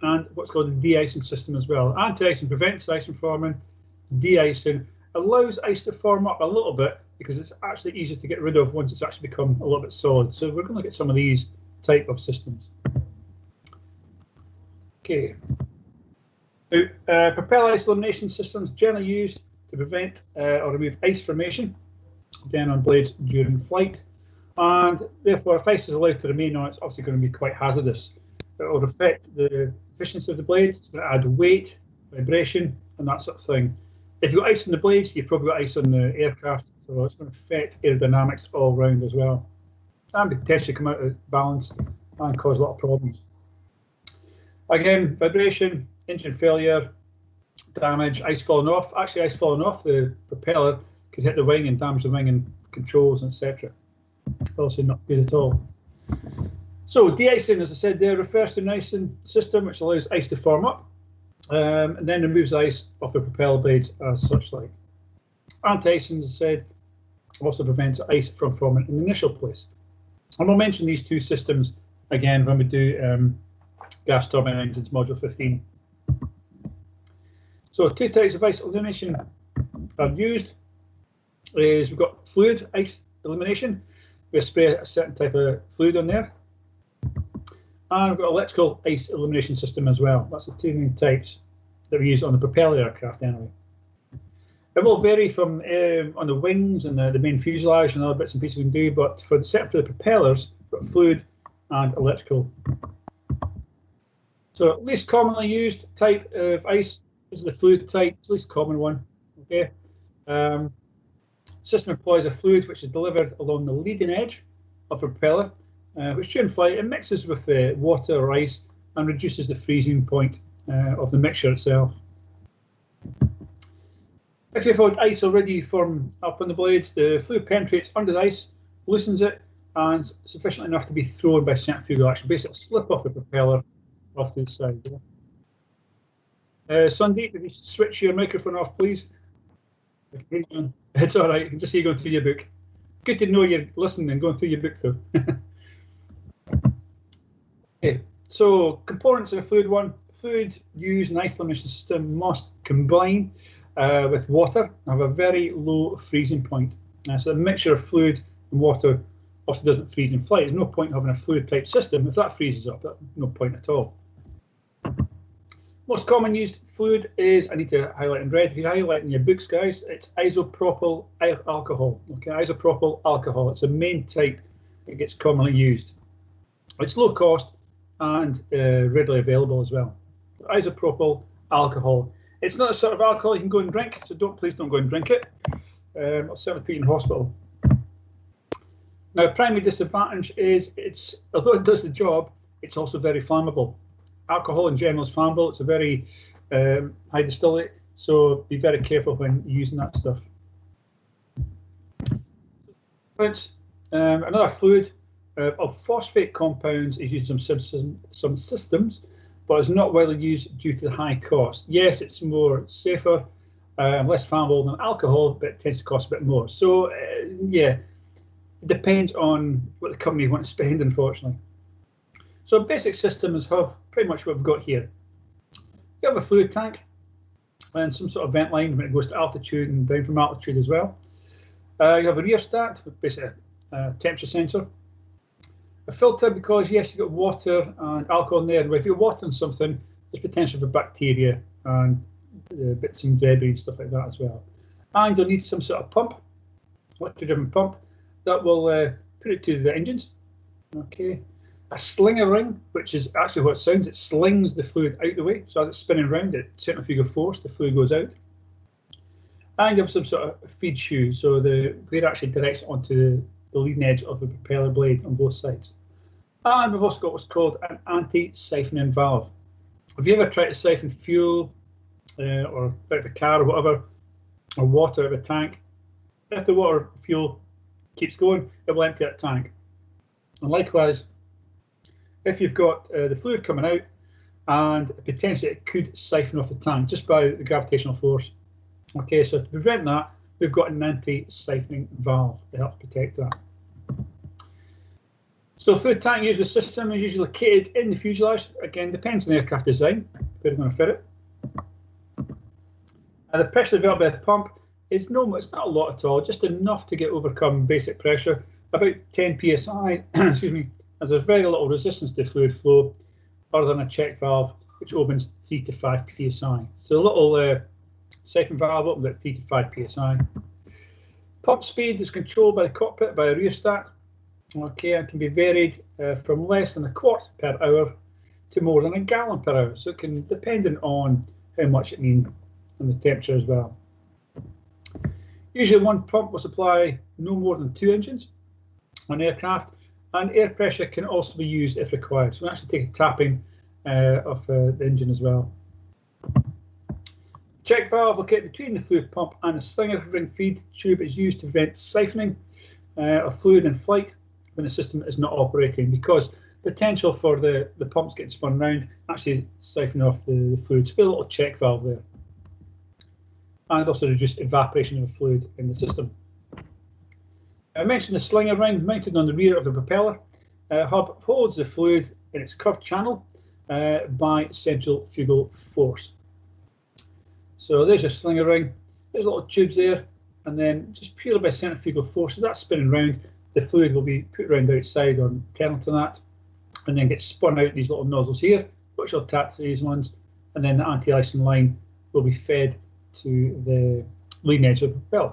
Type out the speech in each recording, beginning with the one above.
and what's called a de-icing system as well. Anti-icing prevents ice from forming. De-icing allows ice to form up a little bit because it's actually easier to get rid of once it's actually become a little bit solid. So we're going to look at some of these type of systems. Okay. Now, propeller ice elimination systems generally used to prevent or remove ice formation down on blades during flight, and therefore if ice is allowed to remain on, it's obviously going to be quite hazardous. It will affect the efficiency of the blade, it's going to add weight, vibration, and that sort of thing. If you've got ice on the blades, you've probably got ice on the aircraft, so it's going to affect aerodynamics all round as well, and potentially come out of balance and cause a lot of problems. Again, vibration, engine failure, damage, ice falling off. Actually, ice falling off the propeller could hit the wing and damage the wing and controls, etc. Also not good at all. So de-icing, as I said there, refers to an icing system which allows ice to form up and then removes ice off the propeller blades as such like. Anti-icing, as I said, also prevents ice from forming in the initial place. And we'll mention these two systems again when we do gas turbine engines, module 15. So two types of ice elimination are used. We've got fluid ice elimination. We spray a certain type of fluid on there. And we've got electrical ice elimination system as well. That's the two main types that we use on the propeller aircraft anyway. It will vary from on the wings and the main fuselage and other bits and pieces we can do, but for the propellers, we've got fluid and electrical. So least commonly used type of ice is the fluid type, it's the least common one. Okay. System employs a fluid which is delivered along the leading edge of a propeller, which during flight it mixes with water or ice and reduces the freezing point of the mixture itself. If you've had ice already formed up on the blades, the fluid penetrates under the ice, loosens it, and sufficient enough to be thrown by centrifugal action. Basically, slip off the propeller off to the side. Sandeep, if you switch your microphone off, please. It's all right. I can just see you going through your book. Good to know you're listening and going through your book, though. Okay, so components of a fluid one. Fluid used in ice elimination system must combine with water and have a very low freezing point. So a mixture of fluid and water also doesn't freeze in flight. There's no point in having a fluid type system. If that freezes up, that's no point at all. Most common used fluid is, I need to highlight in red, if you highlight in your books, guys, it's isopropyl alcohol. Okay, isopropyl alcohol. It's the main type that gets commonly used. It's low cost and readily available as well. Isopropyl alcohol. It's not a sort of alcohol you can go and drink, so please don't go and drink it. I'll certainly put you in hospital. Now, primary disadvantage is although it does the job, it's also very flammable. Alcohol in general is flammable. It's a very high distillate, so be very careful when using that stuff. But another fluid of phosphate compounds is used in some systems, but is not widely used due to the high cost. Yes, it's more safer, less flammable than alcohol, but it tends to cost a bit more. So yeah, it depends on what the company want to spend, unfortunately. So basic systems have pretty much what we've got here. You have a fluid tank and some sort of vent line when it goes to altitude and down from altitude as well. You have a rheostat, basically a temperature sensor. A filter, because yes, you've got water and alcohol in there. And if you're watering something, there's potential for bacteria and bits and debris and stuff like that as well. And you'll need some sort of pump, electric-driven pump, that will put it to the engines. Okay. A slinger ring, which is actually what it sounds, it slings the fluid out the way. So as it's spinning around, at centrifugal force, the fluid goes out. And you have some sort of feed shoe, so the blade actually directs onto the leading edge of the propeller blade on both sides. And we've also got what's called an anti-siphoning valve. Have you ever tried to siphon fuel or out of a car or whatever, or water out of a tank? If the water fuel keeps going, it will empty that tank. And likewise, if you've got the fluid coming out and potentially it could siphon off the tank just by the gravitational force. Okay, so to prevent that, we've got an anti-siphoning valve to help protect that. So fluid tank used with system is usually located in the fuselage. Again, depends on the aircraft design, where we're going to fit it. And the pressure developed by the pump is it's not a lot at all, just enough to overcome basic pressure, about 10 psi, excuse me, as there's very little resistance to fluid flow, other than a check valve, which opens 3 to 5 psi. So a little siphon valve opens at 3 to 5 psi. Pump speed is controlled by the cockpit by a rheostat, okay, and can be varied from less than a quart per hour to more than a gallon per hour. So it can depend on how much it needs and the temperature as well. Usually one pump will supply no more than 2 engines on aircraft, and air pressure can also be used if required. So we actually take a tapping of the engine as well. Check valve located between the fluid pump and the slinger ring feed tube is used to prevent siphoning of fluid in flight when the system is not operating, because potential for the pumps getting spun around actually siphon off the fluid. So a little check valve there. And also reduce evaporation of fluid in the system. I mentioned the slinger ring mounted on the rear of the propeller hub holds the fluid in its curved channel by centrifugal force. So there's your slinger ring, there's little tubes there, and then just purely by centrifugal force, as that's spinning round, the fluid will be put around the outside or internal to that, and then get spun out these little nozzles here, which will tap to these ones, and then the anti-icing line will be fed to the leading edge of the propeller.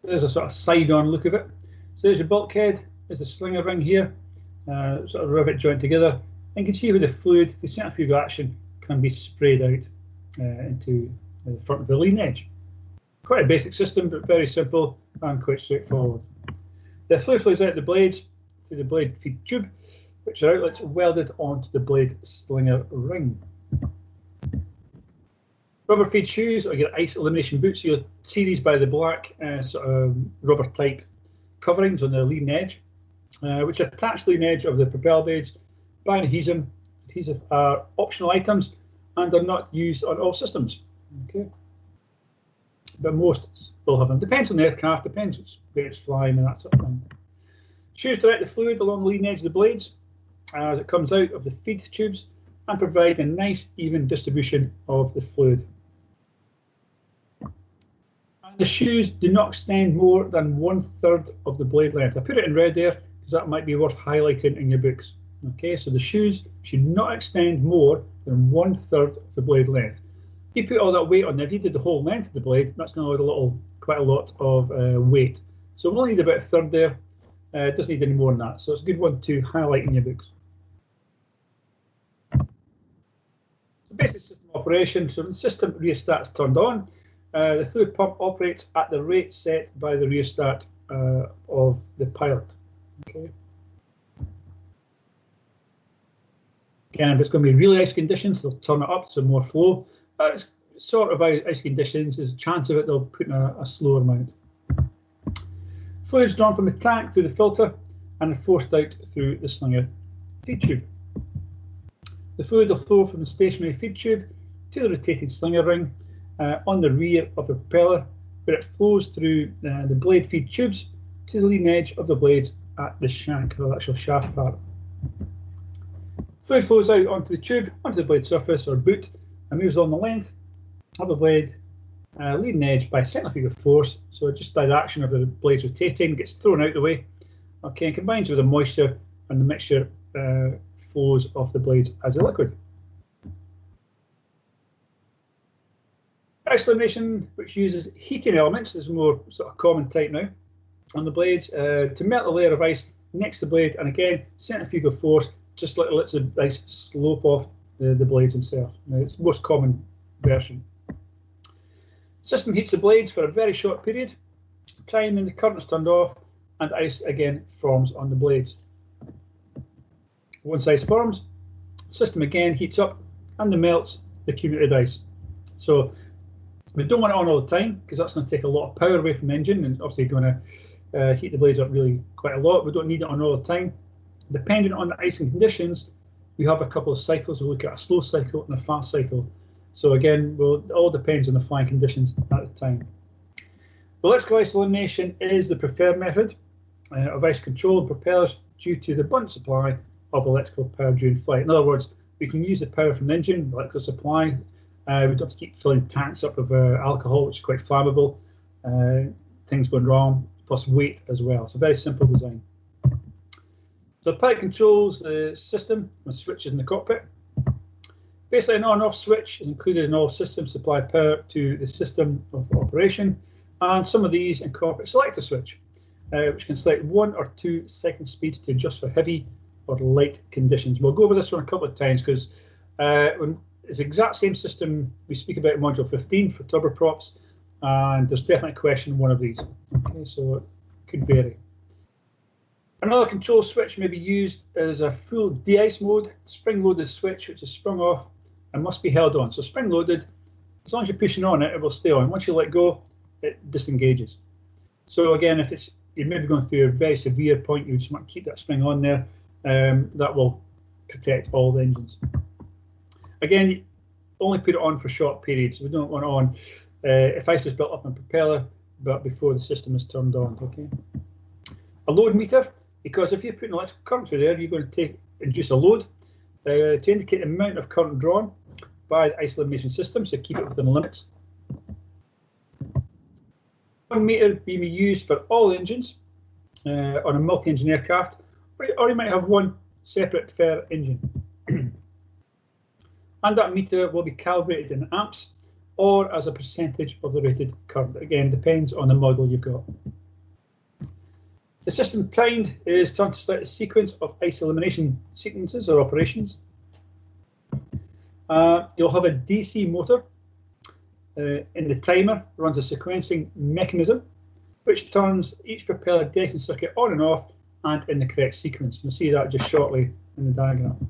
There's a sort of side-on look of it. So there's your bulkhead, there's a slinger ring here, sort of rivet joint together, and you can see where the fluid, the centrifugal action, can be sprayed out into the front of the leading edge. Quite a basic system, but very simple and quite straightforward. The fluid flows out the blades through the blade feed tube, which are outlets welded onto the blade slinger ring. Rubber feed shoes or your ice elimination boots, you'll see these by the black sort of rubber type coverings on the leading edge, which attach the leading edge of the propeller blades by adhesive. Adhesive are optional items and are not used on all systems. Okay, but most will have them. Depends on the aircraft, depends where it's flying and that sort of thing. Shoes direct the fluid along the leading edge of the blades as it comes out of the feed tubes and provide a nice even distribution of the fluid. And the shoes do not extend more than 1/3 of the blade length. I put it in red there because that might be worth highlighting in your books. Okay, so the shoes should not extend more than 1/3 of the blade length. If you put all that weight on there, if you did the whole length of the blade, that's going to add quite a lot of weight. So we'll only need about 1/3 there. It doesn't need any more than that. So it's a good one to highlight in your books. Basic system operation. So when the system rheostat is turned on, the fluid pump operates at the rate set by the rheostat of the pilot. Okay. Again, if it's going to be really ice conditions, they'll turn it up to more flow. It's sort of ice conditions, there's a chance of it they'll put in a slower amount. Fluid is drawn from the tank through the filter and forced out through the slinger feed tube. The fluid will flow from the stationary feed tube to the rotating slinger ring on the rear of the propeller, where it flows through the blade feed tubes to the leading edge of the blades at the shank, or the actual shaft part. Fluid flows out onto the tube, onto the blade surface or boot, and moves along the length of the blade leading edge by centrifugal force. So just by the action of the blades rotating, gets thrown out the way. Okay, and combines with the moisture, and the mixture flows off the blades as a liquid. Ice elimination, which uses heating elements, is more sort of common type now on the blades to melt a layer of ice next to the blade, and again centrifugal force just lets the ice slope off the blades themselves. Now, it's the most common version. System heats the blades for a very short period of time, then the current is turned off and ice again forms on the blades. Once ice forms, the system again heats up and melts the accumulated ice. So we don't want it on all the time because that's going to take a lot of power away from the engine and obviously going to heat the blades up really quite a lot. We don't need it on all the time. Depending on the icing conditions, we have a couple of cycles. We'll look at a slow cycle and a fast cycle. So again, it all depends on the flying conditions at the time. The electrical ice elimination is the preferred method. of ice control and propellers due to the abundant supply of electrical power during flight. In other words, we can use the power from the engine, the electrical supply. We don't have to keep filling tanks up of alcohol, which is quite flammable. Things going wrong, plus weight as well. So very simple design. So the pilot controls the system with switches in the cockpit. Basically, an on-off switch is included in all systems to supply power to the system of operation. And some of these incorporate a selector switch, which can select 1 or 2 second speeds to adjust for heavy or light conditions. We'll go over this one a couple of times because it's the exact same system we speak about in Module 15 for turboprops, and there's definitely a question in one of these. Okay, so it could vary. Another control switch may be used as a full de-ice mode, spring-loaded switch, which is sprung off and must be held on. So spring-loaded, as long as you're pushing on it, it will stay on. Once you let go, it disengages. So again, if you're maybe going through a very severe point, you just want to keep that spring on there. That will protect all the engines. Again, only put it on for short periods. We don't want it on if ice is built up in propeller, but before the system is turned on. Okay. A load meter, because if you're putting electrical current through there, you're going to induce a load to indicate the amount of current drawn by the ice elimination system, so keep it within limits. 1 meter being used for all engines on a multi-engine aircraft, or you might have one separate per engine. And that meter will be calibrated in amps or as a percentage of the rated current. Again, depends on the model you've got. The system timed is turned to select a sequence of ice elimination sequences or operations. You'll have a DC motor in the timer, runs a sequencing mechanism, which turns each propeller de-icing circuit on and off and in the correct sequence. You'll see that just shortly in the diagram.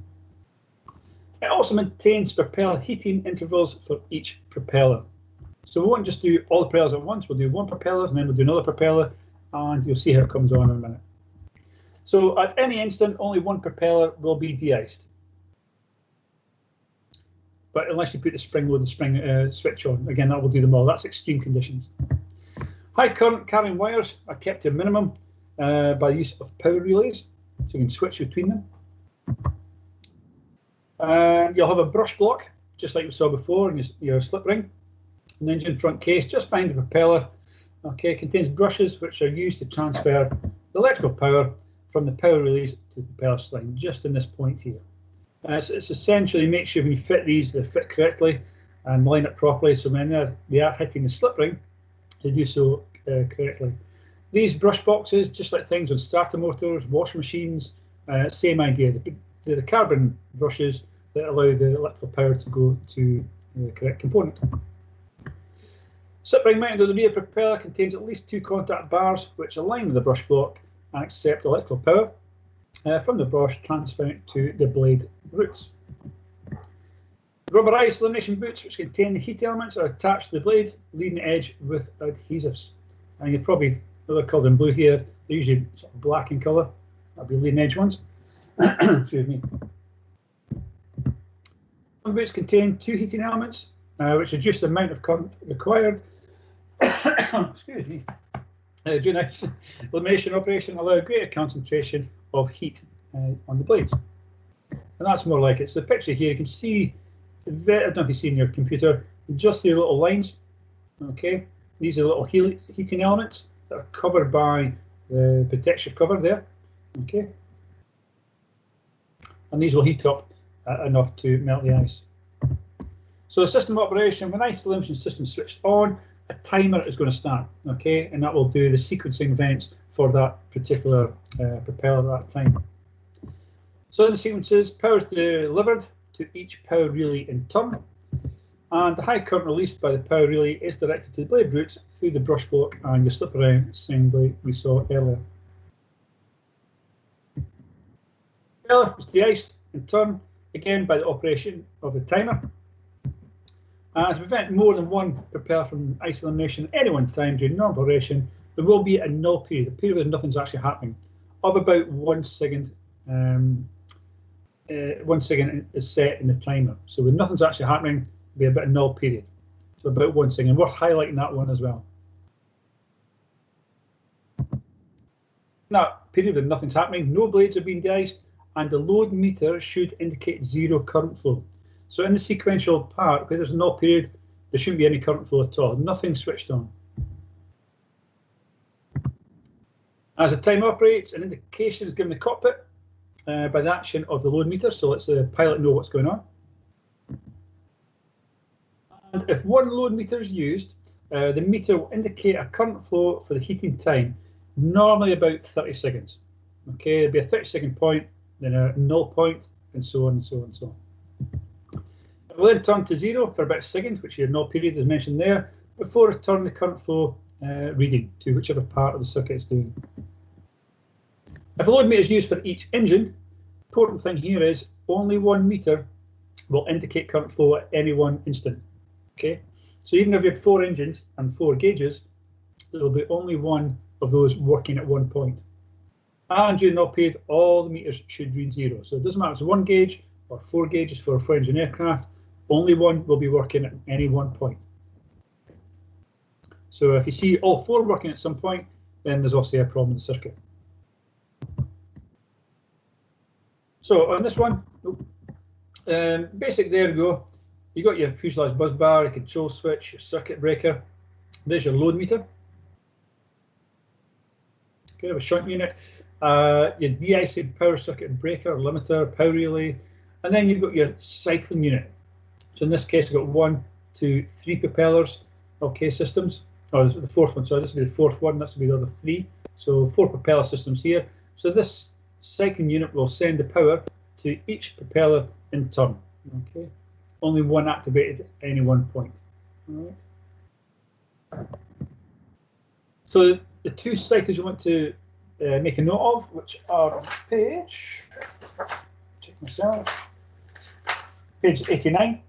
It also maintains propeller heating intervals for each propeller. So we won't just do all the propellers at once, we'll do one propeller and then we'll do another propeller, and you'll see how it comes on in a minute. So at any instant, only one propeller will be de-iced. But unless you put the spring-loaded switch on, again, that will do them all. That's extreme conditions. High current carrying wires are kept to a minimum by the use of power relays, so you can switch between them. You'll have a brush block, just like we saw before, in your slip ring. An engine front case just behind the propeller. Okay, contains brushes which are used to transfer the electrical power from the power relays to the propeller sling, just in this point here. So it's essentially make sure when you fit these, they fit correctly and line up properly, so when they are hitting the slip ring, they do so correctly. These brush boxes, just like things on starter motors, washing machines, same idea. They're the carbon brushes that allow the electrical power to go to the correct component. Slip ring mounted on the rear propeller contains at least 2 contact bars which align with the brush block and accept electrical power from the brush, transferring it to the blade roots. Rubber ice elimination boots which contain the heat elements are attached to the blade, leading edge with adhesives. And you probably, they're coloured in blue here, they're usually sort of black in colour. That'll be leading edge ones. Excuse me. Some boots contain 2 heating elements, which reduce the amount of current required. Excuse me. During ice elimination operation, allow a greater concentration of heat on the blades. And that's more like it. So the picture here, you can see, I don't know if you see in your computer, just the little lines. Okay, these are little heating elements that are covered by the protection cover there. Okay. And these will heat up enough to melt the ice. So the system operation, when ice elimination system is switched on, a timer is going to start, okay, and that will do the sequencing events for that particular propeller at that time. So in the sequences, power is delivered to each power relay in turn, and the high current released by the power relay is directed to the blade roots through the brush block and your slip around assembly we saw earlier. Propeller is de-iced in turn, again by the operation of the timer. And to prevent more than one propeller from ice elimination at any one time during normal operation, there will be a null period, a period where nothing's actually happening, of about 1 second. 1 second is set in the timer. So when nothing's actually happening, there'll be a bit of null period. So about 1 second. Worth highlighting that one as well. that period when nothing's happening, no blades are being de-iced, and the load meter should indicate 0 current flow. So in the sequential part, where there's a null period, there shouldn't be any current flow at all, nothing switched on. As the time operates, an indication is given the cockpit by the action of the load meter, so lets the pilot know what's going on. And if one load meter is used, the meter will indicate a current flow for the heating time, normally about 30 seconds. Okay, there'll be a 30-second point, then a null point, and so on and so on and so on. It will then turn to 0 for about a second, which your null period is mentioned there, before returning the current flow reading to whichever part of the circuit it's doing. If a load meter is used for each engine, the important thing here is only one meter will indicate current flow at any one instant. Okay, so even if you had 4 engines and 4 gauges, there will be only one of those working at one point. And during the null period, all the meters should read 0. So it doesn't matter if it's 1 gauge or 4 gauges for a 4-engine aircraft, only one will be working at any one point. So if you see all 4 working at some point, then there's obviously a problem in the circuit. So on this one, basic, there we go. You got your fuselage bus bar, your control switch, your circuit breaker. There's your load meter. Okay, a shunt unit, your de-icing power circuit breaker, limiter, power relay, and then you've got your cycling unit. So in this case, we've got 1, 2, 3 propellers, okay, systems. Oh, this is the 4th one, sorry, this will be the 4th one, this will be the other 3. So 4 propeller systems here. So this cycling unit will send the power to each propeller in turn. Okay, only one activated at any one point. All right. So the 2 cycles you want to make a note of, which are on page, check myself, page 89.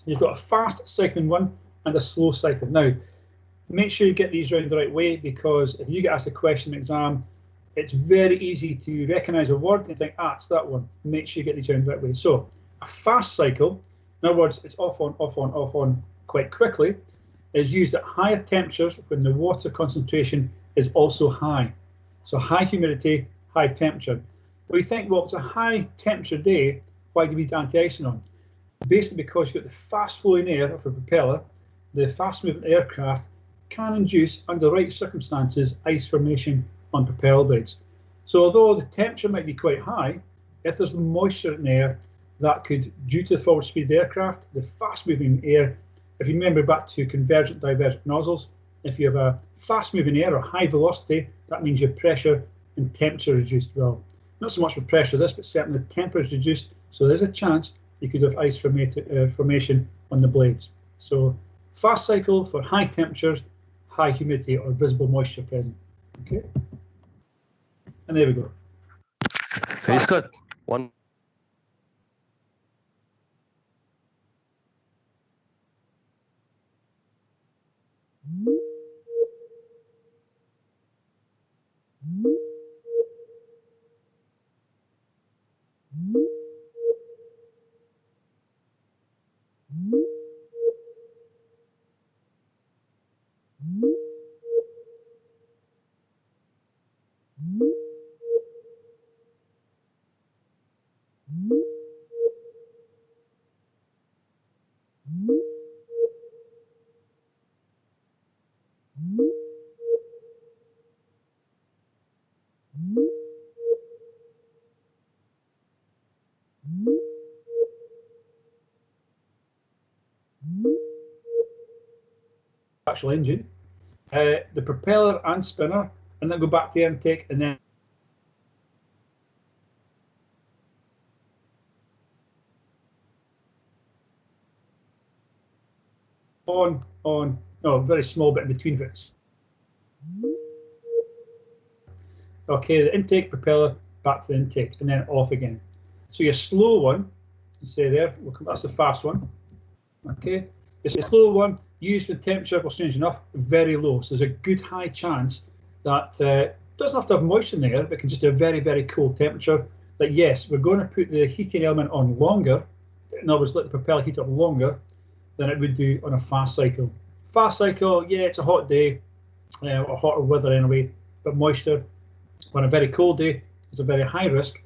You've got a fast cycling one and a slow cycling. Now, make sure you get these round the right way, because if you get asked a question in exam, it's very easy to recognise a word and think, it's that one. Make sure you get these round the right way. So a fast cycle, in other words, it's off on, off on, off on quite quickly, is used at higher temperatures when the water concentration is also high. So high humidity, high temperature. Well, you think, well, it's a high temperature day, why do you need anti-icing on? Basically because you've got the fast flowing air of a propeller, the fast moving aircraft can induce, under the right circumstances, ice formation on propeller blades. So although the temperature might be quite high, if there's moisture in the air, that could, due to the forward speed of the aircraft, the fast moving air, if you remember back to convergent divergent nozzles, if you have a fast moving air or high velocity, that means your pressure and temperature reduced. Well, not so much with pressure this, but certainly the temperature is reduced, so there's a chance you could have ice formation on the blades. So fast cycle for high temperatures, high humidity or visible moisture present. Okay, and there we go. Very good. One. Actual engine, the propeller and spinner, and then go back to the intake, and then on, no, very small bit in between bits. Okay, the intake, propeller, back to the intake, and then off again. So your slow one, you say there, that's the fast one. Okay, it's a slow one, used with temperature, well, strange enough, very low. So there's a good high chance that doesn't have to have moisture in the air, but can just have a very, very cool temperature. That yes, we're going to put the heating element on longer. In other words, let the propeller heat up longer than it would do on a fast cycle. Fast cycle, yeah, it's a hot day, or hotter weather anyway, but moisture, On a very cold day, there's a very high risk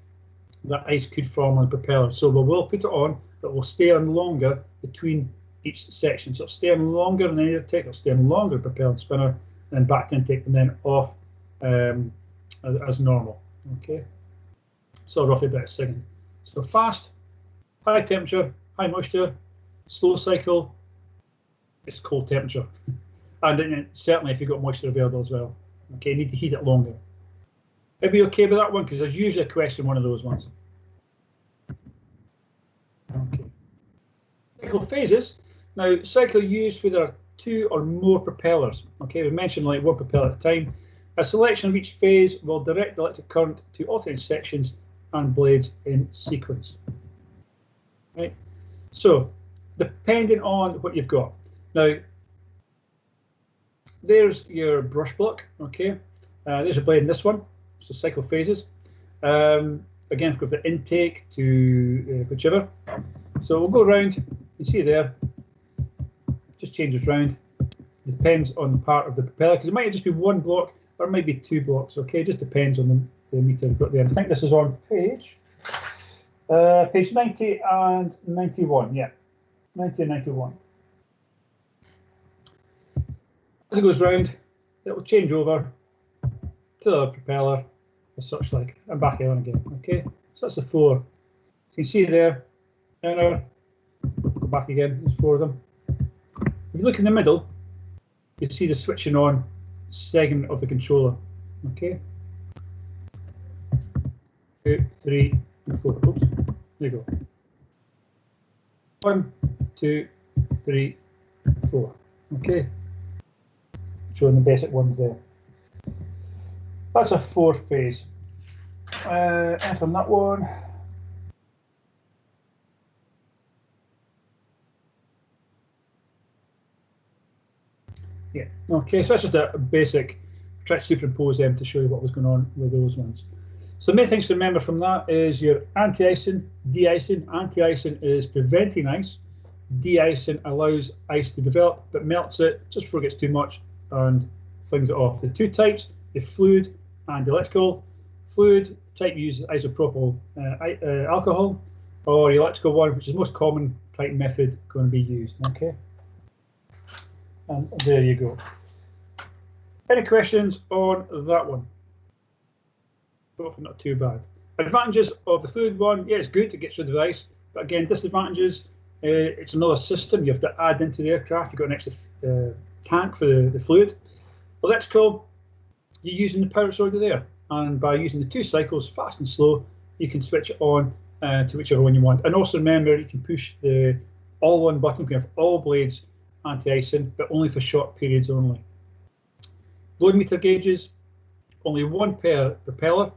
that ice could form on the propeller. So we will put it on, but we'll stay on longer between each section. So it'll stay on longer than the intake, it'll stay on longer propeller and spinner, then back to intake, and then off as normal. Okay, so roughly about a second. So fast, high temperature, high moisture, slow cycle, it's cold temperature. And then certainly if you've got moisture available as well. Okay, you need to heat it longer. Are we okay with that one? Because there's usually a question, one of those ones. Okay. Cycle phases. Now, cycle used where there are 2 or more propellers. Okay, we mentioned like 1 propeller at a time. A selection of each phase will direct the electric current to alternating sections and blades in sequence. Right. So, depending on what you've got. Now, there's your brush block. Okay, there's a blade in this one. So cycle phases. Again, we've got the intake to whichever. So we'll go around. You see there, just changes round. Depends on the part of the propeller, because it might just be 1 block or it might be 2 blocks. Okay, it just depends on the meter you've got there. And I think this is on page 90 and 91. Yeah, 90 and 91. As it goes round, it will change over to the other propeller as such like, and back on again. Okay, so that's the 4. So you can see there, go back again, there's 4 of them. If you look in the middle, you see the switching on segment of the controller. Okay, 2, 3, and 4. Oops, there you go. 1, 2, 3, 4. Okay, showing the basic ones there. That's a 4th phase. And from that one, yeah, okay, so that's just a basic, try to superimpose them to show you what was going on with those ones. So the main things to remember from that is your anti-icing, de-icing. Anti-icing is preventing ice. De-icing allows ice to develop, but melts it just before it gets too much and flings it off. The 2 types, the fluid and electrical. Fluid type uses isopropyl alcohol, or the electrical one, which is the most common type method going to be used. Okay, and there you go. Any questions on that one? Hopefully not too bad. Advantages of the fluid one, yeah, it's good, it gets rid of the ice, but again, disadvantages, it's another system you have to add into the aircraft. You've got an extra tank for the fluid. Electrical, you're using the power that's already there, and by using the 2 cycles, fast and slow, you can switch it on to whichever one you want. And also remember, you can push the all-on button. You can have all blades anti-icing, but only for short periods only. Load meter gauges, only 1 per propeller,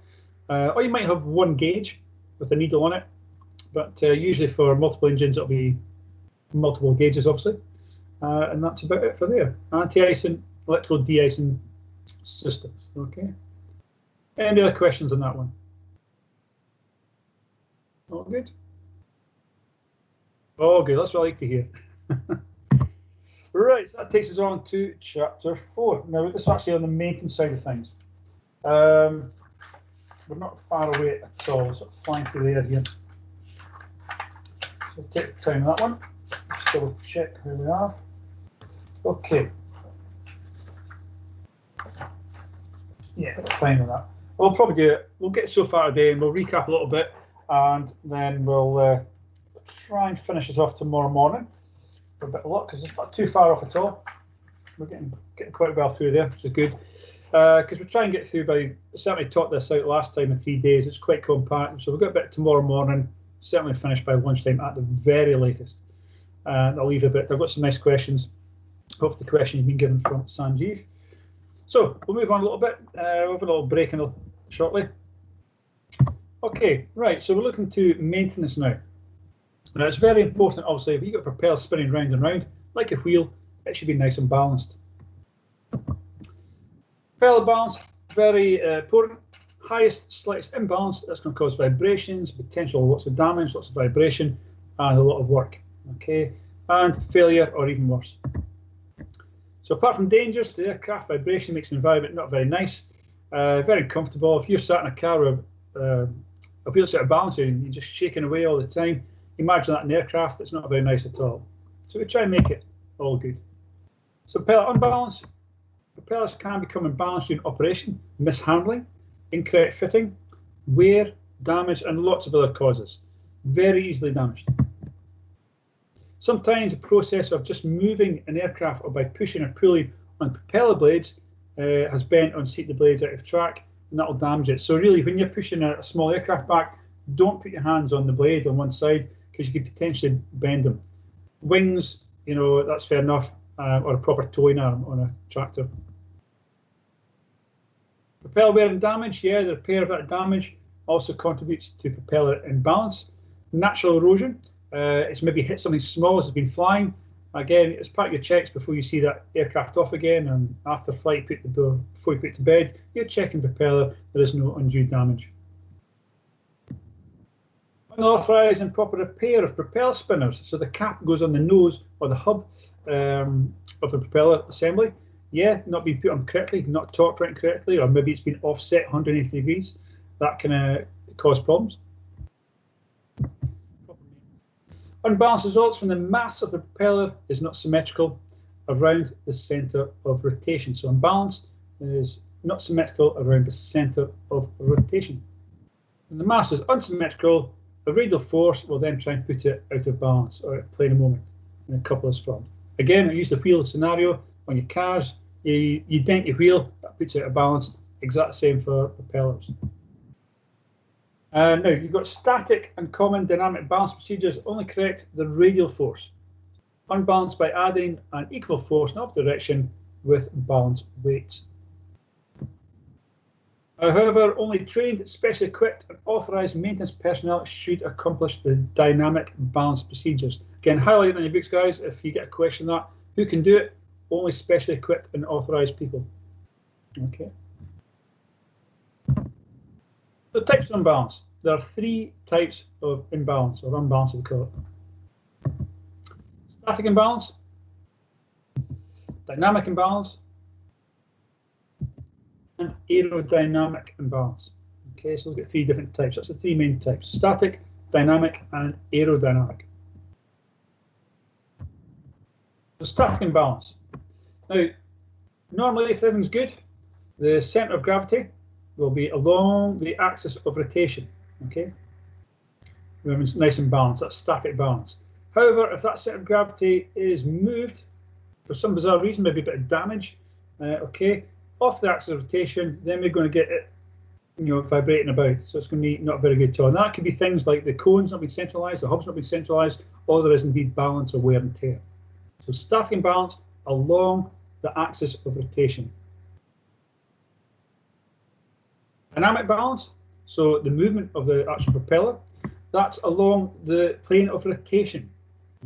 or you might have 1 gauge with a needle on it, but usually for multiple engines it'll be multiple gauges, obviously, and that's about it for there. Anti-icing, electrical de-icing systems. Okay. Any other questions on that one? All good? All good, that's what I like to hear. Right, so that takes us on to chapter 4. Now, this is actually on the maintenance side of things. We're not far away at all, sort of flying through the air here. So take the time on that one. Just double check where we are. Okay. Yeah, fine with that. We'll probably do it. We'll get so far today and we'll recap a little bit, and then we'll try and finish this off tomorrow morning. A bit of luck, because it's not too far off at all. We're getting quite well through there, which is good. Because we try and get through by, certainly taught this out last time in 3 days. It's quite compact, so we've got a bit tomorrow morning. Certainly finish by lunchtime at the very latest. I'll leave a bit. I've got some nice questions. Hopefully the questions have been given from Sanjeev. So we'll move on a little bit. We'll have a little break shortly. Okay, right. So we're looking to maintenance now. Now, it's very important, obviously, if you've got propeller spinning round and round, like a wheel, it should be nice and balanced. Propeller balance, very important. Highest, slightest imbalance, that's going to cause vibrations, potential lots of damage, lots of vibration, and a lot of work. Okay, and failure, or even worse. So apart from dangers to the aircraft, vibration makes the environment not very nice. very comfortable. If you're sat in a car with a wheel's out of balance and you're just shaking away all the time, imagine that in aircraft. It's not very nice at all. So we try and make it all good. So propeller unbalance. Propellers can become imbalanced during operation, mishandling, incorrect fitting, wear, damage, and lots of other causes. Very easily damaged. Sometimes the process of just moving an aircraft or by pushing or pulling on propeller blades has bent or seat the blades out of track, and that will damage it. So really, when you're pushing a small aircraft back, don't put your hands on the blade on one side because you could potentially bend them. Wings, you know, that's fair enough, or a proper towing arm on a tractor. Propeller wear and damage, yeah, the repair of that damage also contributes to propeller imbalance. Natural erosion, it's maybe hit something small as it's been flying. Again, it's part of your checks before you see that aircraft off again, and after flight, before you put it to bed, you're checking propeller, there is no undue damage. Unauthorised and improper repair of propeller spinners. So the cap goes on the nose or the hub of the propeller assembly. Yeah, not being put on correctly, not torqued right correctly, or maybe it's been offset 180 degrees. That can cause problems. Unbalanced results when the mass of the propeller is not symmetrical around the centre of rotation. So unbalanced is not symmetrical around the centre of rotation. When the mass is unsymmetrical, a radial force will then try and put it out of balance or at plane moment, and a couple is formed. Again, I use the wheel scenario on your cars. You dent your wheel, that puts it out of balance. Exact same for propellers. Now, you've got static and common dynamic balance procedures only correct the radial force. Unbalanced by adding an equal force in the opposite direction with balanced weights. However, only trained, specially equipped and authorised maintenance personnel should accomplish the dynamic balance procedures. Again, highlight in your books, guys, if you get a question on that. Who can do it? Only specially equipped and authorised people. Okay. The types of imbalance. There are 3 types of imbalance, or unbalance, we call it. Static imbalance, dynamic imbalance, and aerodynamic imbalance. Okay, so look at 3 different types. That's the 3 main types: static, dynamic, and aerodynamic. So static imbalance. Now, normally, if everything's good, the centre of gravity will be along the axis of rotation. Okay, remember, it's nice and balanced. That's static balance. However, if that centre of gravity is moved for some bizarre reason, maybe a bit of damage, okay, off the axis of rotation, then we're going to get it, you know, vibrating about. So it's going to be not very good at all. And that could be things like the cone's not been centralised, the hub's not been centralised, or there is indeed balance or wear and tear. So static imbalance along the axis of rotation. Dynamic balance, so the movement of the actual propeller, that's along the plane of rotation.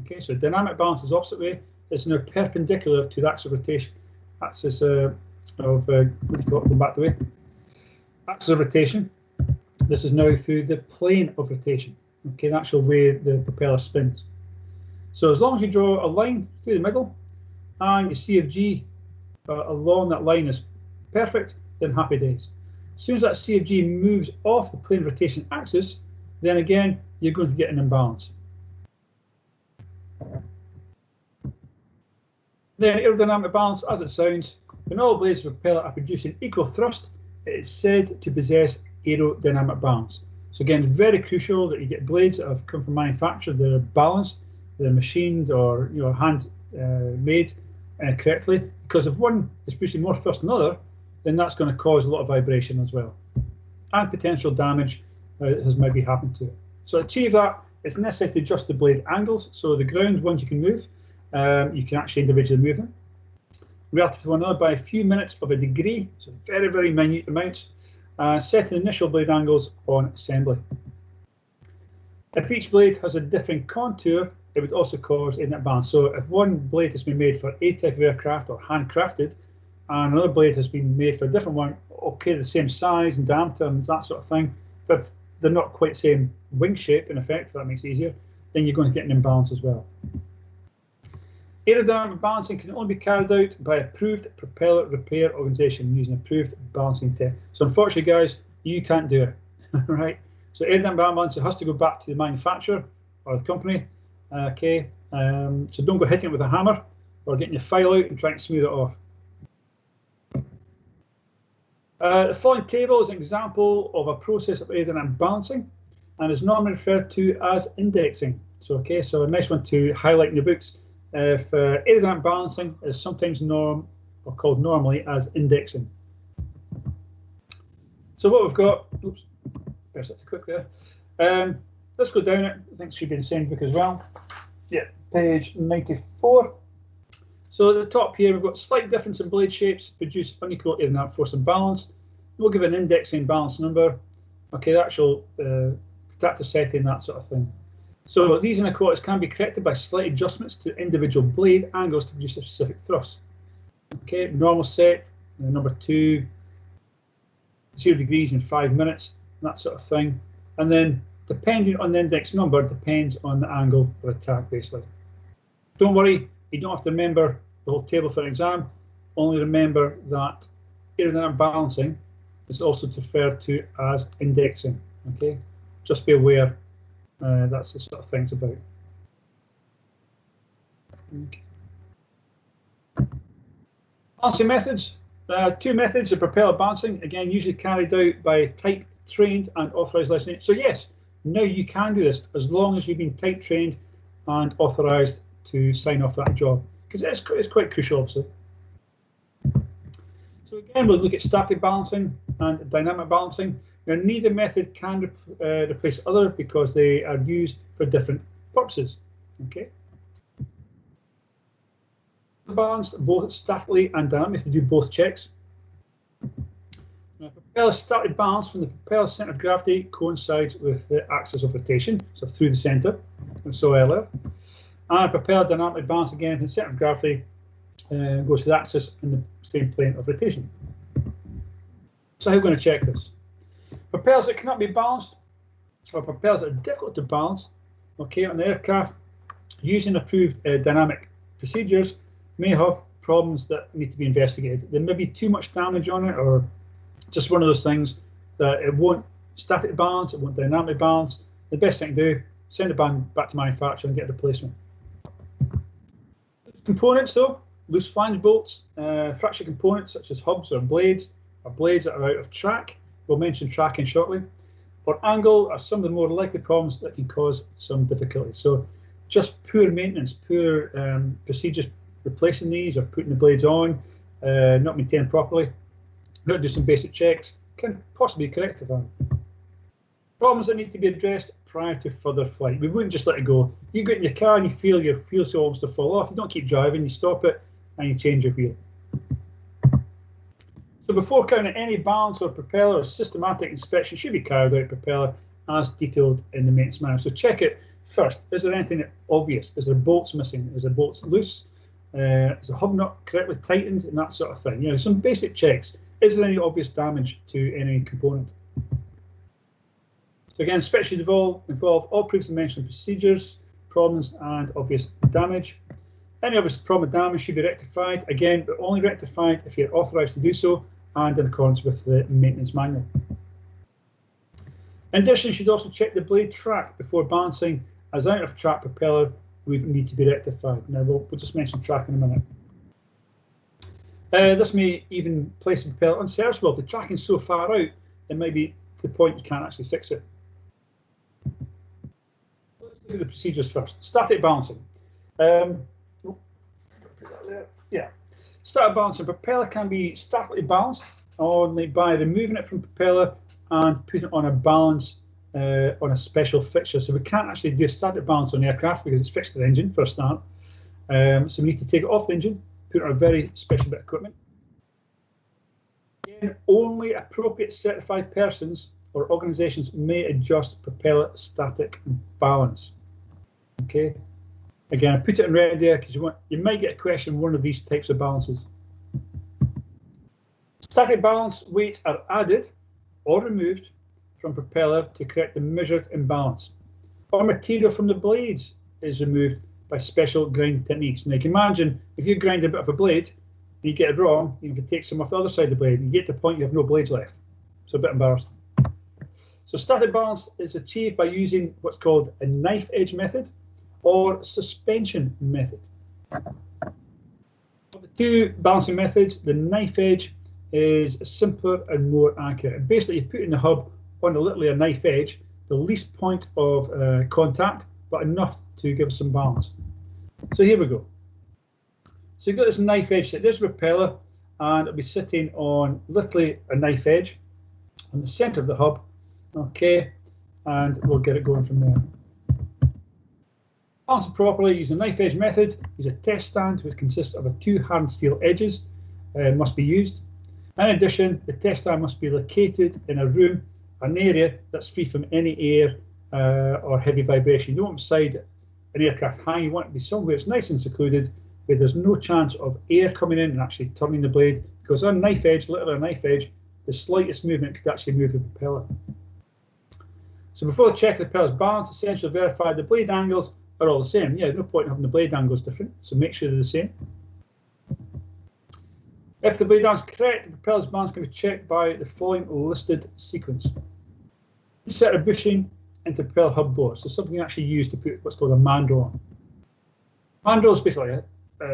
Okay, so dynamic balance is opposite way. It's now perpendicular to the axis of rotation. Axis of what do you call it? Go back the way. Axis of rotation. This is now through the plane of rotation. Okay, the actual way the propeller spins. So as long as you draw a line through the middle, and your C of G along that line is perfect, then happy days. As soon as that C of G moves off the plane rotation axis, then again, you're going to get an imbalance. Then aerodynamic balance, as it sounds, when all blades of a propeller are producing equal thrust, it is said to possess aerodynamic balance. So again, it's very crucial that you get blades that have come from manufacture that are balanced, they're machined or hand made correctly, because if one is producing more thrust than another, then that's going to cause a lot of vibration as well, and potential damage has maybe happened to it. So to achieve that, it's necessary to adjust the blade angles. So the ground ones you can move, you can actually individually move them relative to one another by a few minutes of a degree, so very, very minute amounts, setting initial blade angles on assembly. If each blade has a different contour, it would also cause aerodynamic balance. So if one blade has been made for a type of aircraft or handcrafted, and another blade has been made for a different one, okay, the same size and diameter and that sort of thing, but if they're not quite the same wing shape, in effect, if that makes it easier, then you're going to get an imbalance as well. Aerodynamic balancing can only be carried out by approved propeller repair organisation using approved balancing tech. So unfortunately, guys, you can't do it, right? So aerodynamic balancing has to go back to the manufacturer or the company, okay? So don't go hitting it with a hammer or getting your file out and trying to smooth it off. The following table is an example of a process of aerodynamic balancing and is normally referred to as indexing. So, okay, so a nice one to highlight in your books. If aerodynamic balancing is sometimes called normally as indexing. So what we've got, oops, press it quick there. Let's go down it. I think it should be in the same book as well. Yeah, page 94. So at the top here, we've got slight difference in blade shapes, produce unequal aerodynamic force and balance. We'll give an indexing balance number. Okay, the actual protective setting, that sort of thing. So these inequalities can be corrected by slight adjustments to individual blade angles to produce a specific thrust. Okay, normal set, number 2, 0 degrees in 5 minutes, that sort of thing. And then depending on the index number, depends on the angle of attack, basically. Don't worry, you don't have to remember the whole table for an exam. Only remember that aerodynamic balancing is also referred to as indexing. Okay, just be aware that's the sort of things about. Okay. Balancing methods. 2 methods of propeller balancing, again, usually carried out by type trained and authorised licensing. So yes, now you can do this as long as you've been type trained and authorised to sign off that job, because it's quite crucial, obviously. So again, we'll look at static balancing and dynamic balancing. Now, neither method can replace other because they are used for different purposes. Okay. Balanced both statically and dynamically, if you do both checks. Now, propeller static balance when the propeller centre of gravity coincides with the axis of rotation, so through the centre, and so earlier. And propeller dynamically balanced again when the centre of gravity goes to the axis in the same plane of rotation. So how are we going to check this? Propellers that cannot be balanced, or propellers that are difficult to balance, okay, on the aircraft, using approved dynamic procedures may have problems that need to be investigated. There may be too much damage on it, or just one of those things that it won't static balance, it won't dynamic balance. The best thing to do, send it back to manufacturer and get a replacement. Components though, loose flange bolts, fracture components such as hubs or blades that are out of track. We'll mention tracking shortly. Or angle are some of the more likely problems that can cause some difficulty. So just poor maintenance, poor procedures replacing these or putting the blades on, not maintained properly, not do some basic checks, can possibly correct them. Problems that need to be addressed prior to further flight. We wouldn't just let it go. You get in your car and you feel your wheel almost to fall off. You don't keep driving, you stop it and you change your wheel. So before counting any balance or propeller, a systematic inspection should be carried out propeller as detailed in the maintenance manual. So check it first. Is there anything obvious? Is there bolts missing? Is there bolts loose? Is the hub not correctly tightened? And that sort of thing. You know, some basic checks. Is there any obvious damage to any component? So again, inspection involve all previously mentioned procedures, problems, and obvious damage. Any obvious problem or damage should be rectified. Again, but only rectified if you're authorised to do so and in accordance with the maintenance manual. In addition, you should also check the blade track before balancing, as out of track propeller would need to be rectified. Now, we'll just mention track in a minute. This may even place the propeller unserviceable. If the tracking is so far out, it might be to the point you can't actually fix it. Let's look at the procedures first. Static balancing. Yeah. Static balancing. Propeller can be statically balanced only by removing it from propeller and putting it on a balance on a special fixture. So we can't actually do a static balance on the aircraft because it's fixed to the engine for a start. So we need to take it off the engine, put it on a very special bit of equipment. Again, only appropriate certified persons or organisations may adjust propeller static balance. Okay. Again, I put it in red there because you might get a question on one of these types of balances. Static balance weights are added or removed from propeller to correct the measured imbalance. Or material from the blades is removed by special grinding techniques. Now you can imagine if you grind a bit of a blade and you get it wrong, you can take some off the other side of the blade and you get to the point you have no blades left. So a bit embarrassing. So static balance is achieved by using what's called a knife edge method or suspension method. Of the two balancing methods, the knife edge is simpler and more accurate. And basically, you put in the hub on literally a knife edge, the least point of contact, but enough to give us some balance. So here we go. So you've got this knife edge. There's a propeller, and it'll be sitting on literally a knife edge on the center of the hub. Okay, and we'll get it going from there. Balance it properly, use the knife edge method. Use a test stand which consists of two hardened steel edges, must be used. In addition, the test stand must be located in a room, an area that's free from any air or heavy vibration. You don't want beside an aircraft hang, you want it to be somewhere it's nice and secluded, where there's no chance of air coming in and actually turning the blade, because on a knife edge, literally a knife edge, the slightest movement could actually move the propeller. So before checking the propeller's balance, essentially verify the blade angles are all the same. Yeah, no point in having the blade angles different, so make sure they're the same. If the blade angle is correct, the propeller's balance can be checked by the following listed sequence. Insert a bushing into propeller hub bore, so something you actually use to put what's called a mandrel on. Mandrel is basically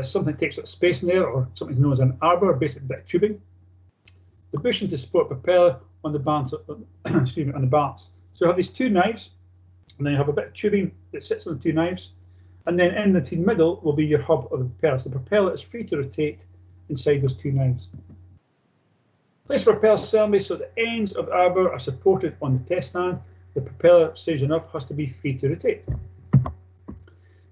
something that takes up space in there, or something known as an arbor, basically a bit of tubing. The bushing to support propeller on the balance, excuse me, on the balance. So you have these two knives, and then you have a bit of tubing that sits on the two knives, and then in the middle will be your hub of the propeller. So the propeller is free to rotate inside those two knives. Place the propeller assembly so the ends of the arbor are supported on the test stand. The propeller, strange enough, has to be free to rotate.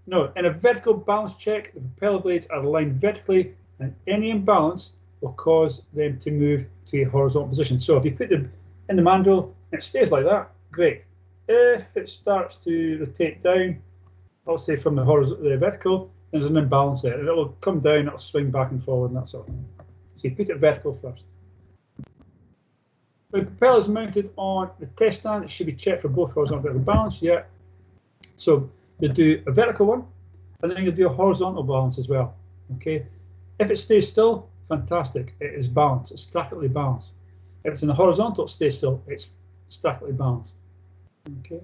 Now, in a vertical balance check, the propeller blades are aligned vertically, and any imbalance will cause them to move to a horizontal position. So if you put them in the mandrel and it stays like that, great. If it starts to rotate down, I'll say from the vertical, there's an imbalance there, and it will come down, it'll swing back and forward and that sort of thing. So you put it vertical first. When the propeller is mounted on the test stand, it should be checked for both horizontal and vertical balance. Yeah. So you do a vertical one, and then you do a horizontal balance as well. Okay. If it stays still, fantastic. It is balanced. It's statically balanced. If it's in the horizontal, it stays still. It's statically balanced. Okay.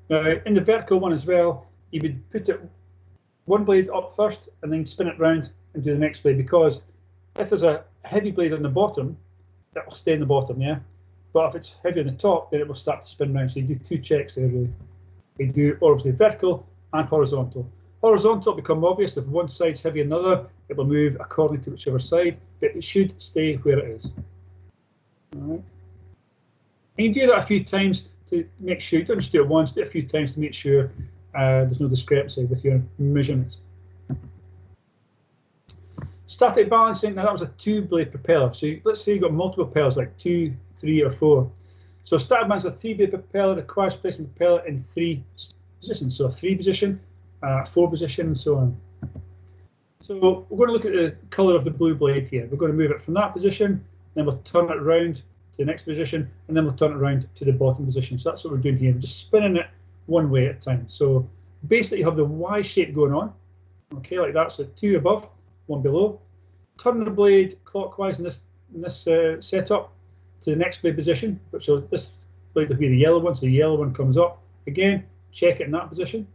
Now, in the vertical one as well, you would put it one blade up first, and then spin it round and do the next blade, because if there's a heavy blade on the bottom, that will stay in the bottom, yeah? But if it's heavy on the top, then it will start to spin around. So you do two checks there, really. You do obviously vertical and horizontal. Horizontal will become obvious. If one side's heavy on another, it will move according to whichever side, but it should stay where it is. All right. And you do that a few times to make sure, you don't just do it once, do it a few times to make sure there's no discrepancy with your measurements. Static balancing, now that was a two-blade propeller. So let's say you've got multiple propellers, like 2, 3, or 4. So static balance, a three-blade propeller requires placing the propeller in 3 positions. So a 3 position, 4 position, and so on. So we're going to look at the colour of the blue blade here. We're going to move it from that position, then we'll turn it around to the next position, and then we'll turn it around to the bottom position. So that's what we're doing here. We're just spinning it one way at a time. So basically you have the Y shape going on, okay, like that. So 2 above, 1 below. Turn the blade clockwise in this setup to the next blade position, which will, this blade will be the yellow one, so the yellow one comes up. Again, check it in that position.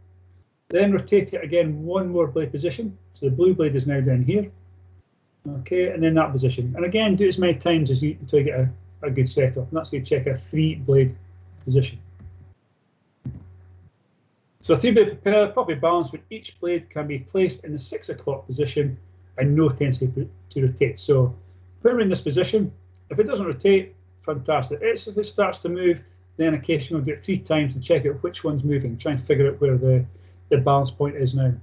Then rotate it again one more blade position. So the blue blade is now down here. Okay, and then that position. And again, do it as many times as you until you get a good setup. And that's how you check a 3-blade position. So a 3-blade propeller properly balanced, with each blade can be placed in the 6 o'clock position and no tendency to rotate. So put it in this position. If it doesn't rotate, fantastic. If it starts to move, then occasionally we'll do it 3 times to check out which one's moving. Try and figure out where the balance point is now.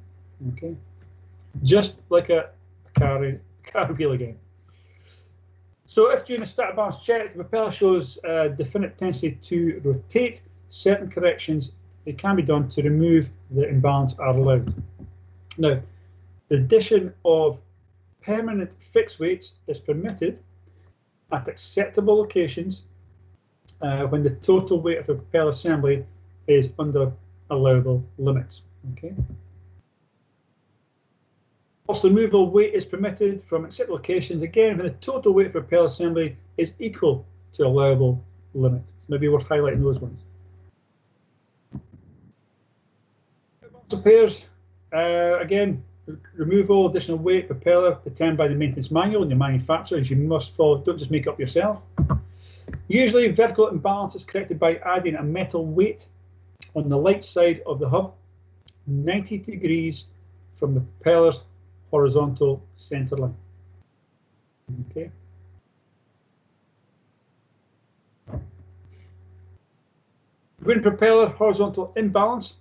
Okay, just like a car wheel again. So if during a static balance check, the propeller shows a definite tendency to rotate, certain corrections that can be done to remove the imbalance are allowed. Now, the addition of permanent fixed weights is permitted at acceptable locations when the total weight of a propeller assembly is under allowable limits. Okay. Also, removal weight is permitted from accepted locations, again, when the total weight of the propeller assembly is equal to allowable limit. So maybe worth highlighting those ones. Repairs, again, removal, additional weight, propeller, determined by the maintenance manual and your manufacturer, as you must follow, don't just make up yourself. Usually, vertical imbalance is corrected by adding a metal weight on the light side of the hub, 90 degrees from the propeller's horizontal center line. Okay. When propeller horizontal imbalance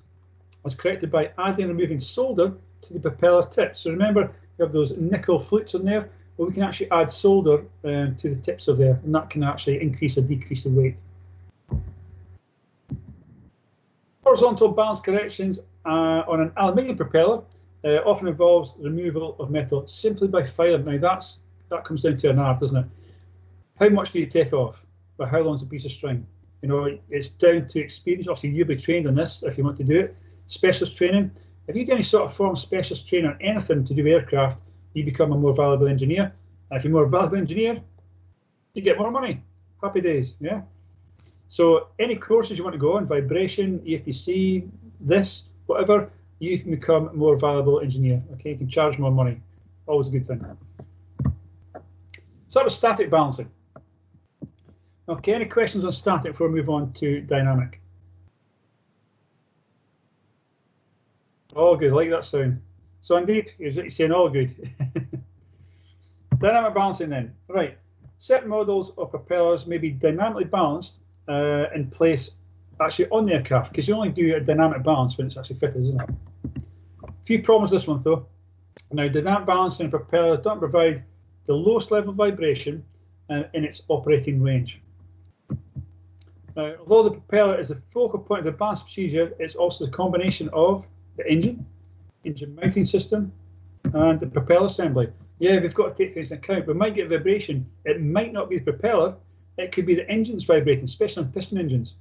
is corrected by adding and removing solder to the propeller tip. So remember, you have those nickel flutes on there. Well, we can actually add solder to the tips of there, and that can actually increase or decrease the weight. Horizontal balance corrections on an aluminium propeller often involves removal of metal simply by firing. Now that comes down to an art, doesn't it? How much do you take off? By how long is a piece of string? You know, it's down to experience. Obviously, you'll be trained on this if you want to do it. Specialist training. If you do any sort of form of specialist training on anything to do with aircraft, you become a more valuable engineer. And if you're a more valuable engineer, you get more money. Happy days, yeah? So any courses you want to go on, vibration, EFTC, this, whatever, you can become a more valuable engineer, okay? You can charge more money. Always a good thing. So that was static balancing. Okay, any questions on static before we move on to dynamic? All good, I like that sound. So Indeed, you're saying all good. Dynamic balancing then. Right, certain models of propellers may be dynamically balanced in place actually on the aircraft, because you only do a dynamic balance when it's actually fitted, isn't it? A few problems with this one though. Now, dynamic balancing propellers don't provide the lowest level of vibration in its operating range. Now, although the propeller is the focal point of the balance procedure, it's also the combination of the engine mounting system, and the propeller assembly. Yeah, we've got to take things into account. We might get vibration. It might not be the propeller. It could be the engines vibrating, especially on piston engines.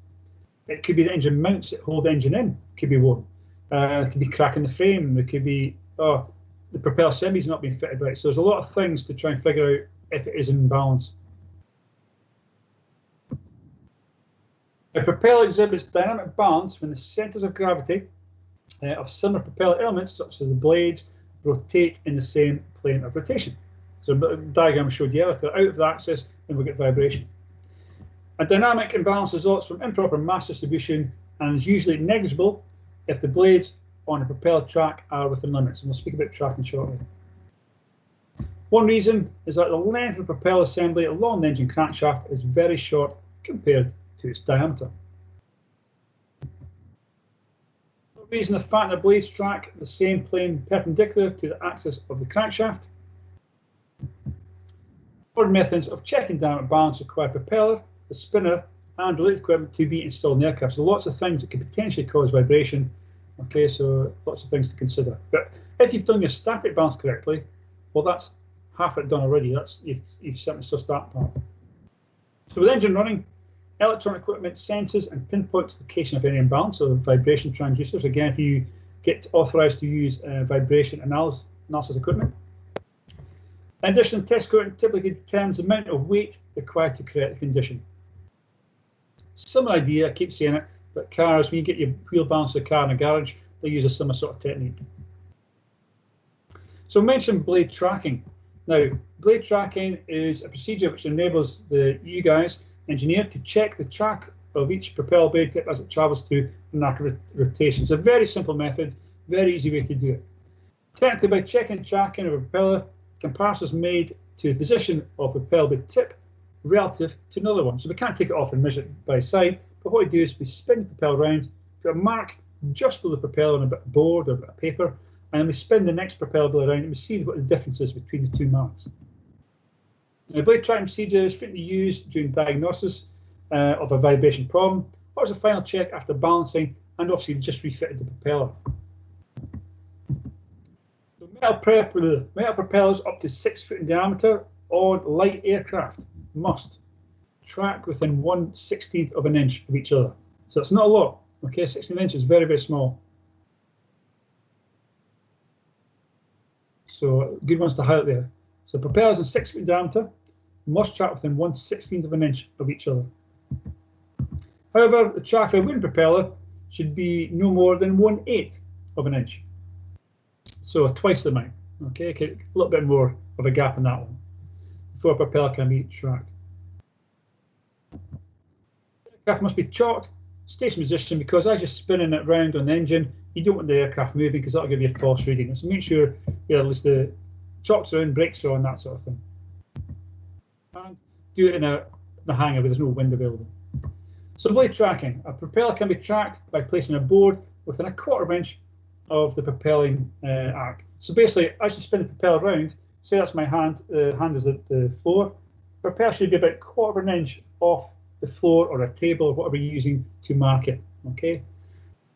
It could be the engine mounts that hold the engine in. Could be worn. It could be cracking the frame. There could be the propeller assembly's not being fitted right. So there's a lot of things to try and figure out if it is in balance. A propeller exhibits dynamic balance when the centers of gravity of similar propeller elements, such as the blades, rotate in the same plane of rotation. So the diagram showed you, if they're out of the axis, then we'll get vibration. A dynamic imbalance results from improper mass distribution and is usually negligible if the blades on a propeller track are within limits. And we'll speak about tracking shortly. One reason is that the length of the propeller assembly along the engine crankshaft is very short compared to its diameter. The reason the fact that blades track the same plane perpendicular to the axis of the crankshaft. Modern methods of checking dynamic balance require propeller, the spinner, and related equipment to be installed in the aircraft. So lots of things that could potentially cause vibration. Okay, so lots of things to consider. But if you've done your static balance correctly, well, that's half it done already. That's you've certainly sussed that part. So with engine running, electronic equipment senses and pinpoints the location of any imbalance, so vibration transducers. Again, if you get authorized to use vibration analysis equipment. In addition, test equipment typically determines the amount of weight required to correct the condition. Similar idea, I keep saying it, but cars, when you get your wheel balance of the car in a garage, they use a similar sort of technique. So mention blade tracking. Now, blade tracking is a procedure which enables you guys, engineer, to check the track of each propeller blade tip as it travels through an arc of rotation. It's a very simple method, very easy way to do it. Technically, by checking tracking of a propeller, comparisons made to the position of the propeller blade tip relative to another one. So we can't take it off and measure it by side, but what we do is we spin the propeller around, put a mark just below the propeller on a bit of board or a bit of paper, and then we spin the next propeller blade around and we see what the difference is between the two marks. The blade tracking procedure is frequently used during diagnosis of a vibration problem, or as a final check after balancing and obviously just refitted the propeller. So metal propellers up to 6 foot in diameter on light aircraft must track within 1/16 of an inch of each other. So that's not a lot. Okay, 16 inches, very, very small. So good ones to highlight there. So propellers in 6 feet diameter must track within 1/16 of an inch of each other. However, the track of a wooden propeller should be no more than 1/8 of an inch. So twice the amount. Okay, a little bit more of a gap in that one before a propeller can be tracked. The aircraft must be chalked station position, because as you're spinning it round on the engine, you don't want the aircraft moving because that'll give you a false reading. So make sure at least the chocks are in, brakes are on, that sort of thing. And do it in the hangar where there's no wind available. So blade tracking. A propeller can be tracked by placing a board within 1/4 inch of the propelling arc. So basically, as you spin the propeller round, say that's my hand, the hand is at the floor, the propeller should be about 1/4 inch off the floor or a table or whatever you're using to mark it. Okay.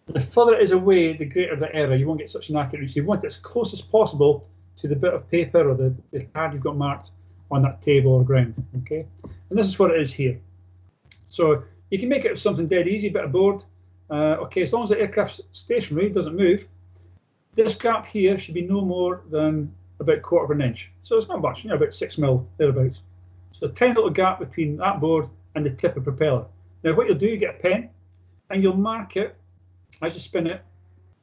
The further it is away, the greater the error. You won't get such an accurate read. So you want it as close as possible to the bit of paper or the card you've got marked on that table or ground. Okay. And this is what it is here. So you can make it something dead easy, bit of board. Okay, as long as the aircraft's stationary, doesn't move, this gap here should be no more than about 1/4 inch. So it's not much, about 6 mil, thereabouts. So a tiny little gap between that board and the tip of the propeller. Now what you'll do, you get a pen and you'll mark it as you spin it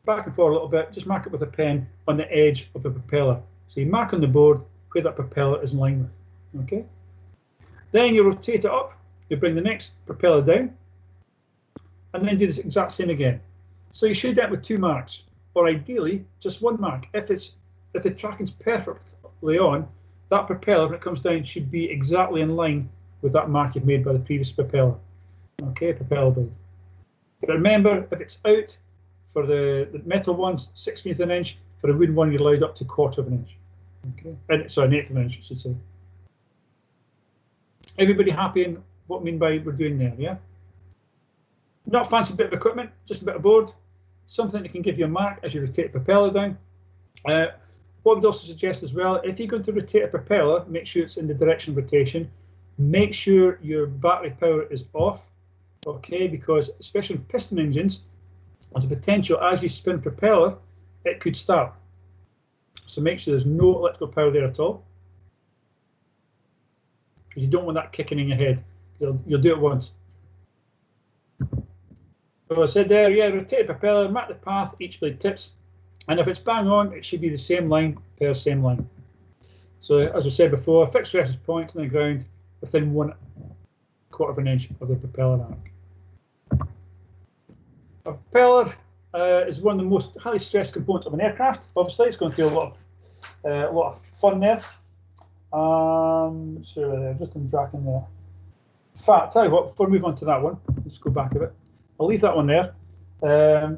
back and forth a little bit. Just mark it with a pen on the edge of the propeller. So you mark on the board where that propeller is in line with. Okay. Then you rotate it up. You bring the next propeller down, and then do this exact same again. So you should end with 2 marks, or ideally just 1 mark. If the tracking's perfectly on, that propeller when it comes down should be exactly in line with that mark you've made by the previous propeller. Okay, propeller blade. But remember, if it's out for the metal ones, 1/16 of an inch. For the wooden one, you're allowed up to 1/4 inch. Okay, sorry, 1/8 of an inch, I should say. Everybody happy in what I mean by we're doing there? Yeah. Not a fancy bit of equipment, just a bit of board, something that can give you a mark as you rotate the propeller down. What we'd also suggest as well, if you're going to rotate a propeller, make sure it's in the direction of rotation. Make sure your battery power is off, okay, because especially in piston engines, there's a potential as you spin propeller, it could start. So make sure there's no electrical power there at all, because you don't want that kicking in your head. You'll do it once. So I said there, yeah, rotate the propeller, mark the path each blade tips, and if it's bang on, it should be the same line per same line. So as I said before, fixed reference point on the ground within 1/4 inch of the propeller arc. A propeller is one of the most highly stressed components of an aircraft. Obviously, it's going to feel a lot of fun there. So just in tracking there. In fact, tell you what, before we move on to that one, let's go back a bit. I'll leave that one there.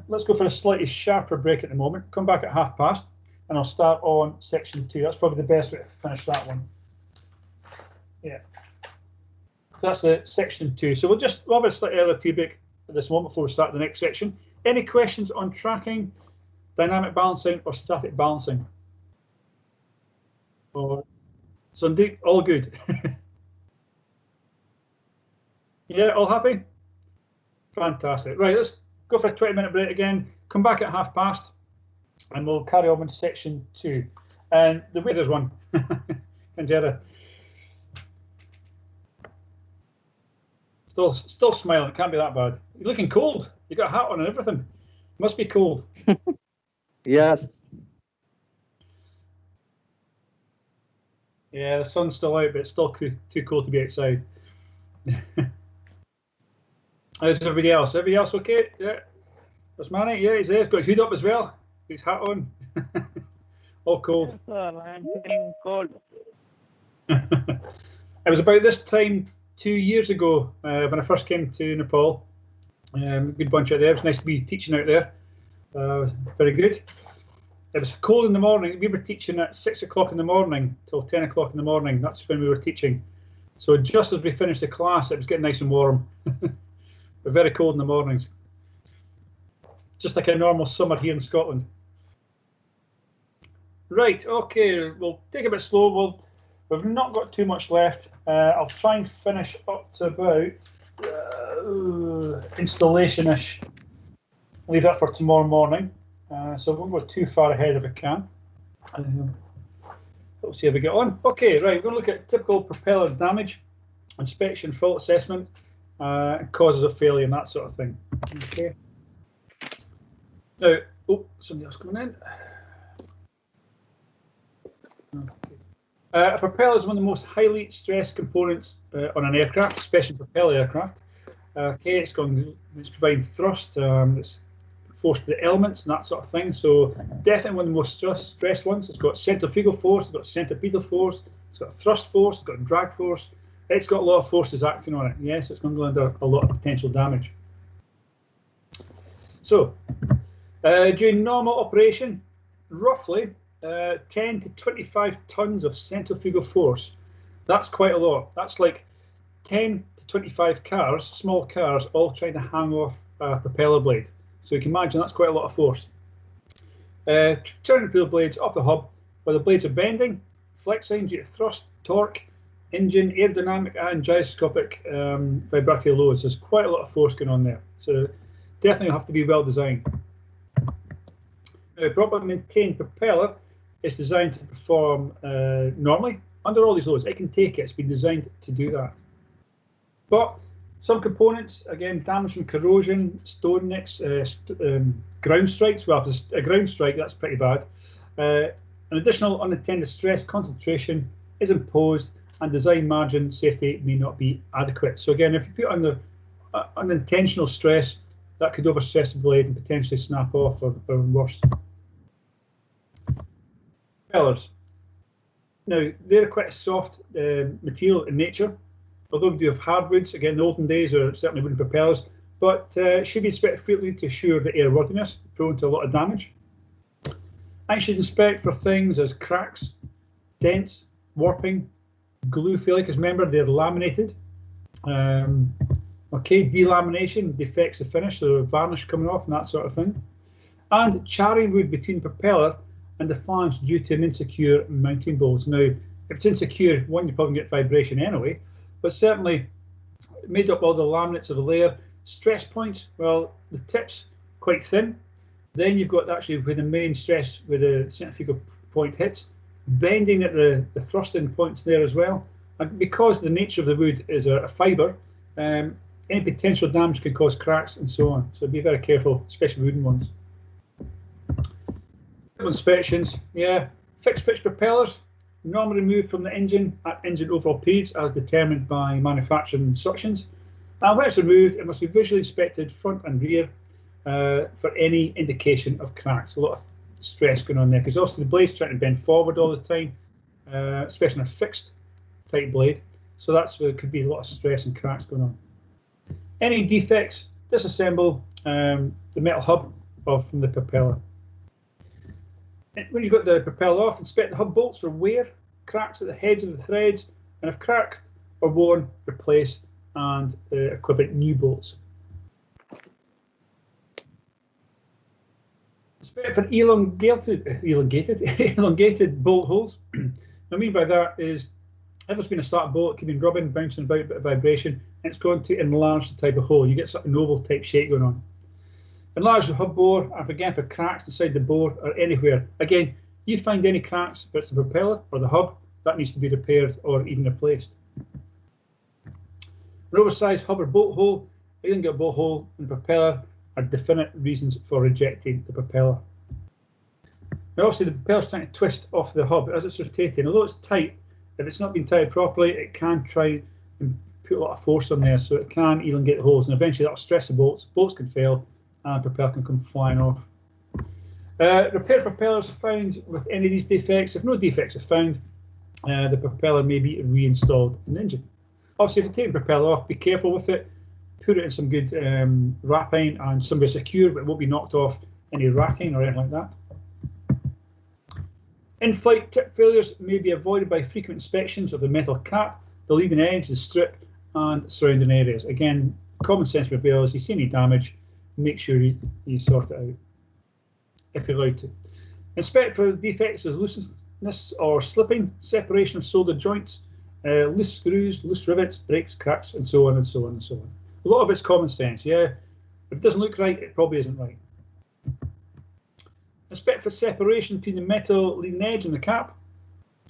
Let's go for a slightly sharper break at the moment. Come back at 1/2 and I'll start on section 2. That's probably the best way to finish that one. Yeah. So that's the section 2. So we'll have a slightly earlier tea break at this moment before we start the next section. Any questions on tracking, dynamic balancing, or static balancing? So indeed, all good. Yeah, all happy? Fantastic. Right, let's go for a 20-minute break again. Come back at 1/2 and we'll carry on with section 2. And the way there's one, Canjera. Still smiling. It can't be that bad. You're looking cold. You got a hat on and everything. Must be cold. Yes. Yeah, the sun's still out, but it's still too cold to be outside. How's everybody else? Everybody else okay? Yeah. That's Manny. Yeah, he's there. He's got his hood up as well. His hat on. All cold. Yes, sir, I'm feeling cold. It was about this time 2 years ago when I first came to Nepal. Good bunch out there. It was nice to be teaching out there. Very good. It was cold in the morning. We were teaching at 6 o'clock in the morning till 10 o'clock in the morning. That's when we were teaching. So just as we finished the class, it was getting nice and warm. But very cold in the mornings. Just like a normal summer here in Scotland. Right, okay, we'll take it a bit slow. We've not got too much left. I'll try and finish up to about installation-ish leave that for tomorrow morning. So I won't go too far ahead if I can. We'll see how we get on. Okay, right, we're going to look at typical propeller damage, inspection, fault assessment, causes of failure and that sort of thing. Okay. Now, oh, somebody else coming in. Okay. A propeller is one of the most highly stressed components on an aircraft, especially propeller aircraft. Okay, it's providing thrust, it's force to the elements and that sort of thing. So definitely one of the most stressed ones. It's got centrifugal force, it's got centripetal force, it's got thrust force, it's got drag force. It's got a lot of forces acting on it. Yes, it's going to go under a lot of potential damage. So during normal operation, roughly 10 to 25 tons of centrifugal force. That's quite a lot. That's like 10 to 25 cars, small cars, all trying to hang off a propeller blade. So you can imagine that's quite a lot of force. Turning the blades off the hub where the blades are bending, flexing due to thrust, torque, engine, aerodynamic and gyroscopic vibratory loads. There's quite a lot of force going on there. So definitely have to be well designed. A properly maintained propeller is designed to perform normally under all these loads. It can take it. It's been designed to do that. But some components, again, damage from corrosion, stone nicks, ground strikes. Well, if it's a ground strike, that's pretty bad. An additional unintended stress concentration is imposed and design margin safety may not be adequate. So again, if you put under unintentional stress, that could overstress the blade and potentially snap off or worse. Propellers. Now, they're quite a soft material in nature. Although we do have hardwoods, again, in the olden days are certainly wooden propellers, but should be inspected frequently to assure the airworthiness, prone to a lot of damage. I should inspect for things as cracks, dents, warping, glue failure, because remember they're laminated. Okay, delamination, defects the finish, so varnish coming off and that sort of thing. And charring wood between propeller and the flange due to an insecure mounting bolts. Now, if it's insecure, one, you probably get vibration anyway, but certainly made up all the laminates of a layer. Stress points, well, the tip's quite thin. Then you've got actually where the main stress, where the centrifugal point hits, bending at the thrusting points there as well. And because the nature of the wood is a fibre, any potential damage can cause cracks and so on. So be very careful, especially wooden ones. Inspections, yeah. Fixed pitch propellers, normally removed from the engine at engine overall periods as determined by manufacturing instructions. And when it's removed, it must be visually inspected front and rear for any indication of cracks. A lot of stress going on there because also the blade's trying to bend forward all the time, especially on a fixed type blade. So that's where there could be a lot of stress and cracks going on. Any defects, disassemble the metal hub from the propeller. When you've got the propeller off, inspect the hub bolts for wear, cracks at the heads of the threads, and if cracked or worn, replace and equip new bolts. Inspect for elongated bolt holes. What I mean by that is, if there's been a started bolt, it could be rubbing, bouncing about, a bit of vibration, and it's going to enlarge the type of hole. You get sort of an oval type shape going on. Enlarge the hub bore, and again for cracks inside the bore or anywhere. Again, you find any cracks, if it's the propeller or the hub, that needs to be repaired or even replaced. An oversized hub or bolt hole, elongate bolt hole and propeller are definite reasons for rejecting the propeller. Now obviously the propeller's trying to twist off the hub as it's rotating. Although it's tight, if it's not been tied properly, it can try and put a lot of force on there, so it can elongate the holes, and eventually that'll stress the bolts. Bolts can fail, and propeller can come flying off. Repair propellers found with any of these defects. If no defects are found, the propeller may be reinstalled in the engine. Obviously, if you take the propeller off, be careful with it. Put it in some good wrapping and somewhere secure, but it won't be knocked off any racking or anything like that. In-flight tip failures may be avoided by frequent inspections of the metal cap, the leading edge, the strip, and surrounding areas. Again, common sense propellers, you see any damage, make sure you sort it out, if you're allowed to. Inspect for defects as looseness or slipping, separation of soldered joints, loose screws, loose rivets, breaks, cracks, and so on and so on and so on. A lot of it's common sense, yeah. If it doesn't look right, it probably isn't right. Inspect for separation between the metal leading edge and the cap,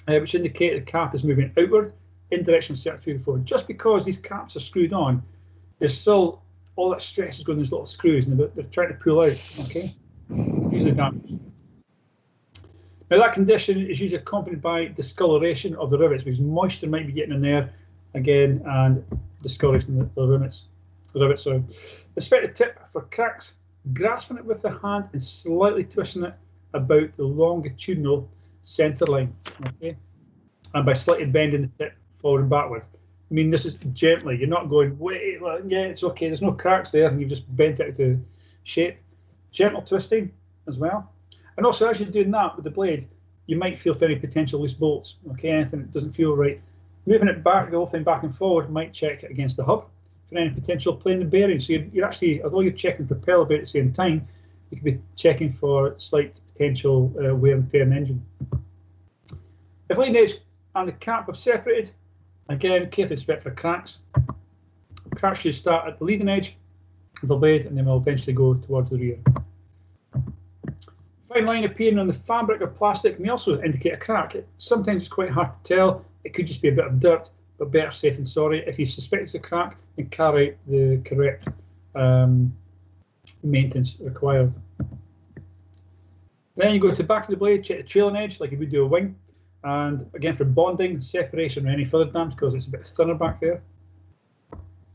which indicate the cap is moving outward in direction of 33 Just because these caps are screwed on, there's still all that stress is going on these little screws, and they're trying to pull out. Okay, usually damaged. Now that condition is usually accompanied by discoloration of the rivets, because moisture might be getting in there again and discoloration of the rivets. So inspect the tip for cracks, grasping it with the hand and slightly twisting it about the longitudinal centre line. Okay, and by slightly bending the tip forward and backward. I mean, this is gently. You're not going, wait, yeah, it's okay. There's no cracks there, and you've just bent it into shape. Gentle twisting as well. And also, as you're doing that with the blade, you might feel for any potential loose bolts. Okay, anything that doesn't feel right. Moving it back, the whole thing back and forward, might check it against the hub for any potential plane and bearing. So you're actually, although you're checking propeller about at the same time, you could be checking for slight potential wear and tear in the engine. If leading edge and the cap have separated, again, carefully inspect for cracks. Cracks should start at the leading edge of the blade and then will eventually go towards the rear. Fine line appearing on the fabric or plastic may also indicate a crack. Sometimes it's quite hard to tell. It could just be a bit of dirt, but better safe than sorry. If you suspect it's a crack, then carry out the correct maintenance required. Then you go to the back of the blade, check the trailing edge like you would do a wing. And again, for bonding, separation, or any further damage, because it's a bit thinner back there.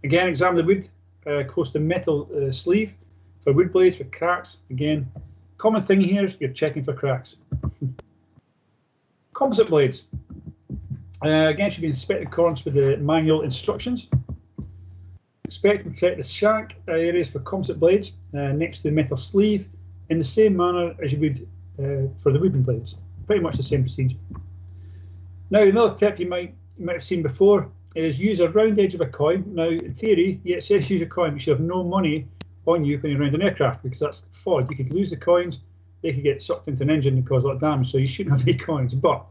Again, examine the wood close to the metal sleeve for wood blades, for cracks. Again, common thing here is you're checking for cracks. Composite blades. Again, should be inspected in accordance with the manual instructions. Inspect and protect the shank areas for composite blades next to the metal sleeve in the same manner as you would for the wooden blades. Pretty much the same procedure. Now, another tip you might have seen before is use a round edge of a coin. Now, in theory, yeah, it says use a coin, but you should have no money on you when you're around an aircraft, because that's FOD. You could lose the coins, they could get sucked into an engine and cause a lot of damage, so you shouldn't have any coins. But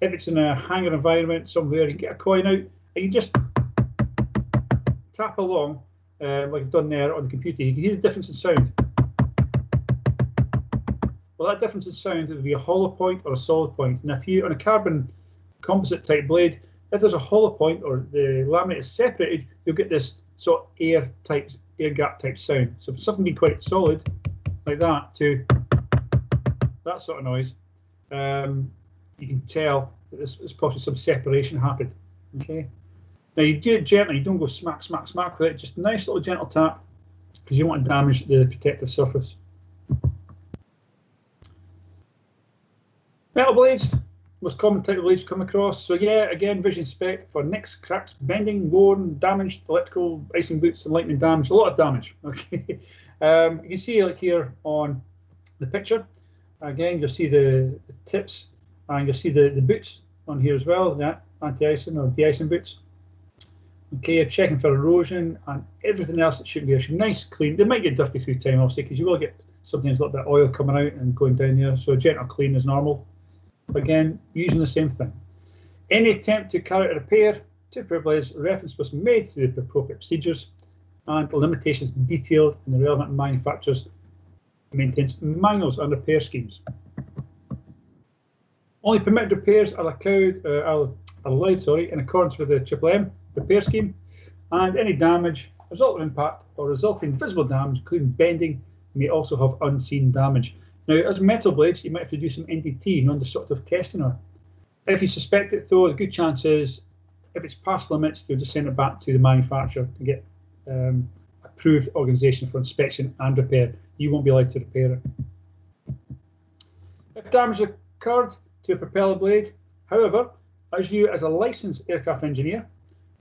if it's in a hangar environment somewhere, you get a coin out and you just tap along, like I've done there on the computer. You can hear the difference in sound. Well, that difference in sound would be a hollow point or a solid point. And if you, on a carbon composite type blade, if there's a hollow point or the laminate is separated, you'll get this sort of air gap type sound. So for something being quite solid like that to that sort of noise, you can tell that there's possibly some separation happened. Okay. Now you do it gently. You don't go smack, smack, smack with it. Just a nice little gentle tap, because you want to damage the protective surface. Metal blades, most common type of blades you come across. So yeah, again, visually inspect for nicks, cracks, bending, worn, damaged, electrical, icing boots, and lightning damage. A lot of damage. Okay, you can see like here on the picture. Again, you'll see the tips, and you'll see the boots on here as well. That anti-icing or de-icing boots. Okay, you're checking for erosion and everything else that shouldn't be. It should be nice, clean. They might get dirty through time, obviously, because you will get sometimes a little bit of oil coming out and going down there. So a gentle clean is normal. Again, using the same thing. Any attempt to carry out a repair to repair blades, reference must be made to the appropriate procedures and limitations detailed in the relevant manufacturer's maintenance manuals and repair schemes. Only permitted repairs are allowed in accordance with the MMM repair scheme, and any damage, result of impact, or resulting visible damage, including bending, may also have unseen damage. Now, as metal blades, you might have to do some NDT, non-destructive testing on it. If you suspect it, though, the good chance is, if it's past limits, you'll just send it back to the manufacturer to get approved organisation for inspection and repair. You won't be allowed to repair it. If damage occurred to a propeller blade, however, as you, as a licensed aircraft engineer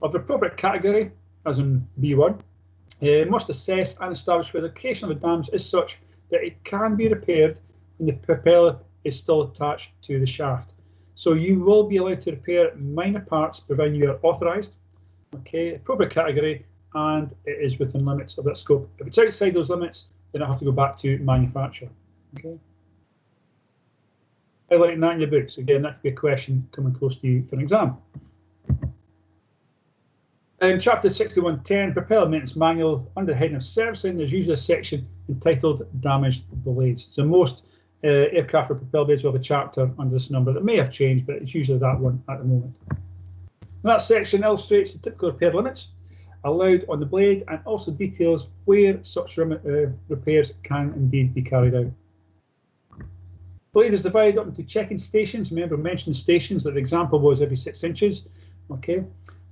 of the appropriate category, as in B1, must assess and establish whether the location of the damage is such that it can be repaired when the propeller is still attached to the shaft. So you will be allowed to repair minor parts provided you are authorised, okay, appropriate category, and it is within limits of that scope. If it's outside those limits, then I have to go back to manufacturer. Okay. Highlighting that in your books. Again, that could be a question coming close to you for an exam. In Chapter 6110, Propeller Maintenance Manual, under the heading of Servicing, there's usually a section entitled Damaged Blades. So most aircraft with propeller blades will have a chapter under this number that may have changed, but it's usually that one at the moment. And that section illustrates the typical repair limits allowed on the blade and also details where such repairs can indeed be carried out. Blade is divided up into checking stations. Remember, I mentioned stations, that the example was every 6 inches. Okay,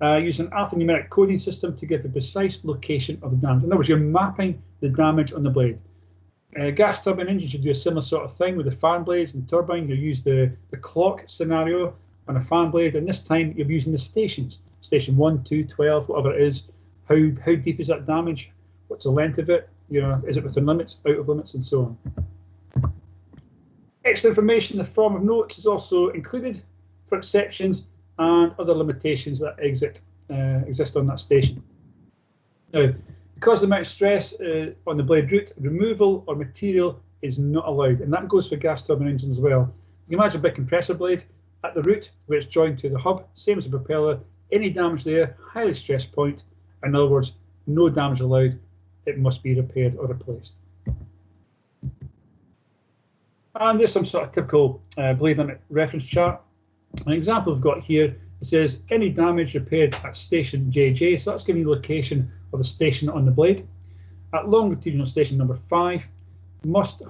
using an alphanumeric coding system to give the precise location of the damage. In other words, you're mapping the damage on the blade. Gas turbine engines should do a similar sort of thing with the fan blades and turbine. You'll use the clock scenario on a fan blade, and this time you're using the stations. Station 1, 2, 12, whatever it is. How deep is that damage? What's the length of it? You know, is it within limits, out of limits, and so on. Extra information in the form of notes is also included for exceptions and other limitations that exist on that station. Now, because of the amount of stress on the blade root, removal or material is not allowed, and that goes for gas turbine engines as well. You can imagine a big compressor blade at the root where it's joined to the hub, same as a propeller. Any damage there, highly stress point. In other words, no damage allowed. It must be repaired or replaced. And there's some sort of typical blade limit reference chart. An example we've got here, it says any damage repaired at station JJ, so that's giving you the location of the station on the blade. At longitudinal station number 5, must,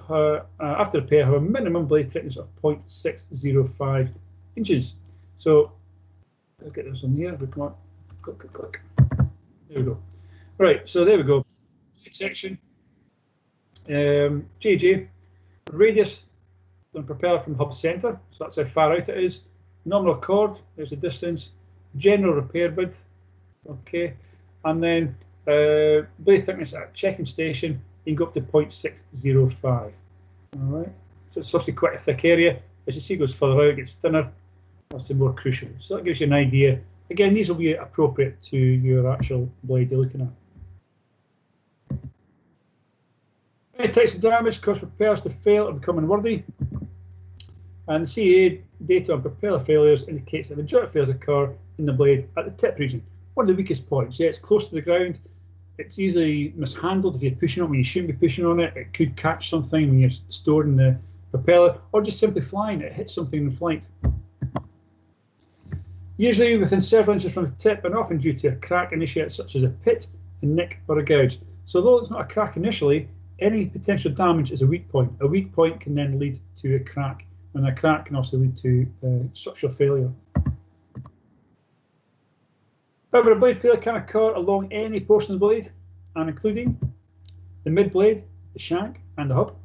after repair, have a minimum blade thickness of 0.605 inches. So, I'll get this on here, come on, click, click, click. There we go. Right, so there we go. Section. JJ, radius on propeller from hub center, so that's how far out it is. Nominal chord, there's the distance. General repair width, okay. And then blade thickness at checking station, you can go up to 0.605. All right, so it's obviously quite a thick area. As you see, it goes further out, it gets thinner. That's the more crucial. So that gives you an idea. Again, these will be appropriate to your actual blade you're looking at. Many types of damage cause propellers to fail or become unworthy. And the CAA data on propeller failures indicates that the majority of failures occur in the blade at the tip region, one of the weakest points. Yeah, it's close to the ground. It's easily mishandled if you're pushing on it when you shouldn't be pushing on it. It could catch something when you're stored in the propeller, or just simply flying. It hits something in flight. Usually within several inches from the tip, and often due to a crack initiated such as a pit, a nick, or a gouge. So though it's not a crack initially, any potential damage is a weak point. A weak point can then lead to a crack, and a crack can also lead to structural failure. However, a blade failure can occur along any portion of the blade, and including the mid blade, the shank, and the hub.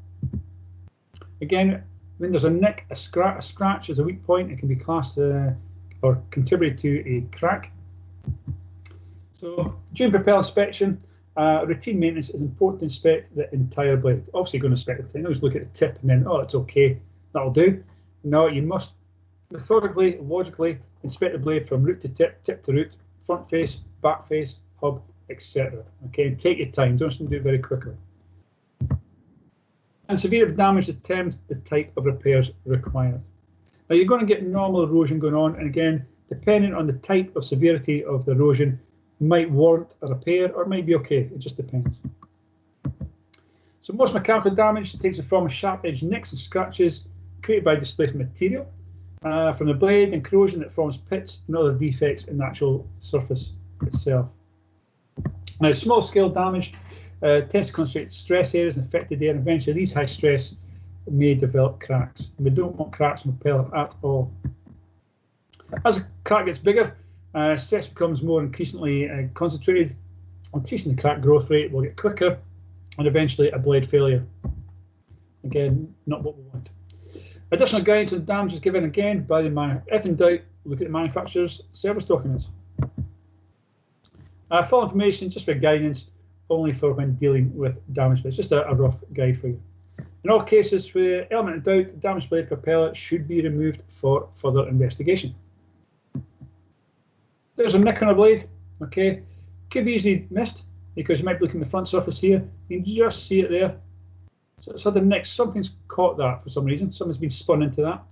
Again, when there's a nick, a scratch is a weak point. It can be classed or contribute to a crack. So during propeller inspection, routine maintenance is important to inspect the entire blade. Obviously, you're going to inspect the thing. Always look at the tip and then, oh, it's okay, that'll do. No, you must methodically, logically inspect the blade from root to tip, tip to root, front face, back face, hub, etc. Okay, and take your time. Don't do it very quickly. And severity of damage determines the type of repairs required. Now, you're going to get normal erosion going on, and again, depending on the type of severity of the erosion, might warrant a repair or it might be okay. It just depends. So most mechanical damage takes the form of sharp-edged nicks and scratches created by displacement material from the blade, and corrosion that forms pits and other defects in the actual surface itself. Now, small-scale damage tends to concentrate stress areas and affected air, and eventually these high stress may develop cracks. And we don't want cracks in the propeller at all. As a crack gets bigger, stress becomes more increasingly concentrated. Increasing the crack growth rate will get quicker, and eventually a blade failure. Again, not what we want. Additional guidance on damage is given again by the manufacturer. If in doubt, look at the manufacturer's service documents. Full information just for guidance, only for when dealing with damaged blades. Just a rough guide for you. In all cases, for element of doubt, the damaged blade propeller should be removed for further investigation. There's a nick on a blade, okay? Could be easily missed because you might be looking at the front surface here. You can just see it there. So it's had a nick. Something's caught that for some reason. Something's been spun into that.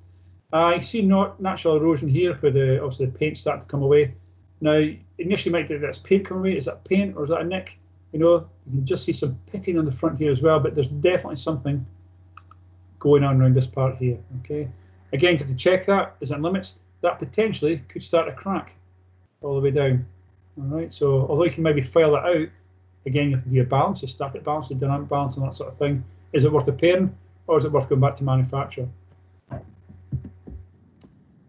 You see natural erosion here where obviously the paint's starting to come away. Now, initially you might think that's paint coming away. Is that paint or is that a nick? You know, you can just see some pitting on the front here as well, but there's definitely something going on around this part here. Okay. Again, you have to check that. Is it in limits? That potentially could start a crack all the way down. All right. So although you can maybe file that out, again, you have to do a balance, a static balance, a dynamic balance, and that sort of thing. Is it worth repairing, or is it worth going back to manufacturer?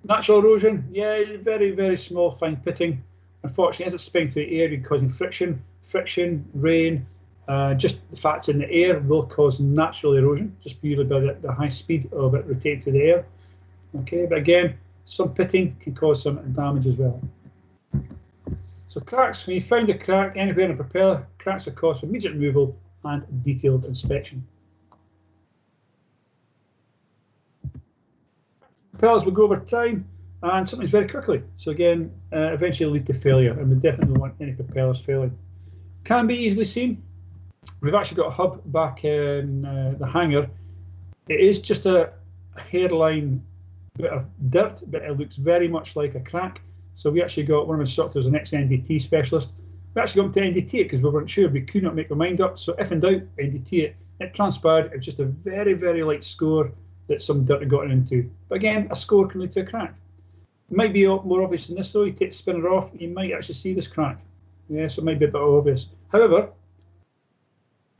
Natural erosion, yeah, very, very small, fine pitting. Unfortunately, as it's spinning through the air, you're causing friction, rain, just the fact it's in the air will cause natural erosion, just purely by the high speed of it rotating through the air. Okay, but again, some pitting can cause some damage as well. So cracks, when you find a crack anywhere in a propeller, cracks are caused for immediate removal and detailed inspection. Propellers will go over time and sometimes very quickly. So again, eventually lead to failure, and we definitely don't want any propellers failing. Can be easily seen. We've actually got a hub back in the hangar. It is just a hairline bit of dirt, but it looks very much like a crack. So we actually got one of our instructors, an ex-NDT specialist. We actually got him to NDT it because we weren't sure. We could not make our mind up. So if in doubt, NDT it. It transpired it was just a very, very light score that some dirt had gotten into. But again, a score can lead to a crack. It might be more obvious than this though. You take the spinner off, you might actually see this crack. Yeah, so it might be a bit obvious. However,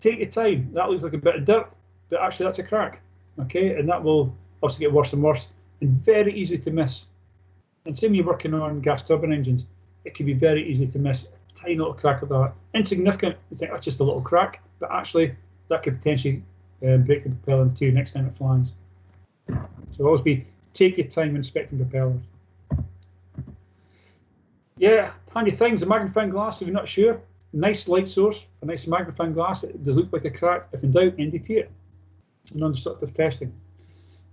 take your time. That looks like a bit of dirt, but actually that's a crack. Okay, and that will also get worse and worse and very easy to miss. And same when you're working on gas turbine engines, it can be very easy to miss a tiny little crack of that. Insignificant, you think that's just a little crack, but actually that could potentially break the propeller in two next time it flies. So always take your time inspecting propellers. Yeah, handy things, a magnifying glass if you're not sure. Nice light source, a nice magnifying glass. It does look like a crack. If in doubt, NDT it. Non-destructive testing.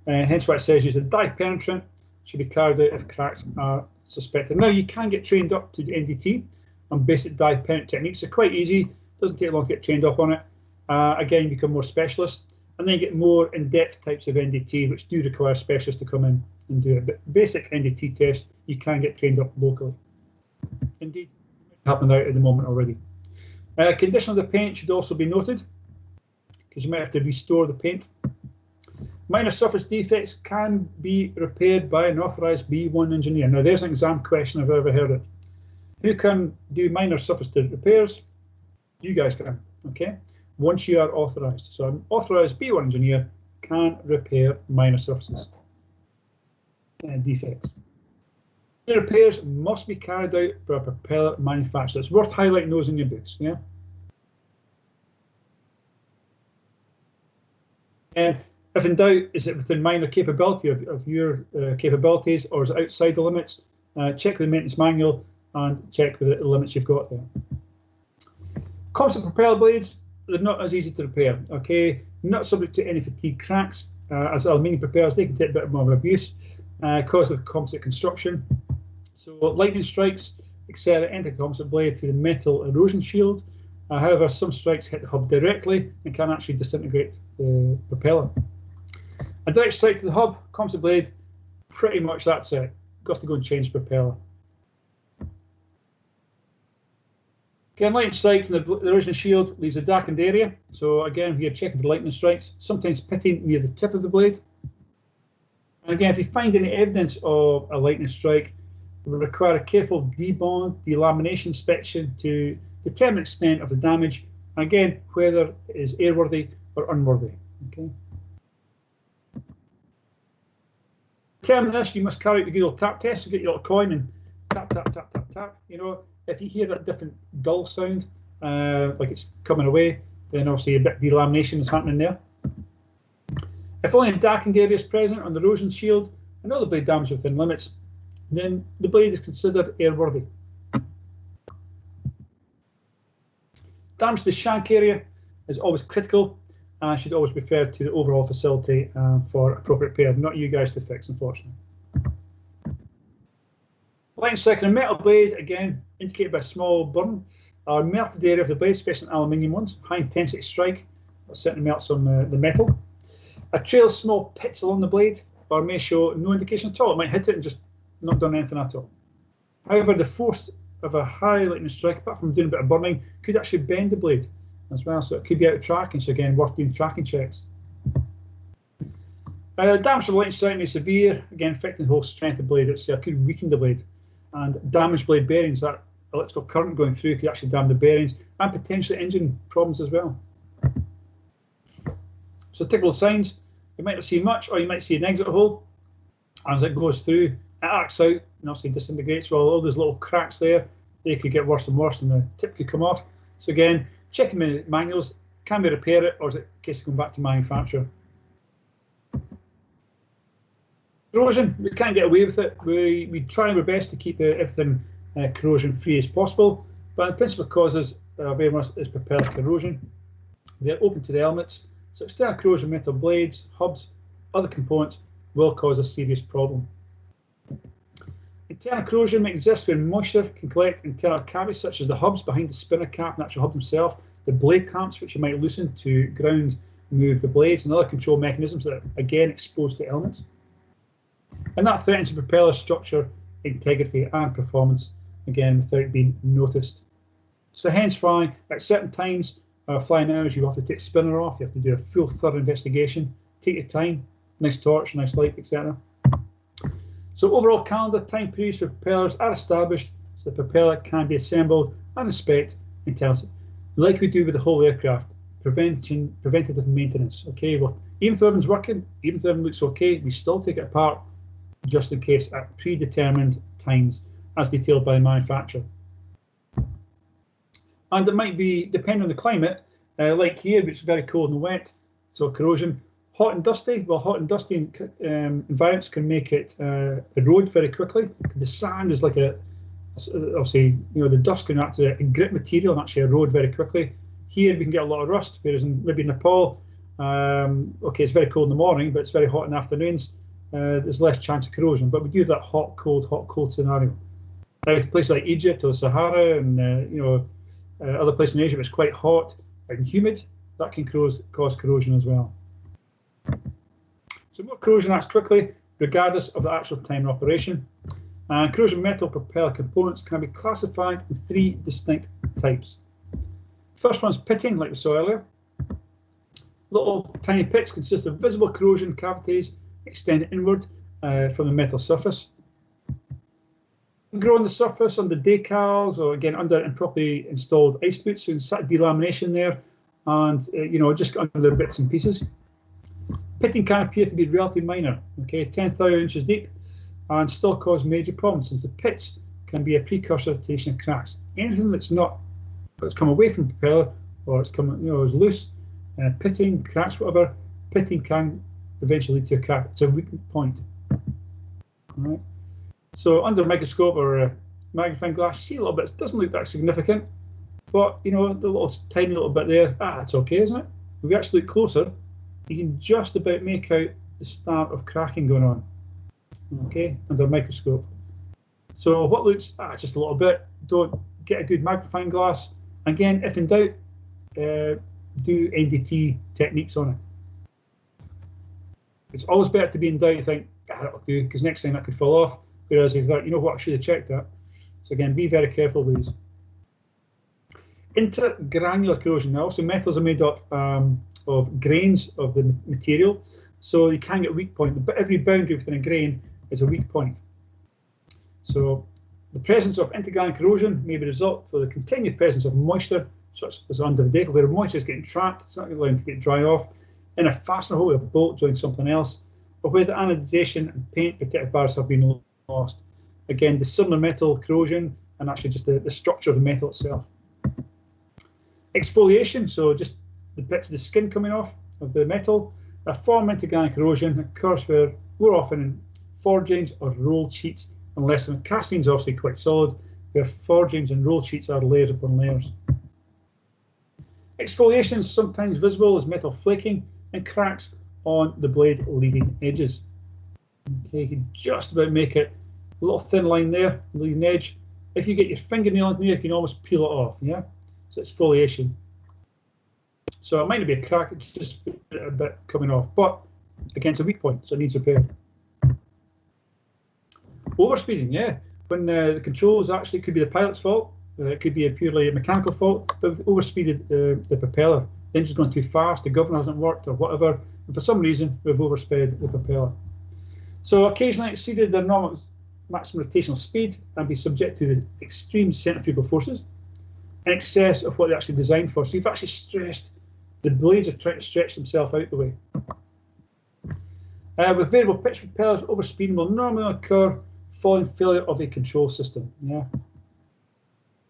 Hence why it says use a dye penetrant. Should be carried out if cracks are suspected. Now you can get trained up to NDT on basic dye penetrant techniques. They're quite easy. Doesn't take long to get trained up on it. Again, you become more specialist. And then you get more in-depth types of NDT, which do require specialists to come in and do it. But basic NDT tests, you can get trained up locally. Indeed, happening out at the moment already. Condition of the paint should also be noted, because you might have to restore the paint. Minor surface defects can be repaired by an authorised B1 engineer. Now, there's an exam question if I've ever heard it. Who can do minor surface repairs? You guys can, okay? Once you are authorised. So an authorised B1 engineer can repair minor surfaces defects. The repairs must be carried out by a propeller manufacturer. It's worth highlighting those in your books, yeah? And if in doubt, is it within minor capability of your capabilities, or is it outside the limits? Check the maintenance manual and check the limits you've got there. Composite propeller blades, they're not as easy to repair, okay? Not subject to any fatigue cracks. As aluminium propellers, they can take a bit more of abuse because of composite construction. So lightning strikes, etc., enter the composite blade through the metal erosion shield. However, some strikes hit the hub directly and can actually disintegrate the propeller. A direct strike to the hub, composite blade, pretty much that's it. Got to go and change the propeller. Again, lightning strikes and the erosion shield leaves a darkened area. So again, we are checking for lightning strikes, sometimes pitting near the tip of the blade. And again, if you find any evidence of a lightning strike, it will require a careful debond, delamination inspection to determine the extent of the damage. And again, whether it is airworthy or unworthy. Okay. To determine this, you must carry out the good old tap test. So get your little coin and tap, tap, tap, tap, tap. You know, if you hear that different dull sound, like it's coming away, then obviously a bit of delamination is happening there. If only a darkened area is present on the erosion shield and all the blade damage within limits, then the blade is considered airworthy. Damage to the shank area is always critical and should always be referred to the overall facility for appropriate repair, not you guys to fix, unfortunately. Lightning strike on a metal blade, again, indicated by a small burn or melted area of the blade, especially aluminium ones. High intensity strike that certainly melts on the metal. A trail of small pits along the blade or may show no indication at all. It might hit it and just not done anything at all. However, the force of a high lightning strike, apart from doing a bit of burning, could actually bend the blade as well. So it could be out of tracking. So again, worth doing tracking checks. Damage to the light sight may be severe, again affecting the whole strength of the blade. It could weaken the blade. And damaged blade bearings, that electrical current going through could actually damage the bearings and potentially engine problems as well. So typical signs, you might not see much, or you might see an exit hole. As it goes through, it arcs out and obviously disintegrates. Well, all those little cracks there, they could get worse and worse and the tip could come off. So again, checking the manuals, can we repair it, or is it a case of going back to manufacturer? Corrosion, we can't get away with it. We try our best to keep everything corrosion free as possible, but the principal causes of AMOS is propeller corrosion. They're open to the elements, so external corrosion, metal blades, hubs, other components will cause a serious problem. Internal corrosion may exist where moisture can collect internal cavities such as the hubs behind the spinner cap, the actual hub himself, the blade clamps which you might loosen to ground move the blades, and other control mechanisms that are again exposed to elements. And that threatens the propeller structure, integrity and performance, again without being noticed. So hence why at certain times, flying hours, you have to take the spinner off, you have to do a full thorough investigation, take your time, nice torch, nice light, etc. So overall calendar time periods for propellers are established so the propeller can be assembled and inspected in terms of, like we do with the whole aircraft, preventative maintenance. Okay, well, even if everything's working, even if everything looks okay, we still take it apart just in case at predetermined times as detailed by the manufacturer. And it might be, depending on the climate, like here, which is very cold and wet, so corrosion. Hot and dusty, well, hot and dusty environments can make it erode very quickly. The sand is like obviously, you know, the dust can act as a grit material and actually erode very quickly. Here we can get a lot of rust, whereas maybe in Nepal, okay, it's very cold in the morning, but it's very hot in the afternoons. There's less chance of corrosion, but we do have that hot, cold scenario. Now, places like Egypt or the Sahara and you know, other places in Asia where it's quite hot and humid, that can cause corrosion as well. So more corrosion acts quickly, regardless of the actual time of operation. And corrosion metal propeller components can be classified in 3 distinct types. First one's pitting, like we saw earlier. Little tiny pits consist of visible corrosion cavities extend inward from the metal surface. Grow on the surface under decals or again under improperly installed ice boots, so inside delamination there, and you know, just under bits and pieces. Pitting can appear to be relatively minor, okay, 10,000 inches deep, and still cause major problems since the pits can be a precursor to creation of cracks. Anything that's come away from the propeller or it's come, you know, is loose, pitting, cracks, whatever, pitting can eventually lead to a crack. It's a weak point. All right. So under a microscope or a magnifying glass, you see a little bit. It doesn't look that significant, but you know, the little tiny little bit there, it's okay, isn't it? If we actually look closer, you can just about make out the start of cracking going on. Okay, under a microscope. So what looks just a little bit, don't get a good magnifying glass. Again, if in doubt, do NDT techniques on it. It's always better to be in doubt. You think that'll do, because next time that could fall off. Whereas if you thought, you know what, I should have checked that. So again, be very careful with these. Intergranular corrosion. Now, also metals are made up of grains of the material, so you can get a weak point. But every boundary within a grain is a weak point. So the presence of intergranular corrosion may be a result for the continued presence of moisture, such as under the decal, where moisture is getting trapped, it's not allowing to get dry off, in a fastener hole with a bolt joint something else, or where the anodization and paint protective bars have been lost. Again, the similar metal corrosion and actually just the structure of the metal itself. Exfoliation, so just the bits of the skin coming off of the metal. A form intergranular corrosion occurs where more often in forgings or rolled sheets, unless the casting is obviously quite solid, where forgings and rolled sheets are layers upon layers. Exfoliation is sometimes visible as metal flaking and cracks on the blade leading edges. Okay, you can just about make it a little thin line there, leading edge. If you get your fingernail in there, you can almost peel it off. Yeah, so it's exfoliation. So it might not be a crack, it's just a bit coming off, but again, it's a weak point, so it needs repair. Overspeeding, yeah. When the controls actually could be the pilot's fault, it could be a purely mechanical fault, but we've overspeeded the propeller. The engine's going too fast, the governor hasn't worked, or whatever, and for some reason we've oversped the propeller. So occasionally exceeded their normal maximum rotational speed and be subject to the extreme centrifugal forces in excess of what they're actually designed for. So you've actually stressed, the blades are trying to stretch themselves out the way. With variable pitch propellers, overspeeding will normally occur following failure of a control system. Yeah.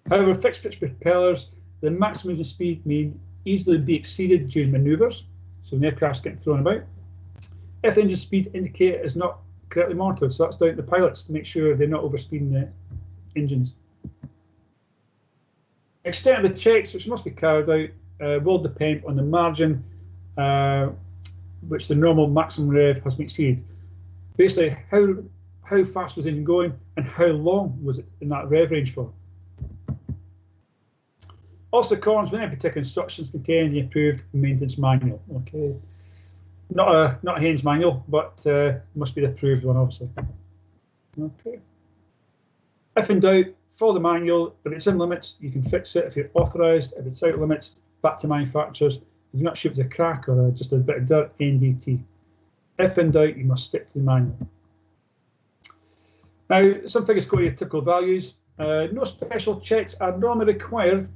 However, fixed pitch propellers, the maximum engine speed may easily be exceeded during manoeuvres, so when the aircraft's getting thrown about. If the engine speed indicator is not correctly monitored, so that's down to the pilots to make sure they're not overspeeding the engines. Extent of the checks which must be carried out will depend on the margin which the normal maximum rev has been exceeded. Basically, how fast was the engine going and how long was it in that rev range for. Also, corns with any particular instructions contain the approved maintenance manual. Okay, not a Haynes manual, but must be the approved one, obviously. Okay. If in doubt, follow the manual. If it's in limits, you can fix it. If you're authorised, if it's out of limits, back to manufacturers. If you're not sure if it's a crack or just a bit of dirt, NDT. If in doubt, you must stick to the manual. Now, some figures go to your typical values. No special checks are normally required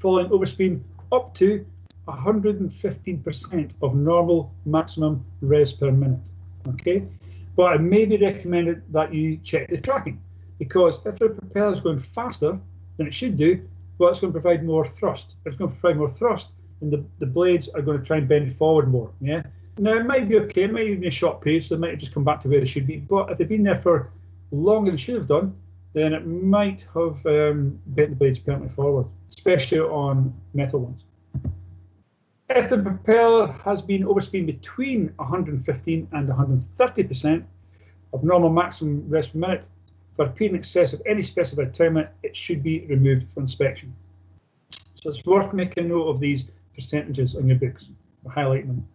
following overspeeding up to 115% of normal maximum revs per minute. Okay, but it may be recommended that you check the tracking, because if the propeller is going faster than it should do, well, it's going to provide more thrust. If it's going to provide more thrust, then the blades are going to try and bend forward more. Yeah. Now, it might be okay, it might even be a short period, so they might just come back to where they should be. But if they've been there for longer than they should have done, then it might have bent the blades permanently forward, especially on metal ones. If the propeller has been overspeeding between 115 and 130% of normal maximum revs per minute for a period in excess of any specified time limit, it should be removed for inspection. So it's worth making note of these percentages on your books, or highlighting them.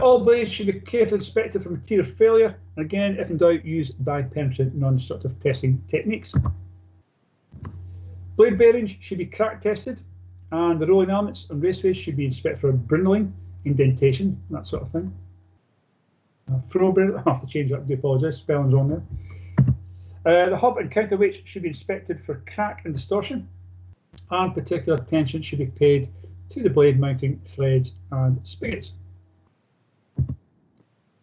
All blades should be carefully inspected for material failure. And again, if in doubt, use dye-penetrant non-destructive testing techniques. Blade bearings should be crack tested, and the rolling elements and raceways should be inspected for brindling, indentation, that sort of thing. I have to change that, I do apologise, spelling's wrong there. The hub and counterweights should be inspected for crack and distortion, and particular attention should be paid to the blade mounting threads and spigots.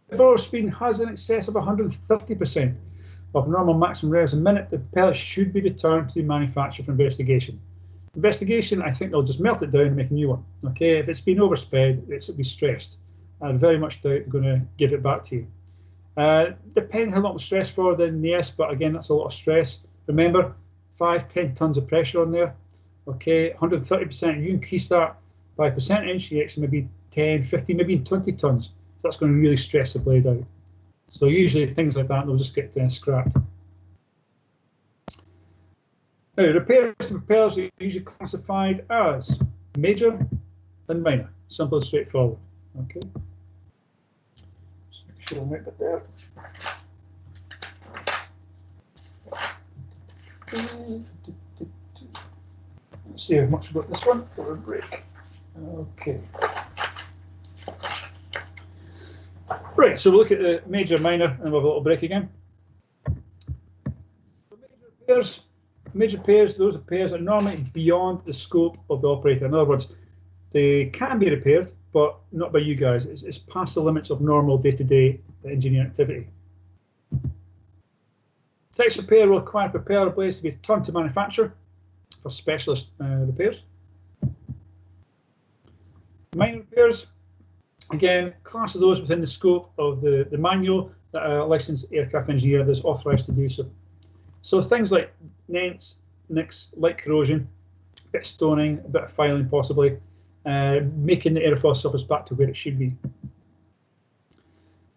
If overspeeding has in excess of 130% of normal maximum revs a minute, the propeller should be returned to the manufacturer for investigation. Investigation, I think they'll just melt it down and make a new one. Okay, if it's been oversped, it'll be stressed. I very much doubt they're going to give it back to you. Depending how long it's stressed for, then yes, but again, that's a lot of stress. Remember, 5-10 tons of pressure on there. Okay, 130%, you increase that by a percentage, you get maybe 10, 15, maybe 20 tons. So that's going to really stress the blade out. So usually things like that, they'll just get scrapped. Now, repairs to propellers are usually classified as major and minor. Simple and straightforward. Okay. Just make sure I make it there. Let's see how much we've got this one for a break. Okay. Right, so we'll look at the major, minor, and we'll have a little break again. Major repairs, those repairs are normally beyond the scope of the operator. In other words, they can be repaired, but not by you guys. It's past the limits of normal day-to-day engineering activity. Text repair will require propeller blades to be returned to manufacturer for specialist repairs. Minor repairs, again, class of those within the scope of the manual that a licensed aircraft engineer is authorised to do so. So things like nicks, light corrosion, a bit of stoning, a bit of filing possibly, making the aerofoil surface back to where it should be.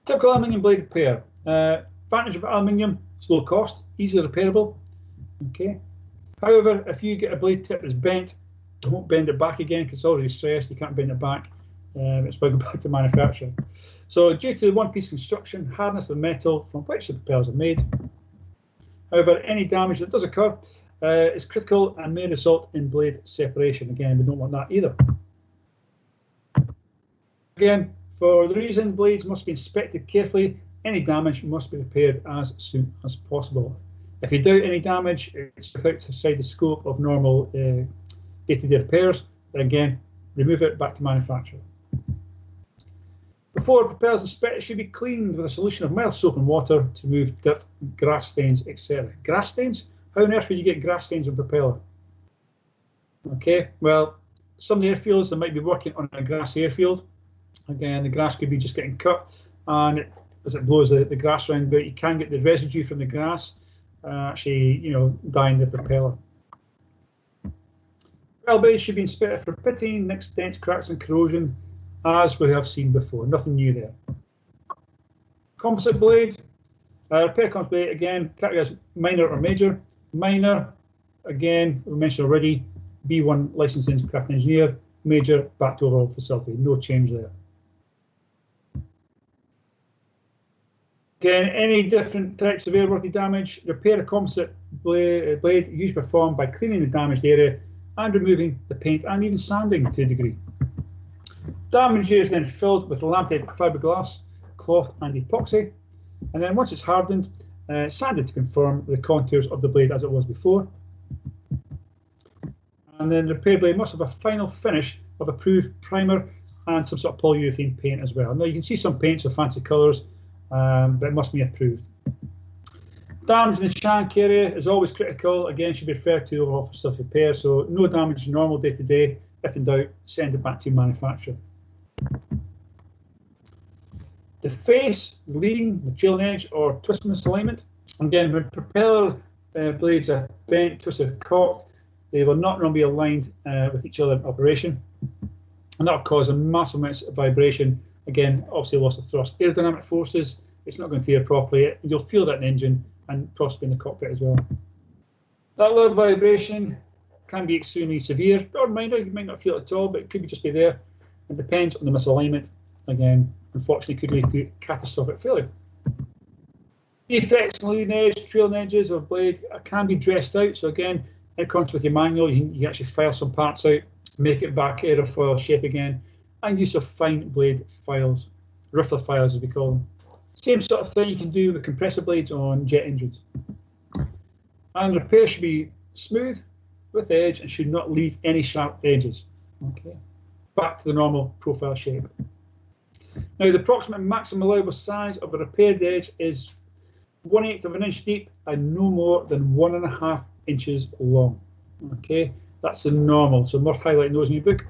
Typical aluminium blade repair. Advantage of aluminium, it's low cost, easily repairable. Okay. However, if you get a blade tip that's bent, don't bend it back again because it's already stressed, you can't bend it back. It's going back to manufacturer. So due to the one-piece construction, hardness of the metal from which the propellers are made, however, any damage that does occur is critical and may result in blade separation. Again, we don't want that either. Again, for the reason, blades must be inspected carefully. Any damage must be repaired as soon as possible. If you doubt any damage, it's outside the scope of normal day-to-day repairs, then again, remove it back to manufacturer. Before propellers inspected, it should be cleaned with a solution of mild soap and water to remove dirt, grass stains, etc. Grass stains? How on earth would you get grass stains on a propeller? Okay, well, some of the airfields that might be working on a grass airfield, again, the grass could be just getting cut, and as it blows the grass around, but you can get the residue from the grass actually, dyeing the propeller. Propeller blades should be inspected for pitting, nicks, dents, cracks, and corrosion, as we have seen before. Nothing new there. Composite blade. Repair composite blade, again, categorized minor or major. Minor, again, we mentioned already, B1 licensed craft engineer. Major, back to overall facility. No change there. Again, any different types of airworthy damage, repair a composite blade usually performed by cleaning the damaged area and removing the paint and even sanding to a degree. Damage is then filled with laminated fiberglass, cloth and epoxy, and then once it's hardened, sanded to confirm the contours of the blade as it was before. And then the repair blade must have a final finish of approved primer and some sort of polyurethane paint as well. Now you can see some paints of fancy colours, but it must be approved. Damage in the shank area is always critical. Again, should be referred to overall facility repair. So no damage in normal day to day. If in doubt, send it back to manufacturer. The face, the leading, the trailing edge, or twist misalignment. Again, when propeller blades are bent, twisted, or cocked, they will not normally be aligned with each other in operation, and that will cause a massive amount of vibration. Again, obviously loss of thrust. Aerodynamic forces, it's not going to fire properly. You'll feel that in the engine and possibly in the cockpit as well. That low vibration can be extremely severe or minor. You might not feel it at all, but it could just be there. It depends on the misalignment. Again, unfortunately, could lead to catastrophic failure. Defects in leading edge, trailing edges of blade can be dressed out. So again, in accordance with your manual, you can actually file some parts out, make it back aerofoil shape again, and use of fine blade files, riffler files as we call them. Same sort of thing you can do with compressor blades on jet engines. And repair should be smooth with edge and should not leave any sharp edges. Okay, back to the normal profile shape. Now the approximate maximum allowable size of a repaired edge is 1/8 of an inch deep and no more than 1.5 inches long. Okay, that's the normal. So Murph highlighting those in your book.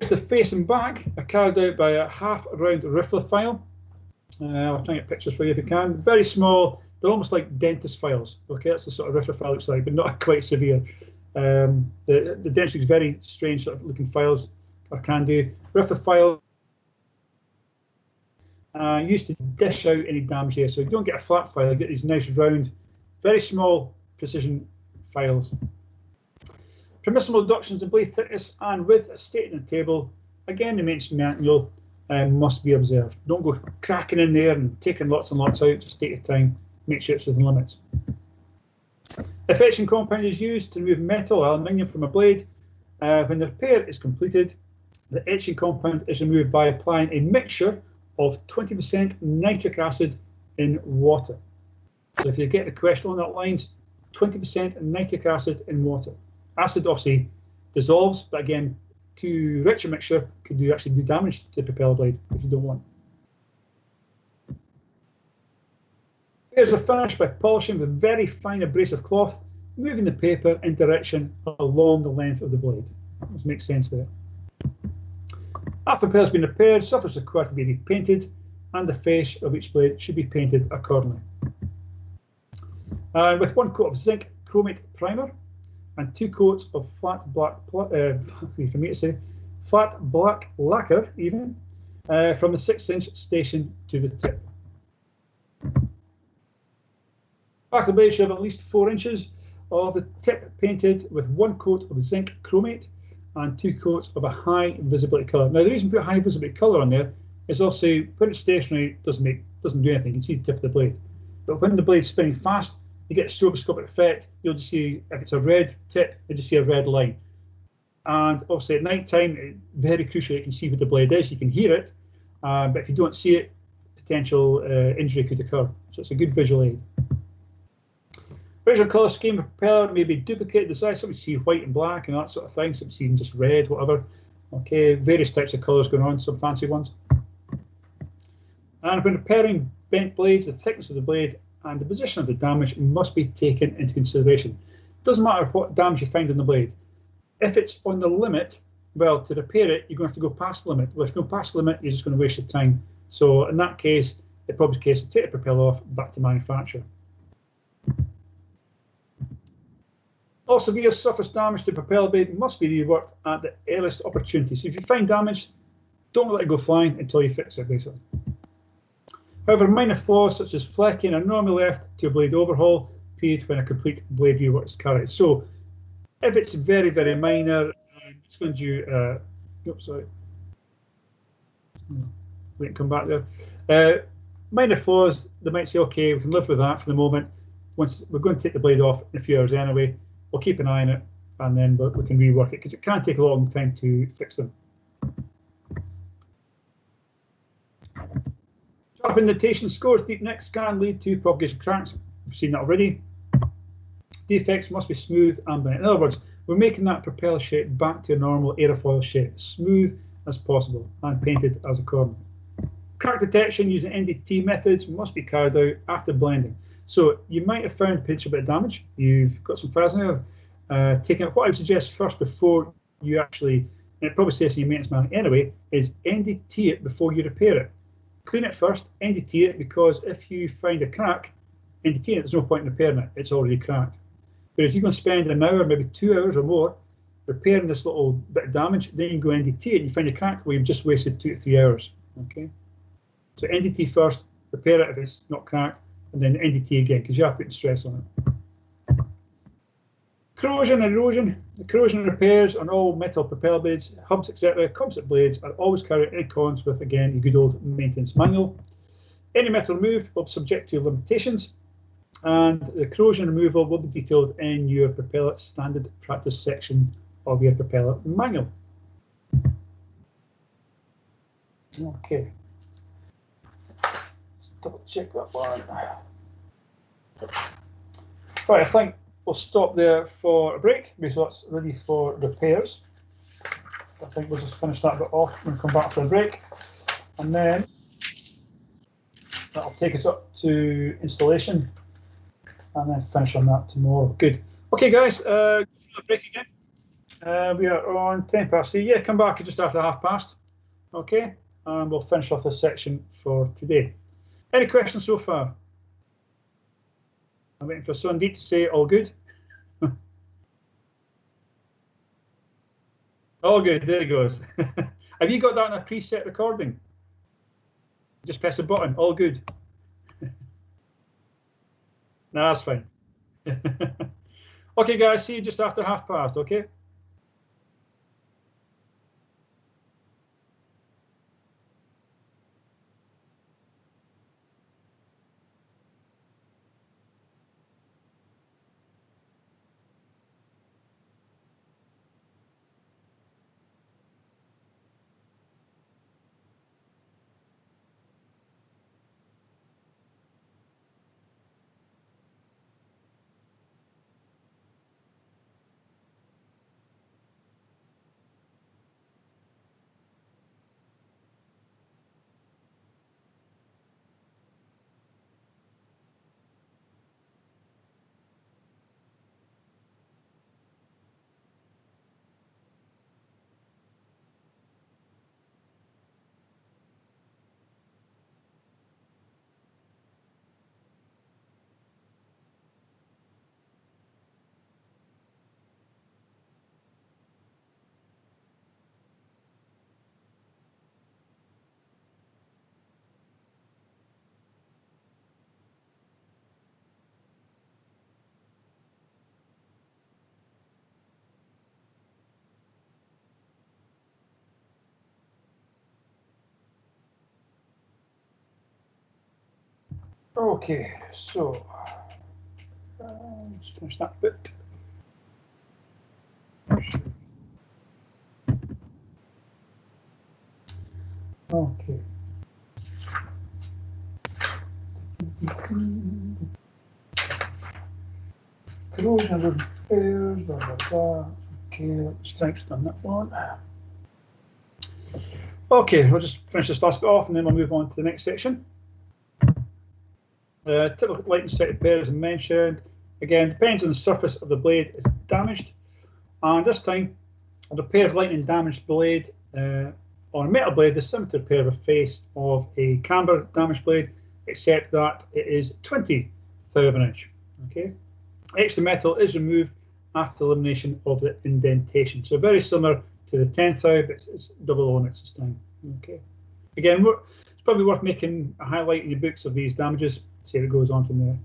The face and back are carried out by a half-round riffler file. I'll try and get pictures for you if you can. Very small. They're almost like dentist files. Okay, that's the sort of riffler file looks like, but not quite severe. The dentist is very strange sort of looking files, or can do. Riffler file used to dish out any damage here. So you don't get a flat file, you get these nice round, very small precision files. Permissible reductions in blade thickness and width as stated in the table. Again, the maintenance manual must be observed. Don't go cracking in there and taking lots and lots out. Just take your time. Make sure it's within limits. If etching compound is used to remove metal or aluminium from a blade, when the repair is completed, the etching compound is removed by applying a mixture of 20% nitric acid in water. So if you get the question on that lines, 20% nitric acid in water. Acid obviously dissolves, but again, too rich a mixture could actually do damage to the propeller blade, which you don't want. Here's a finish by polishing with very fine abrasive cloth, moving the paper in direction along the length of the blade. This makes sense there. After the propeller has been repaired, surface is required to be repainted, and the face of each blade should be painted accordingly. With 1 coat of zinc chromate primer and 2 coats of flat black lacquer, even from the 6-inch station to the tip. Back of the blade should have at least 4 inches of the tip painted with 1 coat of zinc chromate and 2 coats of a high visibility colour. Now the reason we put high visibility colour on there is also put it stationary doesn't do anything. You can see the tip of the blade. But when the blade's spinning fast, you get a stroboscopic effect. You'll just see, if it's a red tip, you'll just see a red line. And obviously at night time, very crucial, you can see what the blade is, you can hear it, but if you don't see it, potential injury could occur. So it's a good visual aid. Visual colour scheme of propeller may be duplicated design. Some you see white and black and that sort of thing. Some you see just red, whatever. Okay, various types of colours going on, some fancy ones. And when repairing bent blades, the thickness of the blade and the position of the damage must be taken into consideration. Doesn't matter what damage you find on the blade. If it's on the limit, well, to repair it, you're going to have to go past the limit. Well, if you go past the limit, you're just going to waste your time. So in that case, it's probably the case to take the propeller off, back to manufacturer. All severe surface damage to propeller blade must be reworked at the earliest opportunity. So if you find damage, don't let it go flying until you fix it, basically. However, minor flaws such as flecking are normally left to a blade overhaul period when a complete blade rework is carried. So if it's very, very minor, I'm just going to do, oops, sorry. Wait and come back there. Minor flaws, they might say, okay, we can live with that for the moment. Once we're going to take the blade off in a few hours anyway, we'll keep an eye on it, and then we can rework it, because it can take a long time to fix them. Sharp indentation scores, deep nicks can lead to propagation cracks. We've seen that already. Defects must be smooth and bent. In other words, we're making that propeller shape back to a normal aerofoil shape, smooth as possible, and painted as a corner. Crack detection using NDT methods must be carried out after blending. So you might have found a potential bit of damage. You've got some files now. Taking it, what I would suggest first before you actually, and it probably says in your maintenance manual anyway, is NDT it before you repair it. Clean it first, NDT it, because if you find a crack, NDT it, there's no point in repairing it. It's already cracked. But if you're going to spend an hour, maybe 2 hours or more, repairing this little bit of damage, then you can go NDT it and you find a crack, well, you've just wasted 2 to 3 hours. Okay. So NDT first, repair it if it's not cracked, and then NDT again, because you are putting stress on it. Corrosion and erosion. The corrosion repairs on all metal propeller blades, hubs, etc., composite blades are always carried in accordance with, again, your good old maintenance manual. Any metal removed will be subject to limitations, and the corrosion removal will be detailed in your propeller standard practice section of your propeller manual. Okay. Double check that one. Right, I think we'll stop there for a break because that's ready for repairs. I think we'll just finish that bit off and come back for a break, and then that'll take us up to installation, and then finish on that tomorrow. Good. Okay, guys, break again. We are on 10 past 3. Yeah, come back just after 1/2 Okay, and we'll finish off this section for today. Any questions so far? I'm waiting for Sandeep to say all good. All good, there he goes. Have you got that in a preset recording? Just press a button, all good. No, that's fine. Okay, guys, see you just after 1/2, okay? Okay, so let's finish that bit. Okay. Corrosion of repairs, blah, blah, blah. Okay, stripes done that one. Okay, we'll just finish this last bit off and then we'll move on to the next section. Typical lightning set repair, as I mentioned, again, depends on the surface of the blade is damaged. And this time, a repair of lightning damaged blade on a metal blade is similar to repair of a face of a camber damaged blade, except that it is 20 thou of an inch. Okay, extra metal is removed after elimination of the indentation. So very similar to the 10 thou, but it's double onyx this time. Okay, again, it's probably worth making a highlight in your books of these damages. See how it goes on from there.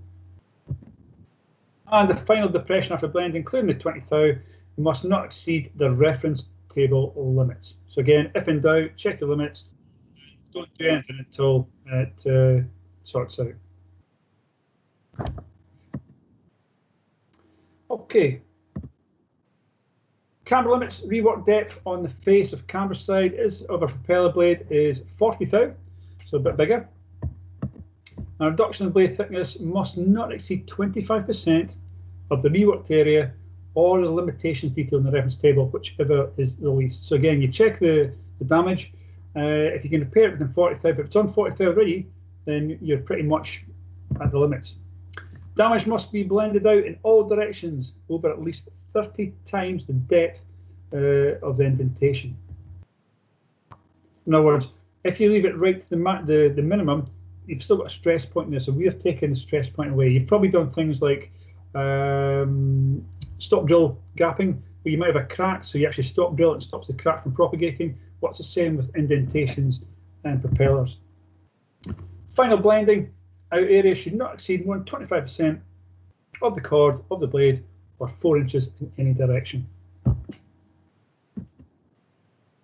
And the final depression after blend, including the 20 thou, must not exceed the reference table limits. So again, if in doubt, check your limits. Don't do anything until it sorts out. Okay. Camber limits, rework depth on the face of camber side is of a propeller blade is 40 thou, so a bit bigger. A reduction of blade thickness must not exceed 25% of the reworked area or the limitations detailed in the reference table, whichever is the least. So again, you check the damage. If you can repair it within 40 thou, if it's on 40 thou already, then you're pretty much at the limits. Damage must be blended out in all directions over at least 30 times the depth of the indentation. In other words, if you leave it right to the minimum, you've still got a stress point in there. So we have taken the stress point away. You've probably done things like stop drill gapping, where you might have a crack, so you actually stop drill, it stops the crack from propagating. What's the same with indentations and propellers? Final blending out area should not exceed more than 25% of the chord of the blade or 4 inches in any direction.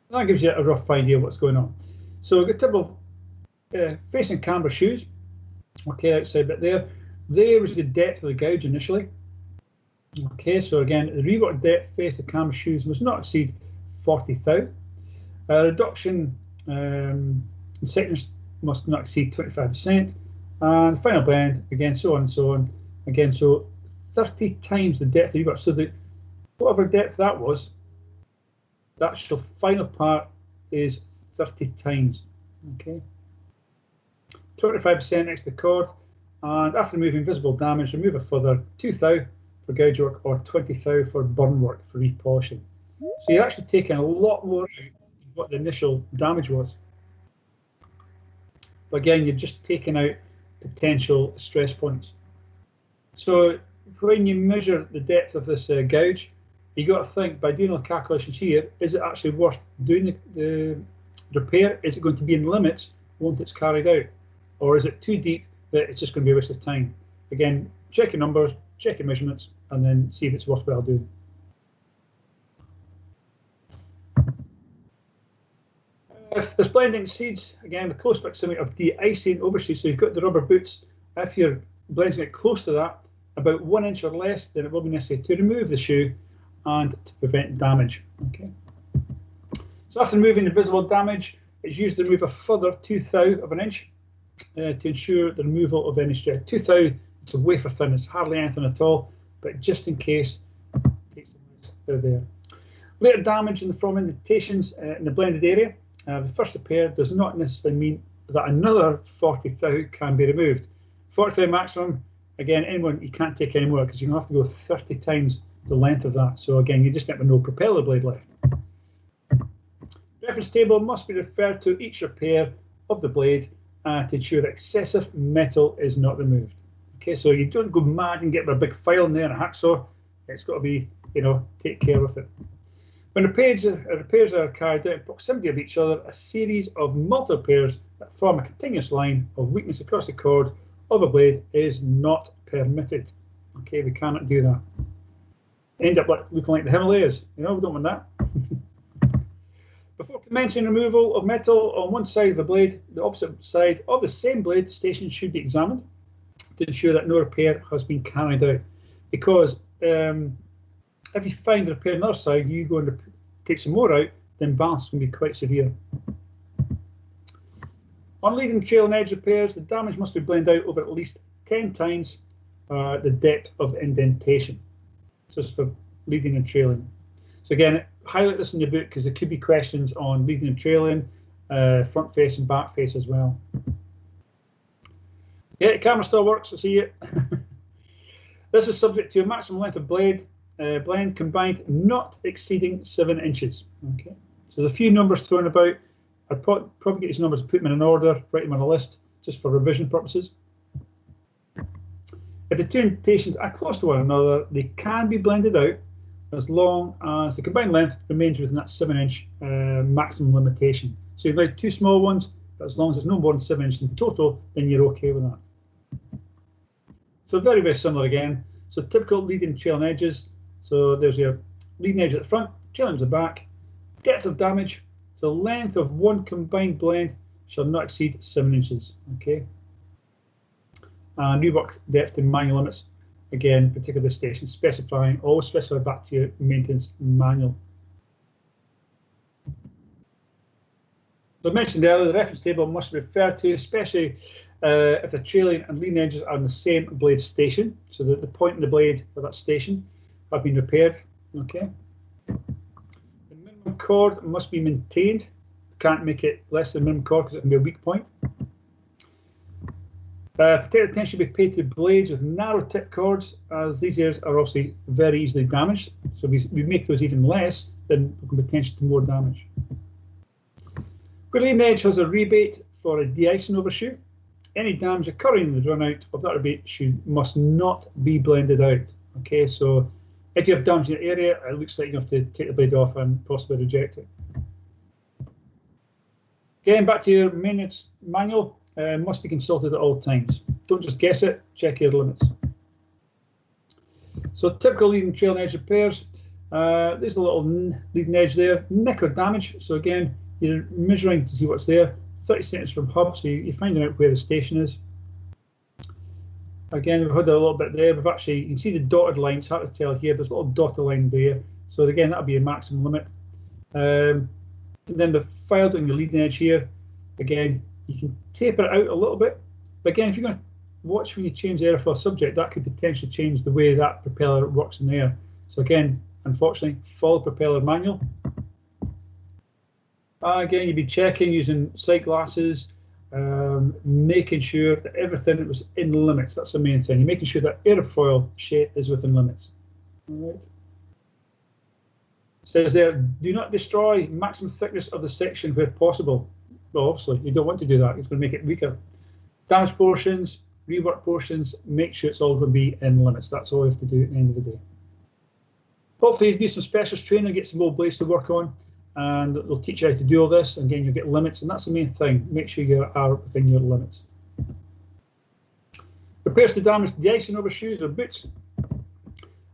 That gives you a rough idea of what's going on. So we've got typical facing camber shoes. Okay, outside bit there. There was the depth of the gouge initially. Okay, so again, the rework depth face of camber shoes must not exceed 40 thou. Reduction in thickness must not exceed 25%. And final blend, again, so on and so on. Again, so 30 times the depth of the rework. So the whatever depth that was, that actual final part is 30 times. Okay. 25% next to the chord, and after removing visible damage, remove a further 2 thou for gouge work or 20 thou for burn work for repolishing. So you're actually taking a lot more out than what the initial damage was. But again, you're just taking out potential stress points. So when you measure the depth of this gouge, you got to think, by doing the calculations here, is it actually worth doing the repair? Is it going to be in limits once it's carried out? Or is it too deep that it's just going to be a waste of time? Again, check your numbers, check your measurements, and then see if it's worthwhile doing. If this blending exceeds, again, the close proximity of de-icing overshoot, so you've got the rubber boots, if you're blending it close to that, about 1 inch or less, then it will be necessary to remove the shoe and to prevent damage. Okay. So after removing the visible damage, it's used to remove a further 2 thou of an inch to ensure the removal of any stress. 2 thou, it's a wafer thin, it's hardly anything at all, but just in case, take some risk there. Later damage in the from indentations in the blended area. The first repair does not necessarily mean that another 40 thou can be removed. 40 thou maximum, again, anyone, you can't take any more because you're going to have to go 30 times the length of that. So again, you just end with no propeller blade left. Reference table must be referred to each repair of the blade to ensure that excessive metal is not removed. Okay, so you don't go mad and get a big file in there and a hacksaw. It's got to be, you know, take care with it. When repairs are carried out in proximity of each other, a series of multiple repairs that form a continuous line of weakness across the chord of a blade is not permitted. Okay, we cannot do that. End up looking like the Himalayas. You know, we don't want that. Before commencing removal of metal on one side of the blade, the opposite side of the same blade station should be examined. to ensure that no repair has been carried out. Because if you find a repair on the other side, you go and take some more out, then balance can be quite severe. On leading and trailing edge repairs, the damage must be blended out over at least 10 times the depth of indentation, just for leading and trailing. So again, highlight this in your book because there could be questions on leading and trailing, front face and back face as well. Yeah, the camera still works, I see it. This is subject to a maximum length of blend combined not exceeding 7 inches. Okay, so there's a few numbers thrown about. I'd probably get these numbers and put them in an order, write them on a list, just for revision purposes. If the two indentations are close to one another, they can be blended out as long as the combined length remains within that 7-inch maximum limitation. So you've got two small ones, but as long as it's no more than 7 inches in total, then you're okay with that. So very, very similar again. So typical leading and trailing edges. So there's your leading edge at the front, trailing at the back. Depth of damage. So the length of one combined blend shall not exceed 7 inches. Okay. And rework depth and manual limits. Again, particular station specifying, always specify back to your maintenance manual. So I mentioned earlier, the reference table must be referred to, especially if the trailing and leading edges are on the same blade station. So that the point in the blade for that station have been repaired. Okay. The minimum chord must be maintained. Can't make it less than minimum chord because it can be a weak point. Particular attention should be paid to blades with narrow tip chords, as these areas are obviously very easily damaged. So if we make those even less, then we can potential to more damage. Where leading edge has a rebate for a de-icing overshoe, any damage occurring in the run out of that rebate must not be blended out. Okay, so if you have damage in the area, it looks like you have to take the blade off and possibly reject it. Getting back to your maintenance manual, must be consulted at all times. Don't just guess it, check your limits. So typical leading and trailing edge repairs. There's a little leading edge there, nick or damage. So again, you're measuring to see what's there. 30 centimeters from hub, so you're finding out where the station is. Again, we've had a little bit there. We've actually, you can see the dotted lines, hard to tell here, but there's a little dotted line there. So again, that'll be a maximum limit. And then the filed on your leading edge here, again, you can taper it out a little bit. But again, if you're going to watch when you change the airfoil subject, that could potentially change the way that propeller works in the air. So again, unfortunately, follow propeller manual. Again, you'd be checking using sight glasses, making sure that everything was in limits. That's the main thing. You're making sure that airfoil shape is within limits. All right. Says there, do not destroy maximum thickness of the section where possible. Well, obviously, you don't want to do that. It's going to make it weaker. Damaged portions, rework portions, make sure it's all going to be in limits. That's all you have to do at the end of the day. Hopefully, you do some specialist training, get some old blades to work on, and they'll teach you how to do all this. And again, you'll get limits, and that's the main thing. Make sure you are within your limits. Repairs to damaged de-icing overshoes or boots.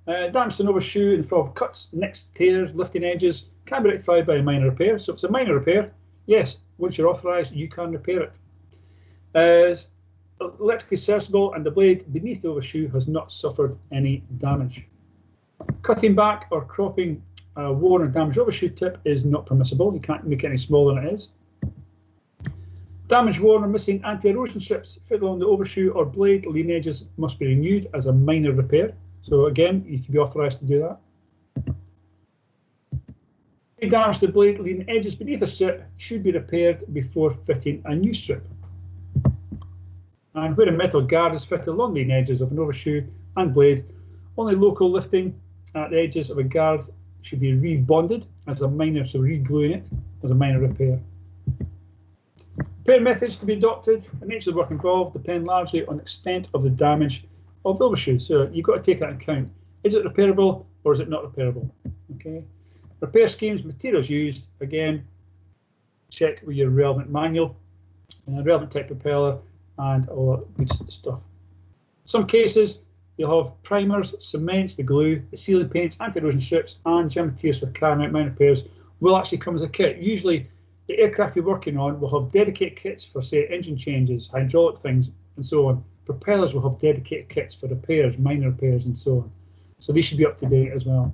Damage to an overshoe in the form of cuts, nicks, tears, lifting edges can be rectified by a minor repair. So if it's a minor repair, yes, once you're authorised, you can repair it. It's electrically serviceable and the blade beneath the overshoe has not suffered any damage. Cutting back or cropping a worn or damaged overshoe tip is not permissible. You can't make it any smaller than it is. Damaged, worn or missing anti-erosion strips fit along the overshoe or blade leading edges must be renewed as a minor repair. So again, you can be authorised to do that. Any damage to the blade leading edges beneath a strip should be repaired before fitting a new strip. And where a metal guard is fitted along the edges of an overshoe and blade, only local lifting at the edges of a guard should be rebonded as a minor, so re-gluing it as a minor repair. Repair methods to be adopted. The nature of the work involved depend largely on the extent of the damage of the overshoe. So you've got to take that into account. Is it repairable or is it not repairable? Okay. Repair schemes, materials used, again, check with your relevant manual, relevant type propeller, and all that good stuff. Some cases, you'll have primers, cements, the glue, the sealing paints, anti-erosion strips, and general materials for carrying out minor repairs will actually come as a kit. Usually, the aircraft you're working on will have dedicated kits for, say, engine changes, hydraulic things, and so on. propellers will have dedicated kits for repairs, minor repairs and so on. So these should be up to date as well.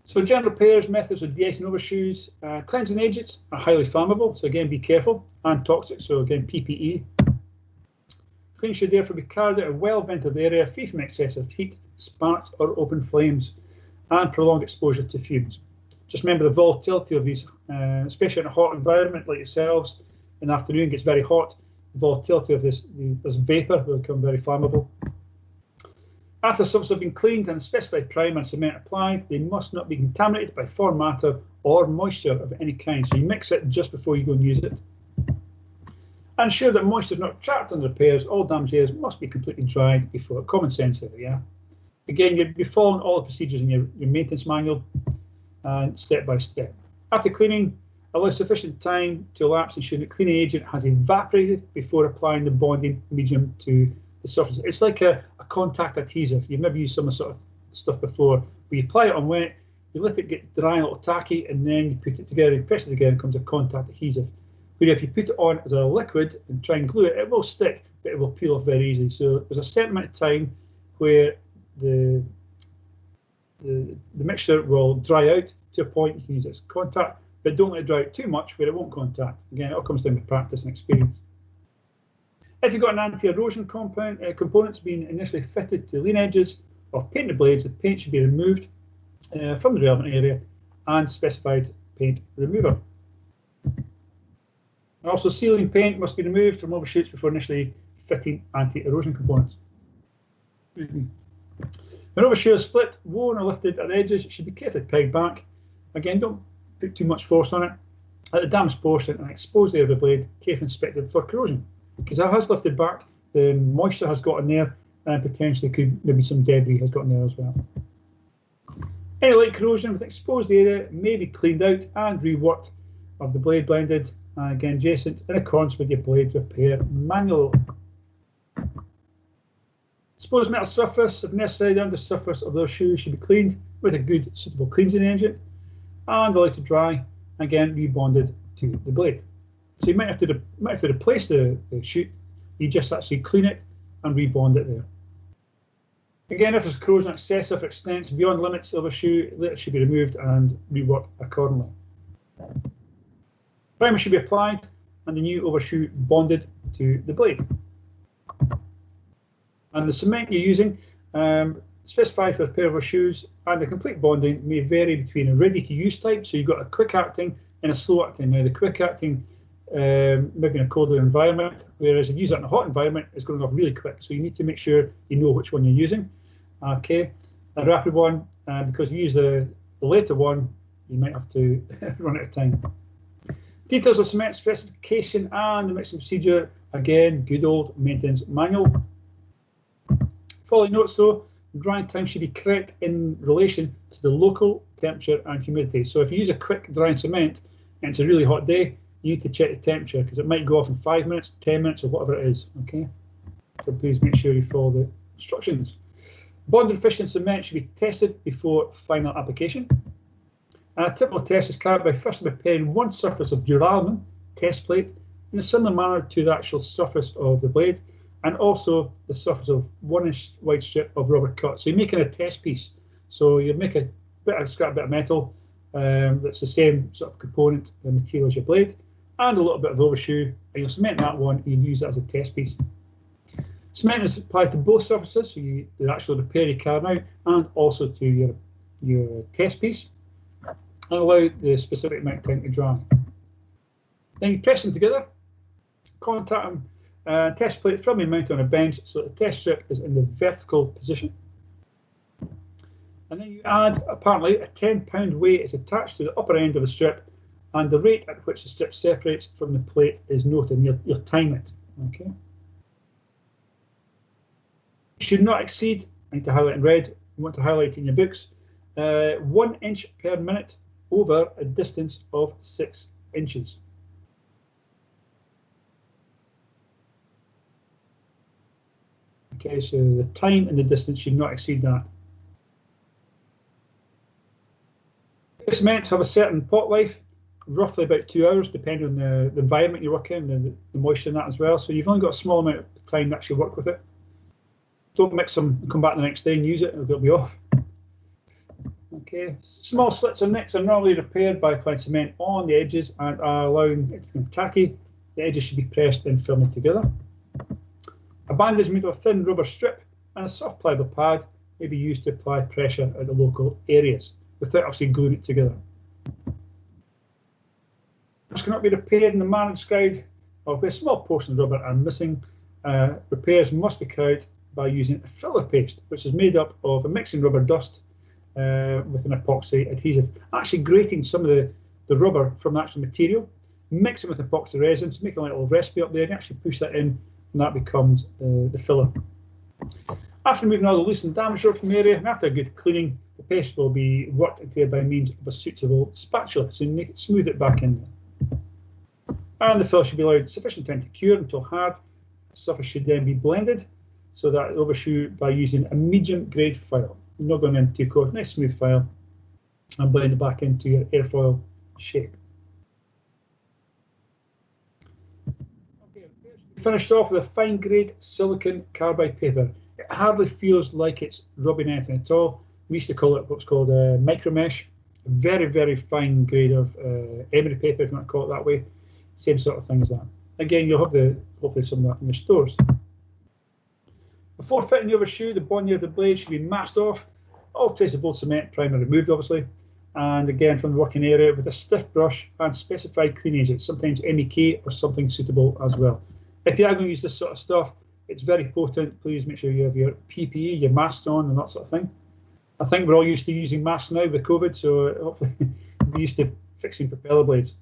So general repairs, methods of de-icing overshoes. Cleansing agents are highly flammable, so again be careful, and toxic, so again PPE. Clean should therefore be carried out in a well-ventilated area, free from excessive heat, sparks or open flames, and prolonged exposure to fumes. Just remember the volatility of these, especially in a hot environment like yourselves. In the afternoon, it gets very hot. The volatility of this vapour will become very flammable. After surfaces have been cleaned and specified primer and cement applied, they must not be contaminated by foreign matter or moisture of any kind. So you mix it just before you go and use it. Ensure that moisture is not trapped under repairs. All damaged areas must be completely dried before. Common sense there, yeah. Again, you'll be following all the procedures in your maintenance manual and step by step. After cleaning, allow sufficient time to elapse ensuring that cleaning agent has evaporated before applying the bonding medium to the surface. It's like a contact adhesive. You've maybe used some sort of stuff before, where you apply it on wet, you let it get dry and a little tacky, and then you put it together, you press it together, and it comes a contact adhesive. But if you put it on as a liquid and try and glue it, it will stick, but it will peel off very easily. So there's a certain amount of time where the mixture will dry out to a point you can use it as contact, but don't let it dry out too much where it won't contact. Again, it all comes down to practice and experience. If you've got an anti-erosion components being initially fitted to lean edges of painted blades, the paint should be removed from the relevant area and specified paint remover. And also, sealing paint must be removed from overshoots before initially fitting anti-erosion components. When overshoe is split, worn or lifted at the edges, it should be carefully pegged back. Again, don't put too much force on it. At the damaged portion and expose the area of the blade, carefully inspected for corrosion. Because it has lifted back, the moisture has got in there, and potentially maybe some debris has got in there as well. Any light corrosion with exposed area may be cleaned out and reworked of the blade blended, again adjacent in accordance with your blade repair manual. Exposed metal surface, if necessary, the undersurface of those shoes should be cleaned with a good suitable cleansing agent and allowed to dry, again rebonded to the blade. So you might have to replace the shoe. You just actually clean it and rebond it there. Again, if there's corrosion excessive or extends beyond limits of a shoe, it should be removed and reworked accordingly. Primer should be applied and the new overshoe bonded to the blade. And the cement you're using, specified for a pair of shoes, and the complete bonding may vary between a ready-to-use type, so you've got a quick-acting and a slow-acting. Now, the quick-acting maybe in a colder environment, whereas if you use it in a hot environment, it's going off really quick. So you need to make sure you know which one you're using. Okay, a rapid one, because if you use the later one, you might have to run out of time. Details of cement specification and the mixing procedure, again, good old maintenance manual. Following notes though, drying time should be correct in relation to the local temperature and humidity. So if you use a quick drying cement and it's a really hot day, you need to check the temperature because it might go off in 5 minutes, 10 minutes, or whatever it is. Okay, so please make sure you follow the instructions. Bonded fish and cement should be tested before final application. And a typical test is carried by first preparing one surface of duralumin test plate in a similar manner to the actual surface of the blade, and also the surface of 1 inch wide strip of rubber cut. So you're making a test piece. So you make a scrap bit of metal that's the same sort of component and material as your blade, and a little bit of overshoe, and you'll cement that one and you use that as a test piece. Cement is applied to both surfaces, so the actual repair you carry out, and also to your test piece, and allow the specific amount of time to dry. Then you press them together, contact them, test plate firmly mounted on a bench so that the test strip is in the vertical position. And then you add, apparently, a 10-pound weight is attached to the upper end of the strip, and the rate at which the strip separates from the plate is noted, and you'll time it. Okay. You should not exceed, I need to highlight in red, you want to highlight in your books, 1 inch per minute over a distance of 6 inches. Okay, so the time and the distance should not exceed that. Cements have a certain pot life, roughly about 2 hours, depending on the environment you work in, the moisture in that as well. So you've only got a small amount of time to actually work with it. Don't mix them and come back the next day and use it, it'll be off. Okay, small slits or nicks are normally repaired by applying cement on the edges and allowing it to become tacky. The edges should be pressed and firmly together. A bandage made of a thin rubber strip and a soft pliable pad may be used to apply pressure at the local areas without obviously gluing it together. This cannot be repaired in the manner described, or where small portions of rubber are missing. Repairs must be carried out by using a filler paste, which is made up of a mixing rubber dust with an epoxy adhesive. Actually grating some of the rubber from the actual material, mix it with epoxy resin, so make a little recipe up there and actually push that in, and that becomes the filler. After removing all the loose and damaged rubber from the area, and after a good cleaning, the paste will be worked into by means of a suitable spatula, so you smooth it back in there. And the filler should be allowed sufficient time to cure until hard. The surface should then be blended so that it overshoe by using a medium grade file. Not going in too coarse, nice smooth file, and blend it back into your airfoil shape. Okay, finished off with a fine grade silicon carbide paper. It hardly feels like it's rubbing anything at all. We used to call it what's called a micro mesh. A very, very fine grade of emery paper, if you want to call it that way. Same sort of thing as that. Again, you'll have hopefully some of that in your stores. Before fitting the overshoe, the bonding of the blade should be masked off. All traceable cement primer removed, obviously. And again, from the working area with a stiff brush and specified clean agent, sometimes MEK or something suitable as well. If you are going to use this sort of stuff, it's very potent. Please make sure you have your PPE, your mask on and that sort of thing. I think we're all used to using masks now with COVID, so hopefully we're used to fixing propeller blades.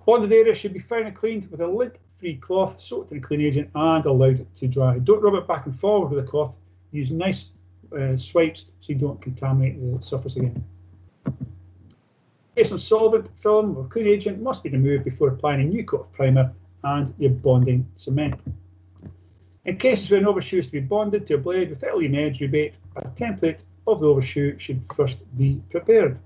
Bonded area should be finely cleaned with a lint-free cloth soaked in clean agent and allowed to dry. Don't rub it back and forward with the cloth. Use nice swipes so you don't contaminate the surface again. Some solvent, film or clean agent must be removed before applying a new coat of primer and your bonding cement. In cases where an overshoe is to be bonded to a blade without a leading edge rebate, a template of the overshoe should first be prepared.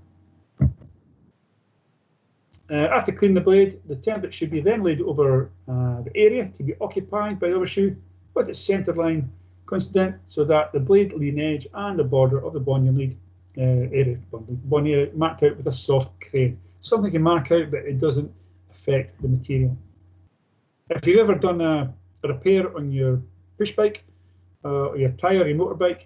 After cleaning the blade, the template should be then laid over the area to be occupied by the overshoe with its centre line coincident so that the blade leading edge and the border of the bonding lead bonding area marked out with a soft crane. Something you can mark out, but it doesn't affect the material. If you've ever done a repair on your push bike or your tyre or your motorbike,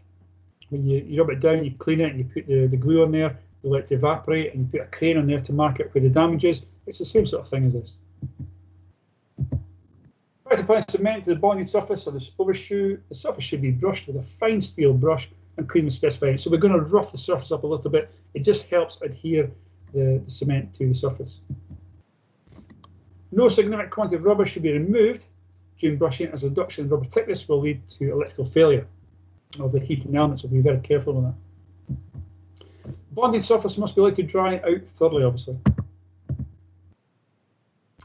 when you rub it down, you clean it and you put the glue on there, you let it evaporate and you put a crane on there to mark it where the damage is. It's the same sort of thing as this. Prior to applying cement to the bonding surface of this overshoe, the surface should be brushed with a fine steel brush and clean with specified. So we're going to rough the surface up a little bit. It just helps adhere the cement to the surface. No significant quantity of rubber should be removed during brushing, as a reduction in rubber thickness will lead to electrical failure of the heating elements, so be very careful on that. Bonding surface must be allowed to dry out thoroughly, obviously.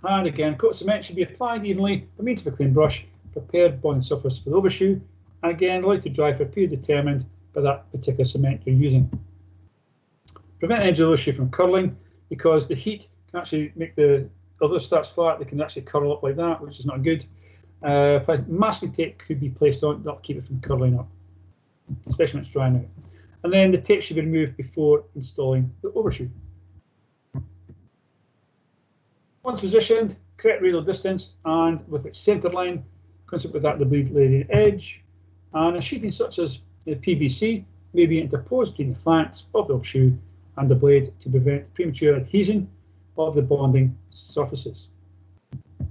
And again, coat of cement should be applied evenly by means of a clean brush, prepared bonding surface for the overshoe, and again allowed to dry for a period determined by that particular cement you're using. Prevent the edge of the overshoe from curling, because the heat can actually make although it starts flat, they can actually curl up like that, which is not good. Masking tape could be placed on, that'll keep it from curling up, especially when it's drying out. And then the tape should be removed before installing the overshoe. Once positioned, correct radial distance and with its centre line, consistent with that the blade leading edge, and a sheeting such as the PVC may be interposed between the flanks of the overshoe and the blade to prevent premature adhesion of the bonding surfaces. And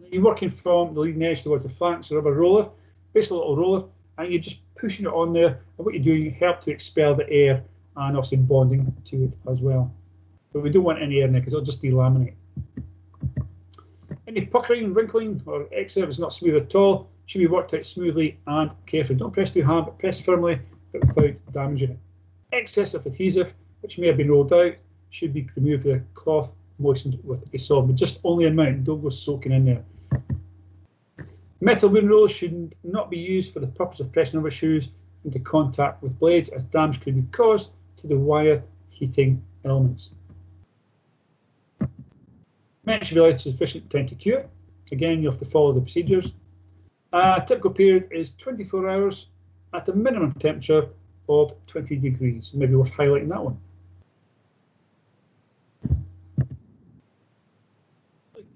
then you're working from the leading edge towards the flanks of a roller, basically a little roller, and you're just pushing it on there, and what you're doing, you help to expel the air and obviously bonding to it as well. But we don't want any air in there because it'll just delaminate. Any puckering, wrinkling, or excess is not smooth at all, should be worked out smoothly and carefully. Don't press too hard, but press firmly, but without damaging it. Excess of adhesive, which may have been rolled out, should be removed with a cloth moistened with a solvent, but just only an amount, don't go soaking in there. Metal wooden rollers should not be used for the purpose of pressing overshoes into contact with blades, as damage could be caused to the wire heating elements. Cement should be allowed sufficient time to cure. Again, you have to follow the procedures. Typical period is 24 hours at a minimum temperature of 20 degrees. Maybe worth highlighting that one.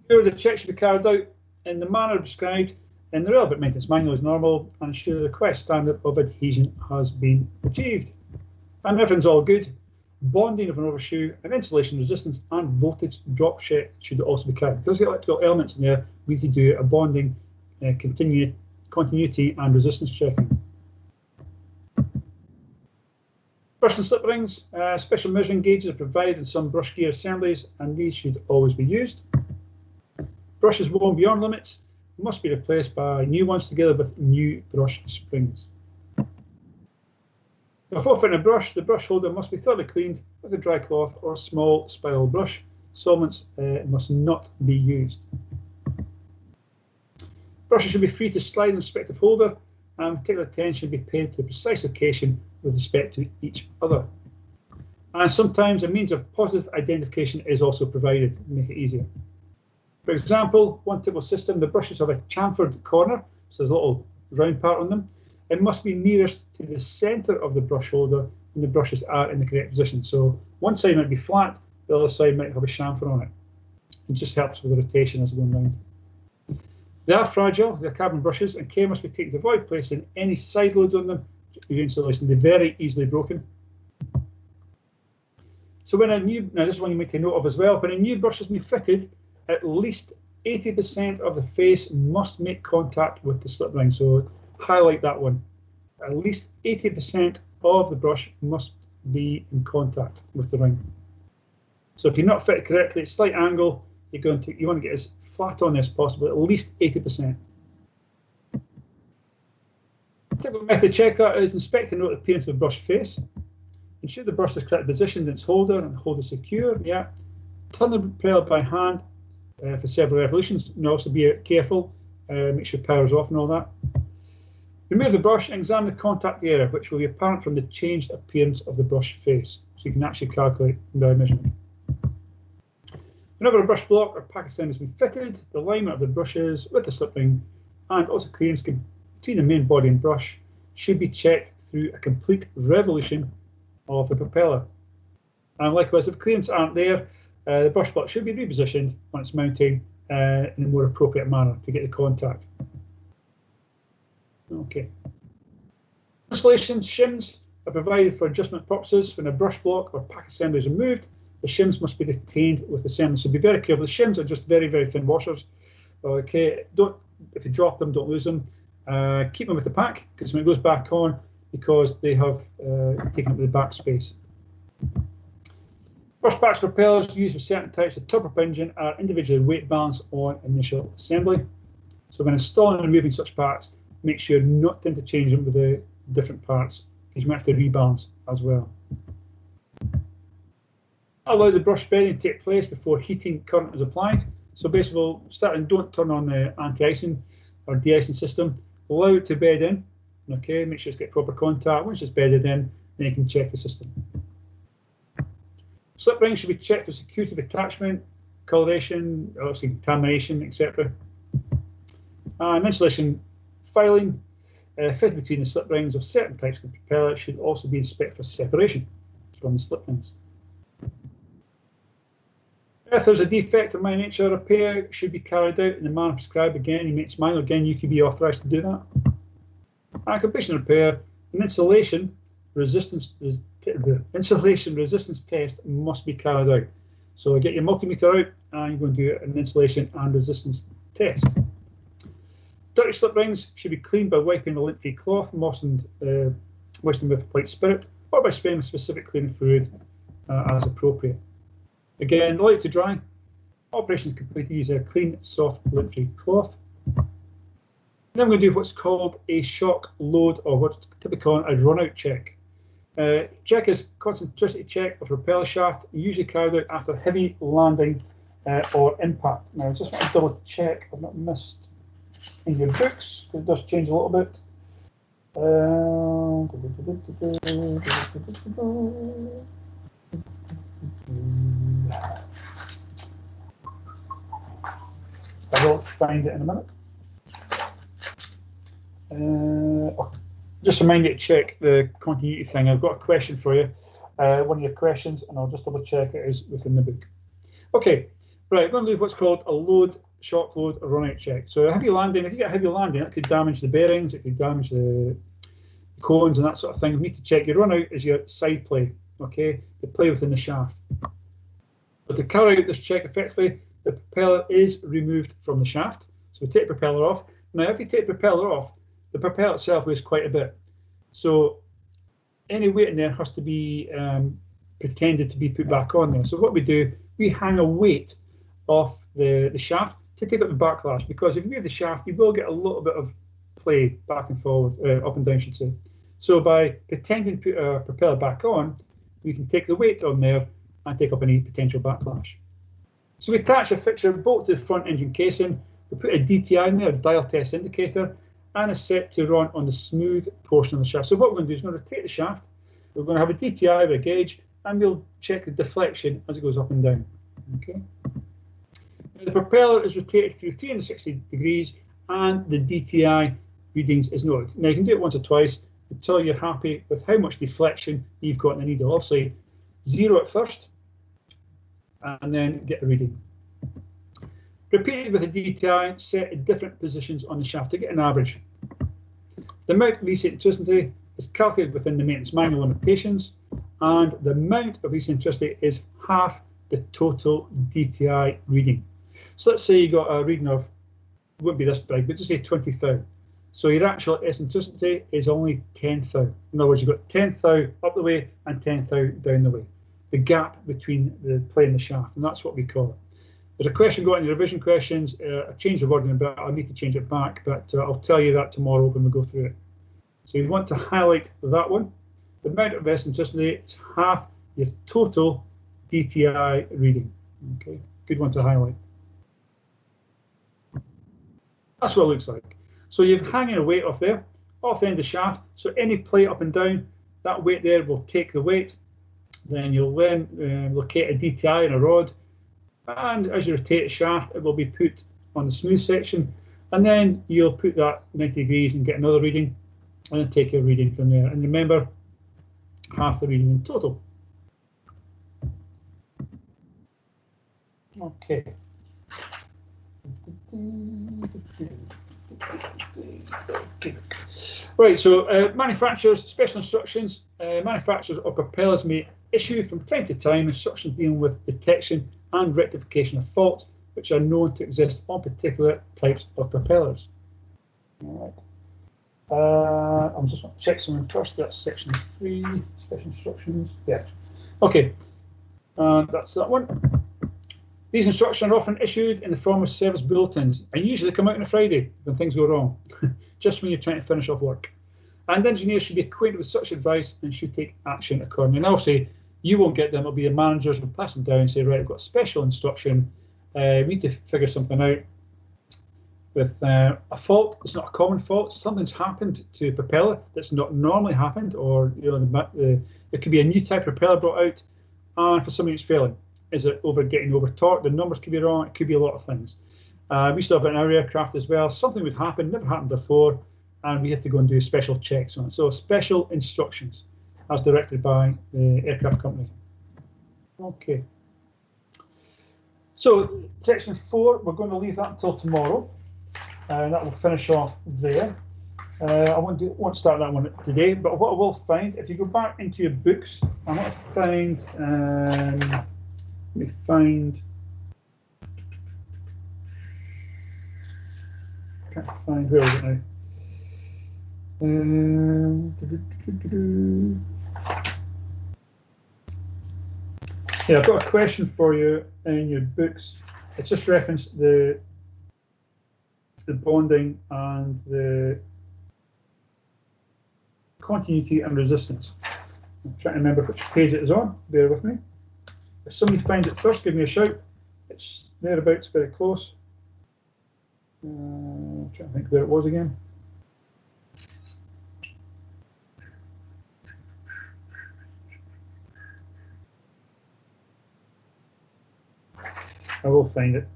The check should be carried out in the manner prescribed in the relevant maintenance manual as normal and ensure the request standard of adhesion has been achieved. And if everything's all good, bonding of an overshoe and insulation resistance and voltage drop check should also be carried. Because the electrical elements in there, we need to do a bonding, continuity and resistance checking. Brush and slip rings, special measuring gauges are provided in some brush gear assemblies and these should always be used. Brushes worn beyond limits must be replaced by new ones together with new brush springs. Before fitting a brush, the brush holder must be thoroughly cleaned with a dry cloth or a small spiral brush. Solvents must not be used. Brushes should be free to slide in the respective holder and particular attention should be paid to the precise location with respect to each other. And sometimes a means of positive identification is also provided to make it easier. For example, one typical system, the brushes have a chamfered corner, so there's a little round part on them. It must be nearest to the centre of the brush holder when the brushes are in the correct position. So one side might be flat, the other side might have a chamfer on it. It just helps with the rotation as going round. They are fragile, they're carbon brushes, and care must be taken to avoid placing any side loads on them during installation. They're very easily broken. So when a new, now this is one you may take note of as well, when a new brush has been fitted, at least 80% of the face must make contact with the slip ring. So highlight that one. At least 80% of the brush must be in contact with the ring. So if you're not fitted correctly at slight angle, you want to get as flat on as possible, at least 80%. Typical method check that is inspect and note the appearance of the brush face. Ensure the brush is correctly positioned in its holder and hold it secure. Yeah. Turn the propeller by hand for several revolutions, and also be careful, make sure power is off and all that. Remove the brush and examine the contact area, which will be apparent from the changed appearance of the brush face, so you can actually calculate by measurement. Whenever a brush block or pack assembly has been fitted, the alignment of the brushes with the slip ring and also clearance between the main body and brush should be checked through a complete revolution of the propeller. And likewise, if clearance aren't there, the brush block should be repositioned when it's mounting in a more appropriate manner to get the contact. Okay. Installation shims are provided for adjustment purposes. When a brush block or pack assembly is removed, the shims must be retained with the assembly. So be very careful. The shims are just very, very thin washers. Okay, if you drop them, don't lose them. Keep them with the pack because when it goes back on, because they have taken up the back space. Brush packs propellers used with certain types of turboprop engine are individually weight balanced on initial assembly. So when installing and removing such packs, make sure not to interchange them with the different parts because you might have to rebalance as well. Allow the brush bedding to take place before heating current is applied. So basically, we'll start and don't turn on the anti-icing or de-icing system. Allow it to bed in. Okay, make sure it's got proper contact. Once it's bedded in, then you can check the system. Slip rings should be checked for security of attachment, coloration, obviously contamination, etc. And insulation filing fitted between the slip rings of certain types of propeller should also be inspected for separation from the slip rings. If there's a defect of my nature, repair should be carried out in the manner prescribed. Again, in maintenance manual, again, you could be authorised to do that. And completion of repair, an insulation resistance test must be carried out. So get your multimeter out and you're going to do an insulation and resistance test. Dirty slip rings should be cleaned by wiping a lint-free cloth, moistened with white spirit, or by spraying with specific cleaning fluid as appropriate. Again, allow it to dry. Operation is completed using a clean, soft, lint-free cloth. Then we're going to do what's called a shock load, or what's typically called a run-out check. Check is concentricity check of propeller shaft, usually carried out after heavy landing or impact. Now, I just want to double check I've not missed in your books, because it does change a little bit. I will find it in a minute. Just remind you to check the continuity thing. I've got a question for you, one of your questions, and I'll just double check it is within the book. Okay, right, we're going to do what's called a load, shock load, or run out check. So a heavy landing, if you get a heavy landing, it could damage the bearings, it could damage the cones and that sort of thing. You need to check your run out is your side play, okay, the play within the shaft. But to carry out this check effectively, the propeller is removed from the shaft. So we take the propeller off. Now, if you take the propeller off, the propeller itself weighs quite a bit. So any weight in there has to be pretended to be put back on there. So what we do, we hang a weight off the shaft to take up the backlash, because if you move the shaft, you will get a little bit of play back and forward, up and down, I should say. So by pretending to put our propeller back on, we can take the weight on there and take up any potential backlash. So we attach a fixture bolt to the front engine casing, we put a DTI in there, a dial test indicator, and it's set to run on the smooth portion of the shaft. So what we're going to do is we're going to rotate the shaft, we're going to have a DTI with a gauge, and we'll check the deflection as it goes up and down. Okay. Now the propeller is rotated through 360 degrees, and the DTI readings is noted. Now you can do it once or twice until you're happy with how much deflection you've got in the needle. Obviously, 0 at first, and then get a reading. Repeated with a DTI set at different positions on the shaft to get an average. The amount of eccentricity is calculated within the maintenance manual limitations, and the amount of eccentricity is half the total DTI reading. So let's say you got a reading of, it wouldn't be this big, but just say 20 thou. So your actual eccentricity is only 10 thou. In other words, you've got 10 thou up the way and 10 thou down the way. The gap between the plane and the shaft, and that's what we call it. There's a question going in the revision questions. I changed the wording a bit. I need to change it back, but I'll tell you that tomorrow when we go through it. So you want to highlight that one. The amount of eccentricity is half your total DTI reading. Okay, good one to highlight. That's what it looks like. So you're hanging a weight off there, off the end of the shaft. So any play up and down, that weight there will take the weight. Then you'll then locate a DTI and a rod. And as you rotate the shaft, it will be put on the smooth section. And then you'll put that 90 degrees and get another reading. And then take your reading from there. And remember, half the reading in total. Okay. Right, so manufacturers, special instructions. Manufacturers of propellers may issue from time to time instructions dealing with detection and rectification of faults which are known to exist on particular types of propellers. All right. I'm just going to check something first. That's section 3, special instructions. Yeah. Okay. That's that one. These instructions are often issued in the form of service bulletins and usually come out on a Friday when things go wrong, just when you're trying to finish off work. And engineers should be acquainted with such advice and should take action accordingly. And obviously, you won't get them. It'll be the managers who will pass them down and say, right, I've got a special instruction. We need to figure something out with a fault. It's not a common fault. Something's happened to a propeller that's not normally happened, or there could be a new type of propeller brought out, and for something it's failing. Is it getting over torque? The numbers could be wrong. It could be a lot of things. We still have an our aircraft as well. Something would happen, never happened before, and we have to go and do special checks on it. So special instructions as directed by the aircraft company. Okay. So section 4, we're going to leave that until tomorrow. That will finish off there. I won't start that one today, but what I will find, if you go back into your books, I want to find, let me find, can't find, where is it now? Yeah, I've got a question for you in your books. It's just referenced the bonding and the continuity and resistance. I'm trying to remember which page it is on. Bear with me. If somebody finds it first, give me a shout. It's thereabouts, very close. I'm trying to think where it was again. I will find it.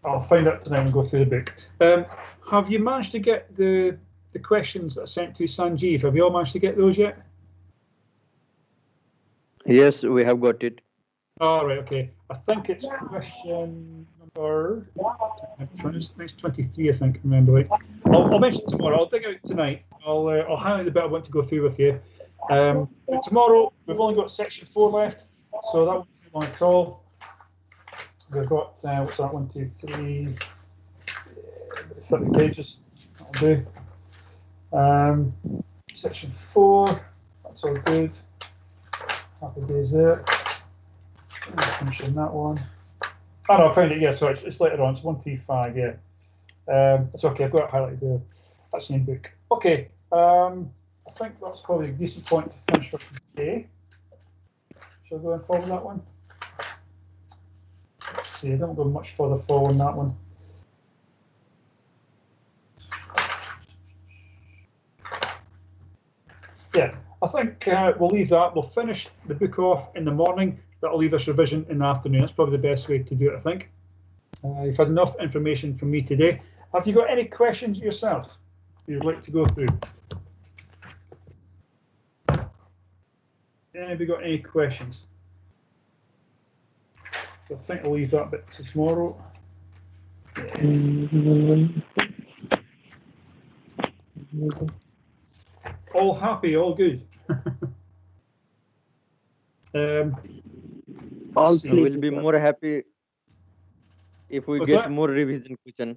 I'll I'll find out tonight and go through the book. Have you managed to get the questions that I sent to Sanjeev? Have you all managed to get those yet? Yes, we have got it. All right, okay. I think it's question number next 23, I think, remember right. I'll mention it tomorrow. I'll dig out tonight. I'll highlight the bit I want to go through with you. But tomorrow, we've only got section 4 left, so that won't take long at all. We've got, what's that, 1, 2, 3, 30 pages. That'll do. Section 4, that's all good. Happy days there. Finishing that one. Oh no, I found it, yeah, so it's later on, it's 135, yeah. It's okay, I've got it highlighted there. That's the book. Okay, I think that's probably a decent point to finish for today. Shall I go and forward that one? Let's see, I don't go much further forward on that one. Yeah, I think we'll leave that. We'll finish the book off in the morning. That'll leave us revision in the afternoon. That's probably the best way to do it, I think. You've had enough information from me today. Have you got any questions yourself you'd like to go through? Anybody got any questions? So I think I'll leave that bit to tomorrow. All happy, all good. We'll be more happy if we What's get that? more revision question.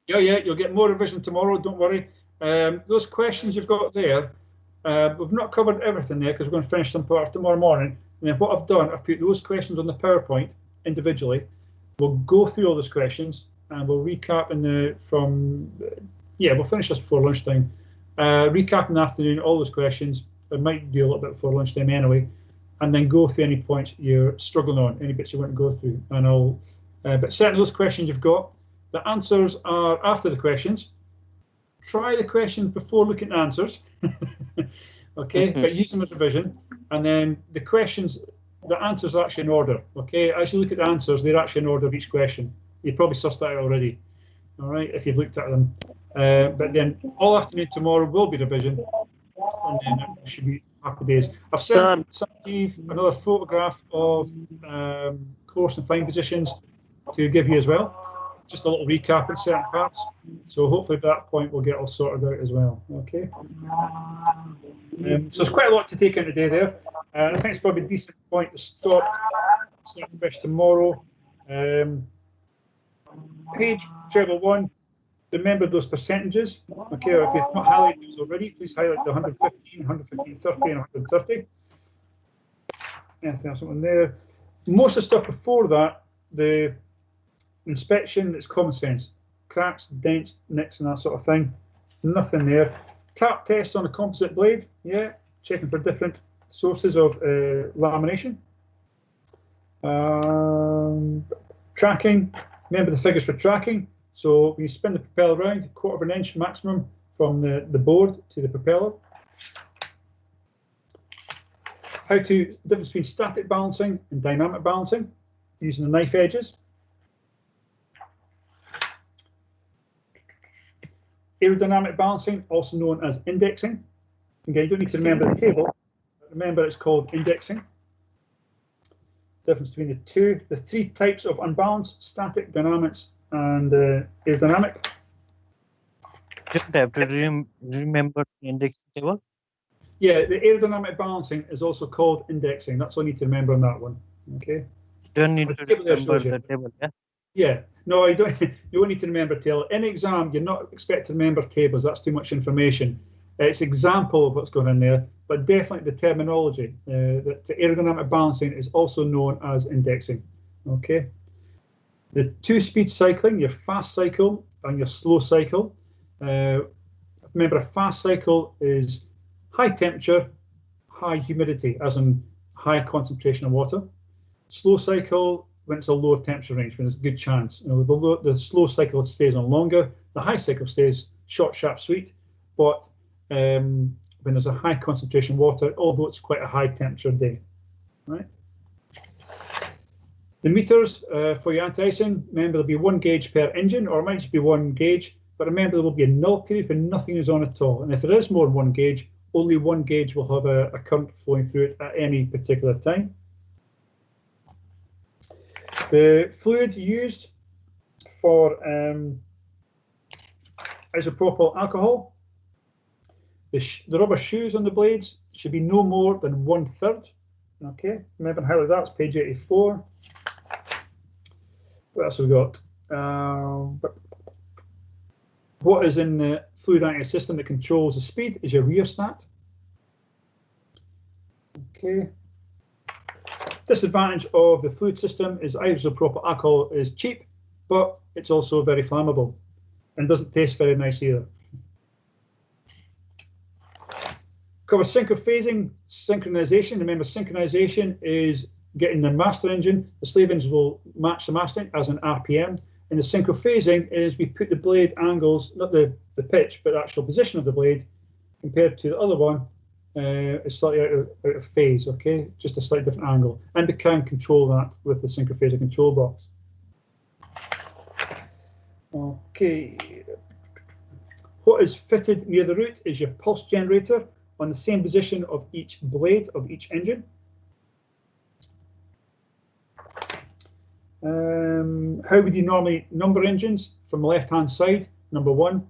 Yeah, you'll get more revision tomorrow, don't worry. Those questions you've got there, we've not covered everything there because we're going to finish some part tomorrow morning. And then what I've done, I've put those questions on the PowerPoint individually. We'll go through all those questions and we'll recap we'll finish this before lunchtime. Recap in the afternoon, all those questions. I might do a little bit before lunchtime anyway, and then go through any points you're struggling on, any bits you want to go through. And but certainly those questions you've got, the answers are after the questions. Try the questions before looking at the answers, okay? But use them as revision, and then the answers are actually in order, okay? As you look at the answers, they're actually in order of each question. You've probably sussed that out already, all right, if you've looked at them. But then all afternoon tomorrow will be revision, and then it should be happy days. I've sent Steve another photograph of course and fine positions to give you as well. Just a little recap in certain parts. So hopefully at that point we'll get all sorted out as well. Okay. So it's quite a lot to take in today there. I think it's probably a decent point to stop. Start fresh tomorrow. Page treble 1. Remember those percentages. Okay, if you've not highlighted those already, please highlight the 115, 115, 30, and 130. Anything else on there? Most of the stuff before that, the inspection, it's common sense. Cracks, dents, nicks, and that sort of thing. Nothing there. Tap test on a composite blade. Yeah, checking for different sources of lamination. Tracking. Remember the figures for tracking. So when you spin the propeller around, 1/4 of an inch maximum from the board to the propeller. Difference between static balancing and dynamic balancing using the knife edges. Aerodynamic balancing, also known as indexing. Again, you don't need to remember the table. Remember, it's called indexing. Difference between the 3 types of unbalanced: static, dynamics, and aerodynamic. Don't have to remember the index table. Yeah, the aerodynamic balancing is also called indexing. That's all you need to remember on that one. Okay. Don't need to remember the table. Yeah. Yeah. No, you don't. You won't need to remember table. In exam, you're not expected to remember tables. That's too much information. It's example of what's going on there, but definitely the terminology. That aerodynamic balancing is also known as indexing. Okay. The 2-speed cycling, your fast cycle and your slow cycle. Remember, a fast cycle is high temperature, high humidity, as in high concentration of water. Slow cycle, when it's a lower temperature range, when there's a good chance. The slow cycle stays on longer. The high cycle stays short, sharp, sweet. But when there's a high concentration of water, although it's quite a high temperature day, right? The meters for your anti-icing, remember there'll be 1 gauge per engine, or it might just be 1 gauge, but remember there will be a null period when nothing is on at all. And if there is more than 1 gauge, only 1 gauge will have a current flowing through it at any particular time. The fluid used for isopropyl alcohol, the rubber shoes on the blades should be no more than 1/3. Okay, remember how that's page 84. What else have we got? What is in the fluid acting system that controls the speed is your rheostat. Okay. Disadvantage of the fluid system is isopropyl alcohol is cheap, but it's also very flammable and doesn't taste very nice either. Cover synchrophasing, synchronization. Remember, synchronization is getting the master engine. The slave engine will match the master as an RPM. And the synchrophasing is we put the blade angles, not the pitch, but the actual position of the blade compared to the other one is slightly out of phase, okay? Just a slightly different angle. And we can control that with the synchrophasing control box. Okay. What is fitted near the root is your pulse generator on the same position of each blade of each engine. How would you normally number engines? From the left-hand side, number 1.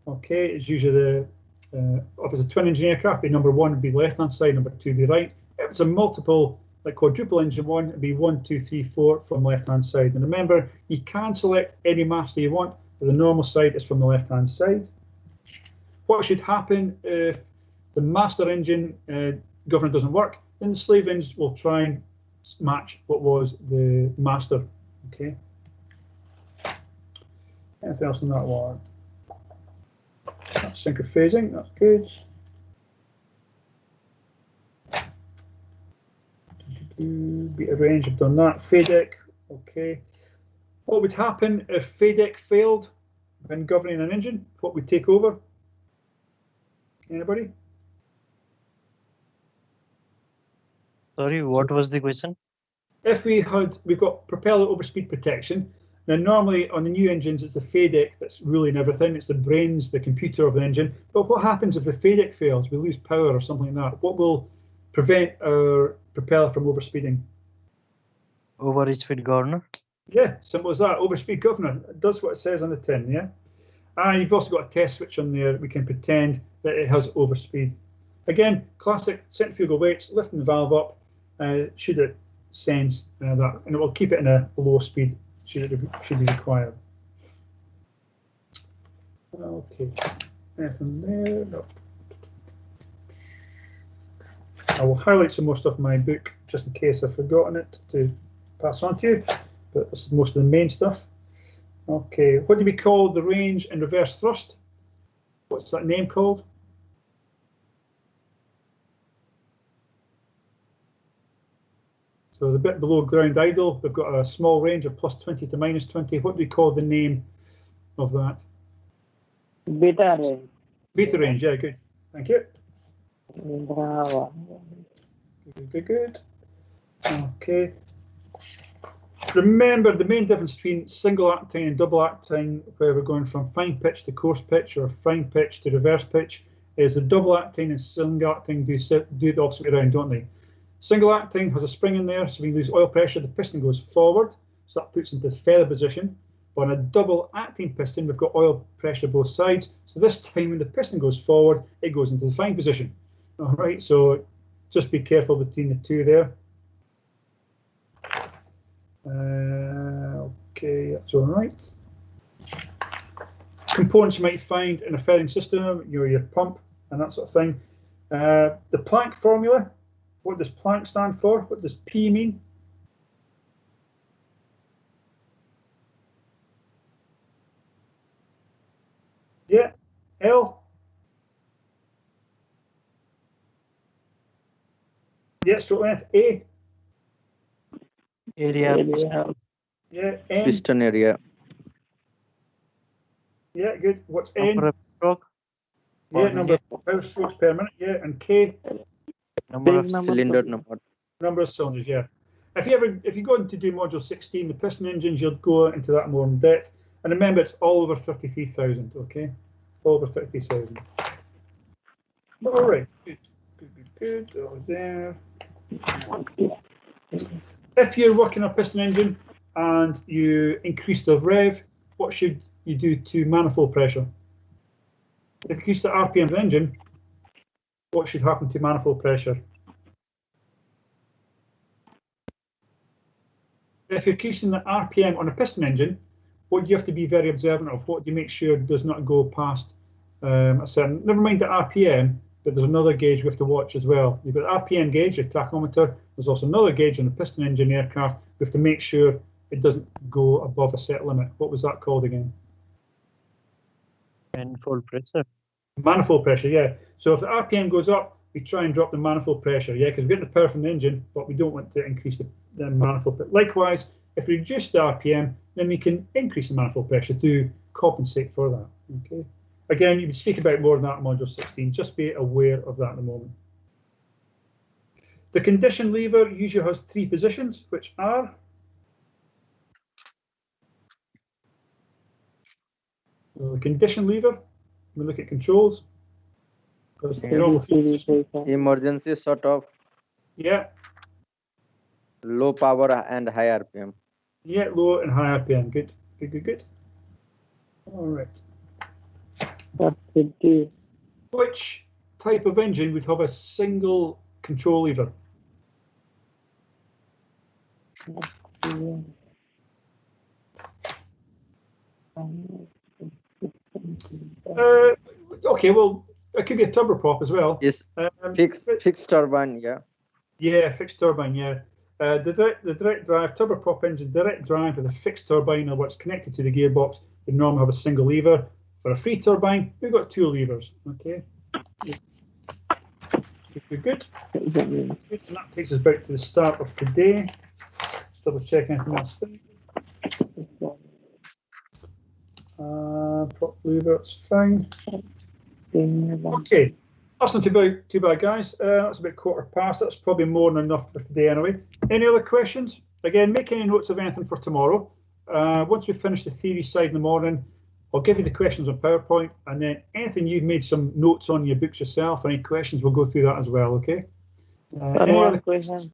Okay, it's usually the, if it's a twin engine aircraft, number 1 would be left-hand side, number 2 would be right. If it's a multiple, like quadruple engine one, it'd be 1, 2, 3, 4 from left-hand side. And remember, you can select any master you want, but the normal side is from the left-hand side. What should happen if the master engine governor doesn't work? Then the slave engines will try and match what was the master. Okay. Anything else on that one? That's synchrophasing, that's good. Beta range, I've done that. FADEC, okay. What would happen if FADEC failed when governing an engine? What would take over? Anybody? Sorry, what was the question? If we've got propeller overspeed protection. Now, normally on the new engines, it's the FADEC that's ruling everything. It's the brains, the computer of the engine. But what happens if the FADEC fails? We lose power or something like that. What will prevent our propeller from overspeeding? Overspeed governor. Yeah, simple as that. Overspeed governor. It does what it says on the tin, yeah? And you've also got a test switch on there. We can pretend that it has overspeed. Again, classic centrifugal weights, lifting the valve up, should it sense that, and it will keep it in a low speed should be required. Okay, anything there? No. I will highlight some more stuff in my book just in case I've forgotten it to pass on to you, but this is most of the main stuff. Okay, what do we call the range and reverse thrust? What's that name called? So the bit below ground idle, we've got a small range of +20 to -20. What do we call the name of that? Beta range. Beta range, yeah, good. Thank you. Bravo. Good. Okay. Remember the main difference between single acting and double acting, where we're going from fine pitch to coarse pitch or fine pitch to reverse pitch, is the double acting and single acting do the opposite way around, don't they? Single acting has a spring in there, so we lose oil pressure, the piston goes forward, so that puts into feather position. But on a double acting piston, we've got oil pressure both sides, so this time when the piston goes forward, it goes into the fine position. All right, so just be careful between the two there. Okay, that's all right. Components you might find in a fairing system, your pump and that sort of thing. The Planck formula. What does Planck stand for? What does P mean? Yeah, L. Yeah, stroke length. A. Area. Yeah, N. Piston area. Yeah, good. What's N? Number of stroke. Yeah, number of power strokes per minute. Yeah, and K. Number of Cylinder number. Number of cylinders. Yeah. if you go into do module 16, the piston engines, you'll go into that more in depth. And remember, it's all over 33,000. Okay, all over 33,000. All right, good. Over there. If you're working on a piston engine and you increase the rev, what should you do to manifold pressure? If you increase the RPM of the engine, what should happen to manifold pressure? If you're increasing the RPM on a piston engine, what do you have to be very observant of? What do you make sure does not go past a certain, never mind the RPM, but there's another gauge we have to watch as well. You've got the RPM gauge, your tachometer. There's also another gauge on the piston engine aircraft. We have to make sure it doesn't go above a set limit. What was that called again? Manifold pressure. Manifold pressure, yeah. So if the RPM goes up, we try and drop the manifold pressure, yeah, because we're getting the power from the engine, but we don't want to increase the manifold. But likewise, if we reduce the RPM, then we can increase the manifold pressure to compensate for that. Okay. Again, you can speak about more than that in module 16. Just be aware of that at the moment. The condition lever usually has 3 positions, which are the condition lever. We look at controls. Emergency sort of. Yeah. Low power and high RPM. Yeah, low and high RPM. Good. All right. Which type of engine would have a single control lever? Okay, well, it could be a turboprop as well. Yes, fixed turbine, yeah. Yeah, fixed turbine, yeah. The direct drive turboprop engine, direct drive with a fixed turbine or what's connected to the gearbox, would normally have a single lever. For a free turbine, we've got 2 levers. Okay. Good. So that takes us back to the start of today. Just double check anything else. Prop lever, it's fine. Okay. That's not too bad, guys. That's about 1:15. That's probably more than enough for today anyway. Any other questions? Again, make any notes of anything for tomorrow. Once we finish the theory side in the morning, I'll give you the questions on PowerPoint, and then anything you've made some notes on your books yourself, any questions, we'll go through that as well, okay? Any other questions?